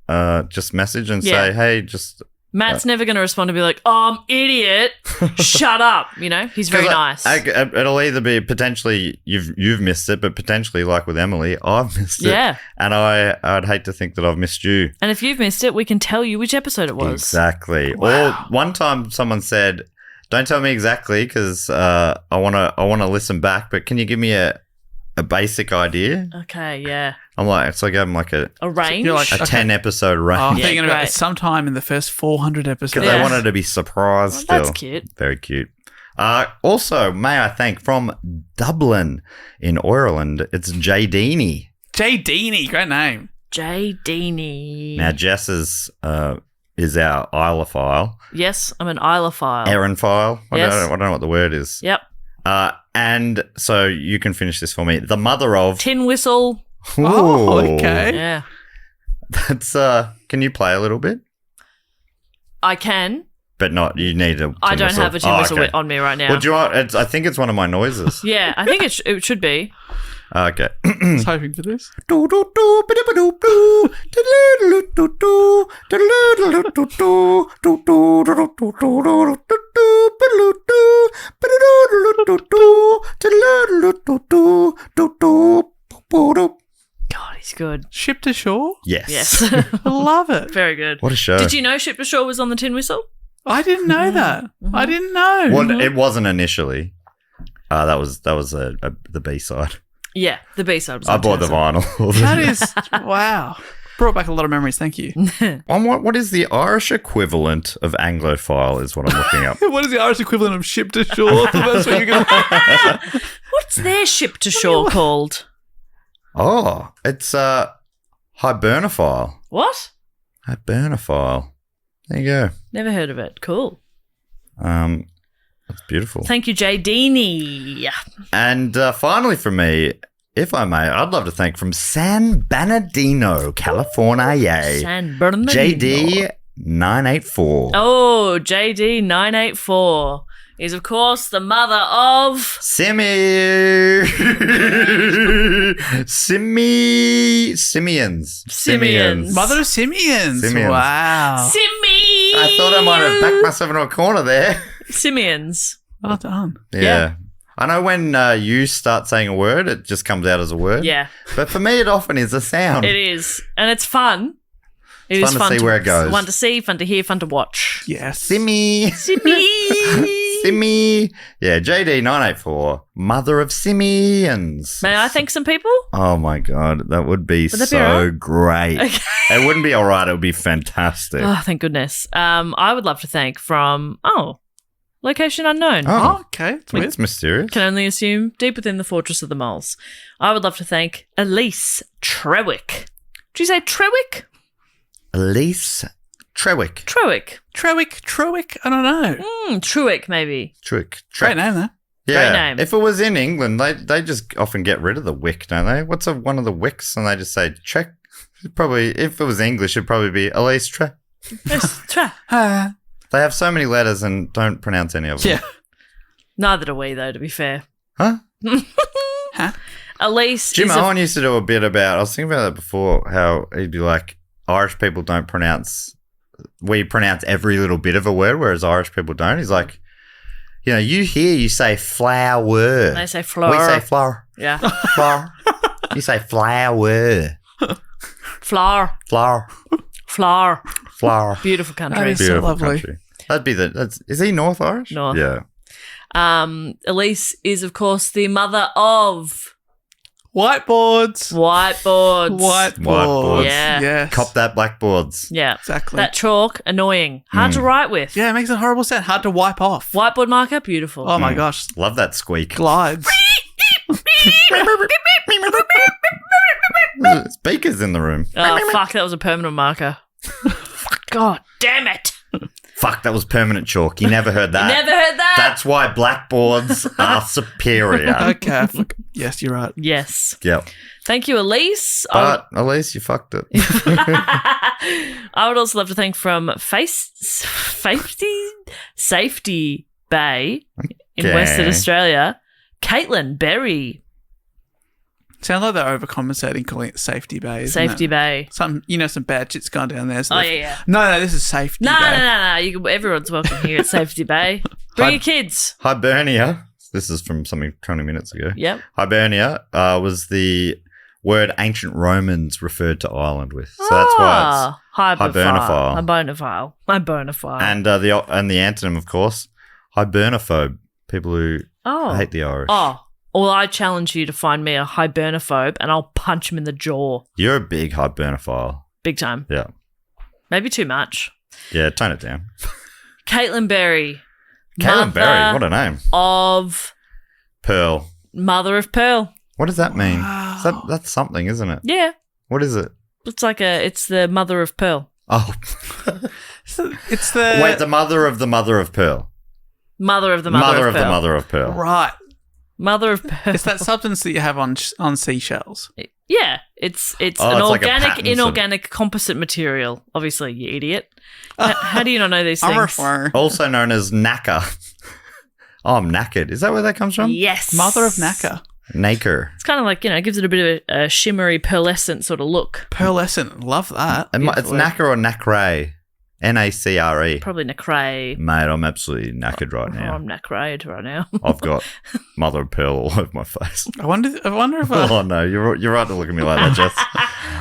just message and say, hey, just Matt's never going to respond and be like, idiot, shut up. You know, he's very nice. It'll either be potentially you've missed it, but potentially like with Emily, I've missed it. Yeah. And I'd hate to think that I've missed you. And if you've missed it, we can tell you which episode it was. Exactly. Wow. Or one time someone said, don't tell me exactly because I want to listen back, but can you give me a basic idea? Okay, yeah. I'm like, so I gave them like a range? You're like, a 10 episode range. I'm Yeah, thinking about great. sometime in the first 400 episodes. Because they wanted to be surprised still. That's cute. Very cute. Also, may I thank from Dublin in Ireland, it's Jay Deany. Jay Deany, great name. Jay Deany. Now, Jess is our Isleophile. Yes, I'm an Isleophile. Aaronphile. Yes. I don't know what the word is. Yep. And so you can finish this for me. The mother of... Tin whistle. Oh, Ooh. okay. Yeah. That's, can you play a little bit? I can. But not, you need a tin I don't whistle. have a tin whistle okay. on me right now. Well, do you want, I think it's one of my noises. Yeah, I think it should be. Okay. I was hoping for this. God, he's good. Ship to Shore? Yes. Yes. I love it. Very good. What a show. Did you know Ship to Shore was on the tin whistle? I didn't know that. I didn't know. Well, it wasn't initially. That was the B-side. Yeah, the B-side was I on bought the tin whistle. vinyl. That is, wow. Brought back a lot of memories. Thank you. What is the Irish equivalent of Anglophile is what I'm looking up. What is the Irish equivalent of Ship to Shore? The first thing you're gonna What's their Ship to Shore called? Oh, it's hibernophile. What? Hibernophile. There you go. Never heard of it. Cool. That's beautiful. Thank you, Jay Deany. And finally from me, if I may, I'd love to thank from San Bernardino, California, San Bernardino. JD 984. Oh, JD984 is, of course, the mother of... Simians. Mother of Simians. Simians. Wow. Simians. I thought I might have backed myself into a corner there. Simians. Well done. Yeah. I know when you start saying a word, it just comes out as a word. Yeah, But for me, it often is a sound. it is. And it's fun. It It's is fun to see where it goes. Fun to see, fun to hear, fun to watch. Yes. Simmy. Simians. Simmy. Yeah, JD984, mother of simians. May I thank some people? Oh my God, that would be Would that be so all right? great. Okay. It wouldn't be all right, it would be fantastic. Oh, thank goodness. I would love to thank from, location unknown. Oh, okay. It's weird. It's mysterious. Can only assume deep within the fortress of the moles. I would love to thank Elise Trewick. Did you say Trewick? Elise Trewick. Trewick. I don't know. Trewick, maybe. Trewick. Great name, though. Yeah. Great name. If it was in England, they just often get rid of the wick, don't they? What's one of the wicks? And they just say Trek. Probably, if it was English, it'd probably be Elise Tre. Yes, Tre. They have so many letters and don't pronounce any of them. Yeah. Neither do we, though, to be fair. Huh? Huh? Elise Jim is Owen used to do a bit about, I was thinking about that before, how he'd be like, Irish people don't pronounce, we pronounce every little bit of a word, whereas Irish people don't. He's like, you say flower. They say flower. We say flower. Yeah. Flower. You say flower. Flower. Flower. Flower. Flower. Beautiful country. That is so Beautiful lovely. country. That'd be is he North Irish? North. Yeah. Elise is, of course, the mother of Whiteboards. whiteboards. Whiteboards. Yeah. Yes. Cop that blackboards. Yeah. Exactly. That chalk, annoying. Hard to write with. Yeah, it makes a horrible sound. Hard to wipe off. Whiteboard marker, beautiful. Oh my gosh. Love that squeak. Glides. Speakers in the room. Oh, fuck, that was a permanent marker. God damn it. Fuck, that was permanent chalk. You never heard that. Never heard that. That's why blackboards are superior. Okay. Yes, you're right. Yes. Yep. Thank you, Elise. But at least you fucked it. I would also love to thank from Safety Bay in Okay. Western Australia, Caitlin Berry. Sounds like they're overcompensating calling it Safety Bay. Safety Bay. Some bad shit's gone down there. So Yeah. No, this is Safety Bay. No. Everyone's welcome here at Safety Bay. Bring your kids. Hibernia. This is from something 20 minutes ago. Yep. Hibernia was the word ancient Romans referred to Ireland with. So that's why it's hibernophile. Hibernophile. And the antonym, of course, hibernophobe. People who hate the Irish. Well, I challenge you to find me a hibernophobe and I'll punch him in the jaw. You're a big hibernophile. Big time. Yeah. Maybe too much. Yeah, tone it down. Caitlin Berry. Caitlin Berry, what a name. Of Pearl. Mother of Pearl. What does that mean? Wow. That's something, isn't it? Yeah. What is it? It's the Mother of Pearl. Oh. It's the... Wait, the mother of Pearl. Mother of the Mother of Pearl. The Mother of Pearl. Right. Mother of Pearl. It's that substance that you have on seashells. Yeah. It's an like organic, inorganic composite material. Obviously, you idiot. How do you not know these things? Also known as nacre. Oh, I'm knackered. Is that where that comes from? Yes. Mother of Nacre. Nacre. It's kind of like, it gives it a bit of a shimmery, pearlescent sort of look. Pearlescent. Love that. It's nacre or nacre. Nacre. Probably nacre. Mate, I'm absolutely knackered right now. I'm nacred right now. I've got Mother of Pearl all over my face. I wonder if... Oh, no, you're right to look at me like that, Jess.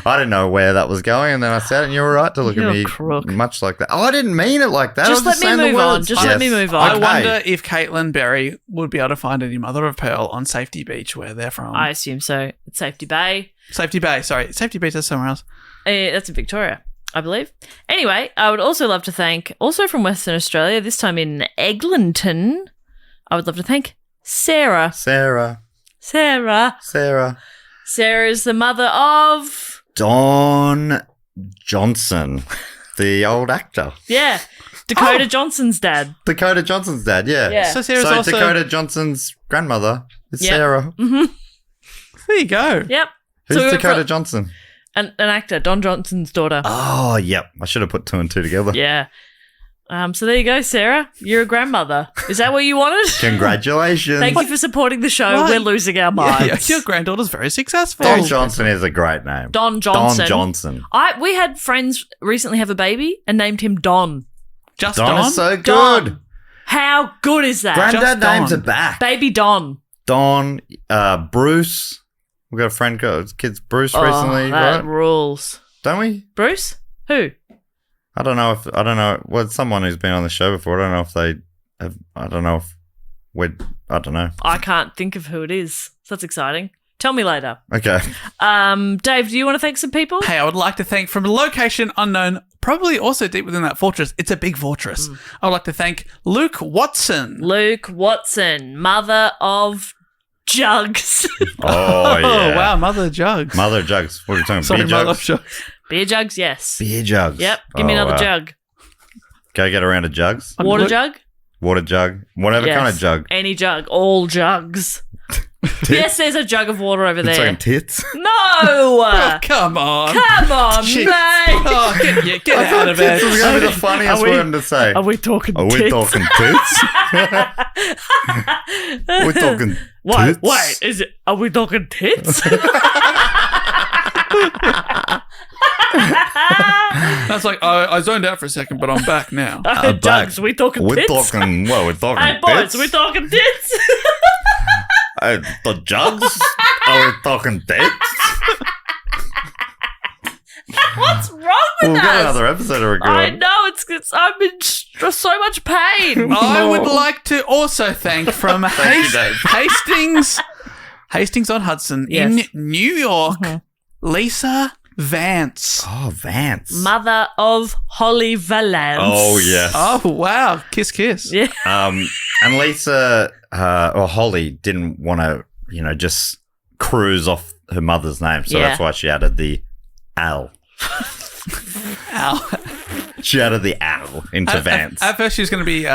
I didn't know where that was going, and then I said it, and you were right to look at me crook. much like that. Oh, I didn't mean it like that. Just let me move on. Let me move on. I wonder if Caitlin Berry would be able to find any Mother of Pearl on Safety Beach where they're from. I assume so. It's Safety Bay. Safety Bay, sorry. Safety Beach is somewhere else. That's in Victoria, I believe. Anyway, I would also love to thank, also from Western Australia, this time in Eglinton, I would love to thank Sarah. Sarah is the mother of... Don Johnson, the old actor. Yeah. Dakota Johnson's dad. Dakota Johnson's dad, yeah. So Sarah's also... Dakota Johnson's grandmother is Sarah. Mm-hmm. There you go. Yep. Who's Dakota Johnson? An actor, Don Johnson's daughter. Oh, yep. I should have put two and two together. Yeah. So there you go, Sarah. You're a grandmother. Is that what you wanted? Congratulations. Thank you for supporting the show. What? We're losing our minds. Your granddaughter's very successful. Don Johnson is a great name. Don Johnson. Don Johnson. We had friends recently have a baby and named him Don. Just Don Don? is so good. Don. How good is that? Granddad names Don. are back. Baby Don. Don, Bruce. We've got a friend called kids Bruce recently, that right? rules. Don't we? Bruce? Who? I don't know. Well, someone who's been on the show before. I don't know if they have. I don't know. I can't think of who it is. So that's exciting. Tell me later. Okay. Dave, do you want to thank some people? Hey, I would like to thank from a location unknown, probably also deep within that fortress. It's a big fortress. I would like to thank Luke Watson. Luke Watson, mother of Jugs. Oh, yeah. Oh, wow, Mother Jugs. Mother Jugs. What are you talking about? Sorry, Beer Mother jugs? Jugs. Beer jugs, yes. Beer jugs. Yep. Give me another jug. Go get a round of jugs. Water jug? Water jug. Whatever kind of jug. Any jug. All jugs. Yes, there's a jug of water over there. Talking tits? No! Oh, come on. Come on, Shit. mate. Oh, get out of Tits it. was going to be the funniest word to say. Are we talking Are tits? we talking tits? We're talking tits. Wait, is it? Are we talking tits? That's like, I zoned out for a second, but I'm back now. Jugs, we talking We're tits? talking, what, we're talking Hey, boys, tits? we talking tits? The jugs? Are we talking tits? What's wrong with We've us? got another episode to record. I know, I'm in so much pain. I would like to also thank from Hastings on Hudson in New York, Lisa Vance. Oh, Vance. Mother of Holly Valance. Oh, yes. Oh, wow. Kiss, kiss. Yeah. And Lisa, or Holly, didn't want to, just cruise off her mother's name. So that's why she added the Al. Al. She added the Al into Vance. At first, she was going to be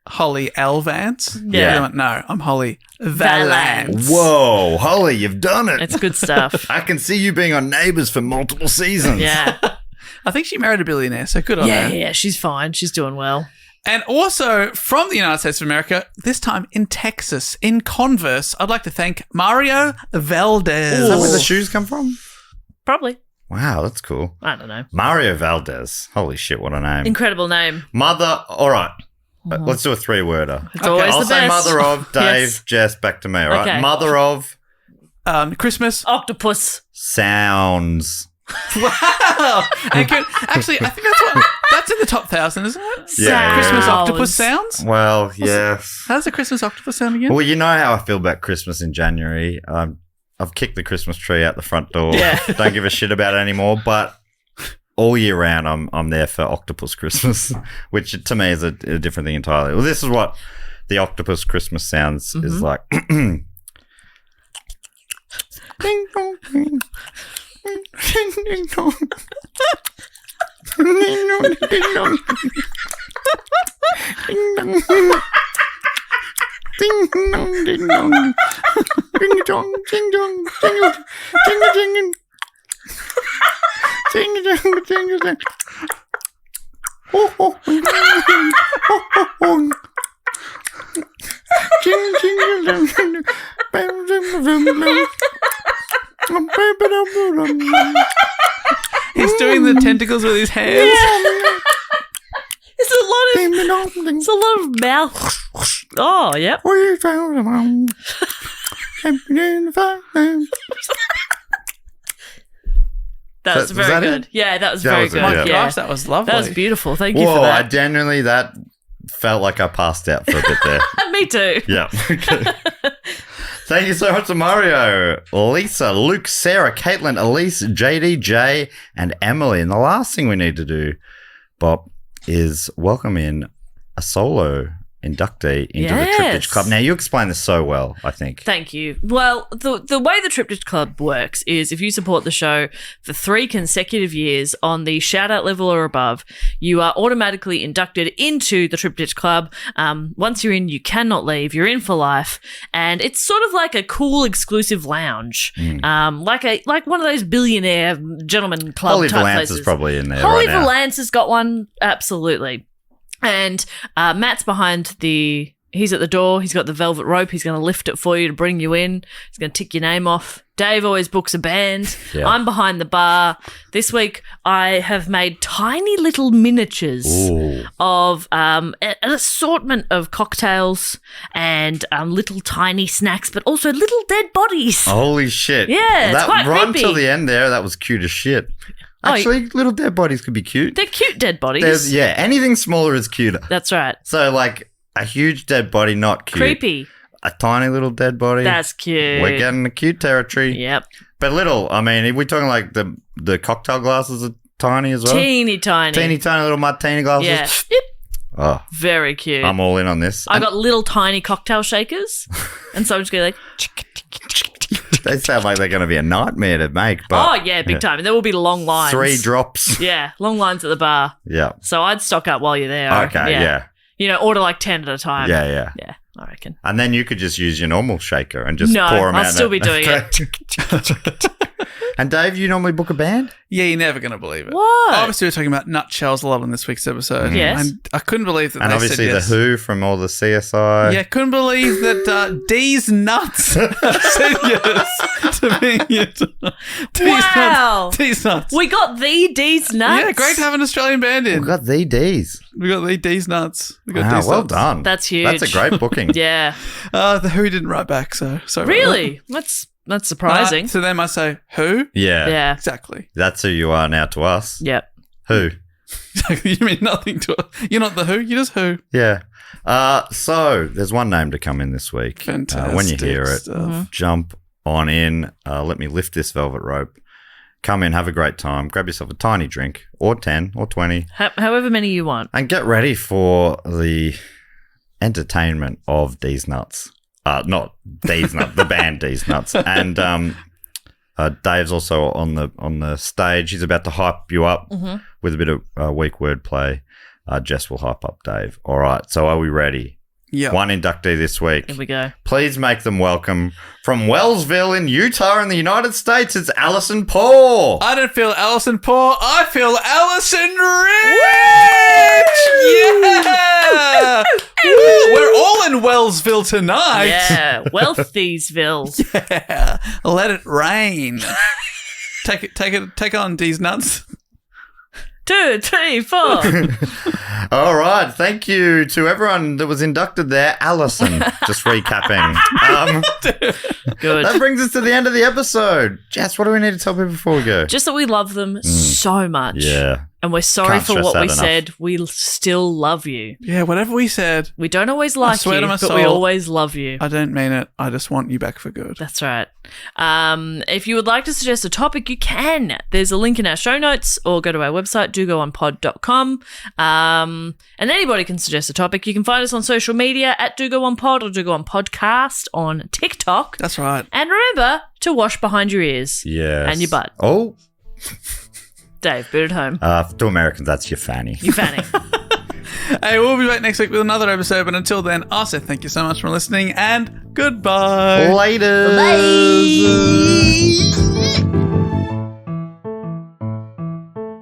Holly L. Vance. Yeah. I went, no, I'm Holly Valance. Whoa, Holly, you've done it. It's good stuff. I can see you being on Neighbours for multiple seasons. Yeah. I think she married a billionaire, so good on her. Yeah, she's fine. She's doing well. And also from the United States of America, this time in Texas, in Converse, I'd like to thank Mario Valdez. Is that where the shoes come from? Probably. Wow, that's cool. I don't know. Mario Valdez. Holy shit, what a name. Incredible name. Mother, all right. Let's do a 3-worder. It's always I'll the say best. mother of, Dave, Yes. Jess, back to me, all right? Okay. Mother of Christmas. Octopus. sounds. Wow. Actually, I think that's in the top 1,000, isn't it? Yeah. Christmas Sounds. octopus sounds. Well, yes. How's the Christmas octopus sound again? Well, you know how I feel about Christmas in January. I've kicked the Christmas tree out the front door. Yeah. Don't give a shit about it anymore. But all year round, I'm there for Octopus Christmas, which to me is a different thing entirely. Well, this is what the Octopus Christmas sounds is like. Ding dong, ding. Ding ding dong. Ding dong, ding dong. Ding dong. Ding dong, ding dong. Ding dong, ding dong. Ding ding ding. Ding ding ding ding. Oh oh. Oh oh oh. Ding ding ding. Bam bam bam bam. He's doing the tentacles with his hands. It's a lot of mouth. Oh, yep. That was Was very that good. it? Yeah, that was That very was it, good. My yeah. gosh, that was lovely. That was beautiful. Thank you for Whoa, I that. genuinely, that felt like I passed out for a bit there. Me too. Yeah. Okay. Thank you so much to Mario, Lisa, Luke, Sarah, Caitlin, Elise, JD, Jay, and Emily. And the last thing we need to do, Bob, is welcome in a solo inductee into the Triptych Club. Now, you explained this so well, I think. Thank you. Well, the way the Triptych Club works is if you support the show for 3 consecutive years on the shout-out level or above, you are automatically inducted into the Triptych Club. Once you're in, you cannot leave. You're in for life. And it's sort of like a cool, exclusive lounge. Like one of those billionaire gentleman club Holly type Valance places. is probably in there Holly right now. Valance has got one, absolutely. And Matt's behind he's at the door. He's got the velvet rope. He's going to lift it for you to bring you in. He's going to tick your name off. Dave always books a band. Yeah. I'm behind the bar. This week, I have made tiny little miniatures Ooh. of an assortment of cocktails and little tiny snacks, but also little dead bodies. Holy shit. Yeah, it's that quite right creepy. till the end there, that was cute as shit. Oh, Actually, little dead bodies could be cute. They're cute dead bodies. Yeah, anything smaller is cuter. That's right. So, like, a huge dead body, not cute. Creepy. A tiny little dead body. That's cute. We're getting the cute territory. Yep. But little, I mean, are we talking like the cocktail glasses are tiny as well? Teeny tiny. Teeny tiny little martini glasses? Yeah. Yep. Oh, Very cute. I'm all in on this. I got little tiny cocktail shakers, and so I'm just going like, They sound like they're going to be a nightmare to make. But oh yeah, big time. And there will be long lines. 3 drops. Yeah, long lines at the bar. Yeah. So I'd stock up while you're there. Okay, yeah. You know, order like 10 at a time. Yeah. Yeah, I reckon. And then you could just use your normal shaker and just No, pour them out. I'll still be doing it. And Dave, you normally book a band? Yeah, you're never going to believe it. What? Obviously, we're talking about nutshells a lot in this week's episode. Yes. And I couldn't believe that And they obviously said yes. the Who from all the CSI. Yeah, couldn't believe that D's nuts said yes to being it. Wow. D's nuts. We got the D's nuts. Yeah, great to have an Australian band in. We've got the Ds. We got the D's nuts. We got Wow, D's well nuts. done. That's huge. That's a great booking. Yeah. The Who didn't write back, so sorry. about Really? That's surprising. that. To them, I say, who? Yeah. Yeah. Exactly. That's who you are now to us. Yep. Who? Exactly. You mean nothing to us. You're not the Who, you're just Who. Yeah. So there's one name to come in this week. Fantastic. When you hear it, stuff. jump on in. Let me lift this velvet rope. Come in, have a great time. Grab yourself a tiny drink, or 10, or 20, However many you want. and get ready for the entertainment of D's Nuts. Not D's Nuts, the band D's Nuts. And Dave's also on the stage. He's about to hype you up with a bit of weak wordplay. Jess will hype up Dave. All right, so are we ready? Yep. One inductee this week. Here we go. Please make them welcome. From Wellsville in Utah in the United States, it's Alison Poor. I don't feel Alison Poor. I feel Alison Rich. Yeah. Woo. We're all in Wellsville tonight. Yeah, Wealthiesville. Yeah. Let it rain. Take on these nuts. 2, 3, 4. All right. Thank you to everyone that was inducted there. Alison, just recapping. Good. That brings us to the end of the episode. Jess, what do we need to tell people before we go? Just that we love them so much. Yeah. And we're sorry Can't for stress what that we enough. said. We still love you. Yeah, whatever we said. We don't always like swear you, to my but we soul. always love you. I don't mean it. I just want you back for good. That's right. If you would like to suggest a topic, you can. There's a link in our show notes or go to our website, dogoonpod.com. And anybody can suggest a topic. You can find us on social media at dogoonpod or dogoonpodcast on TikTok. That's right. And remember to wash behind your ears. Yes. And your butt. Oh. Dave, boot at home. To Americans, that's your fanny. You fanny. Hey, we'll be back next week with another episode, but until then, I'll say thank you so much for listening and goodbye. Later. Bye.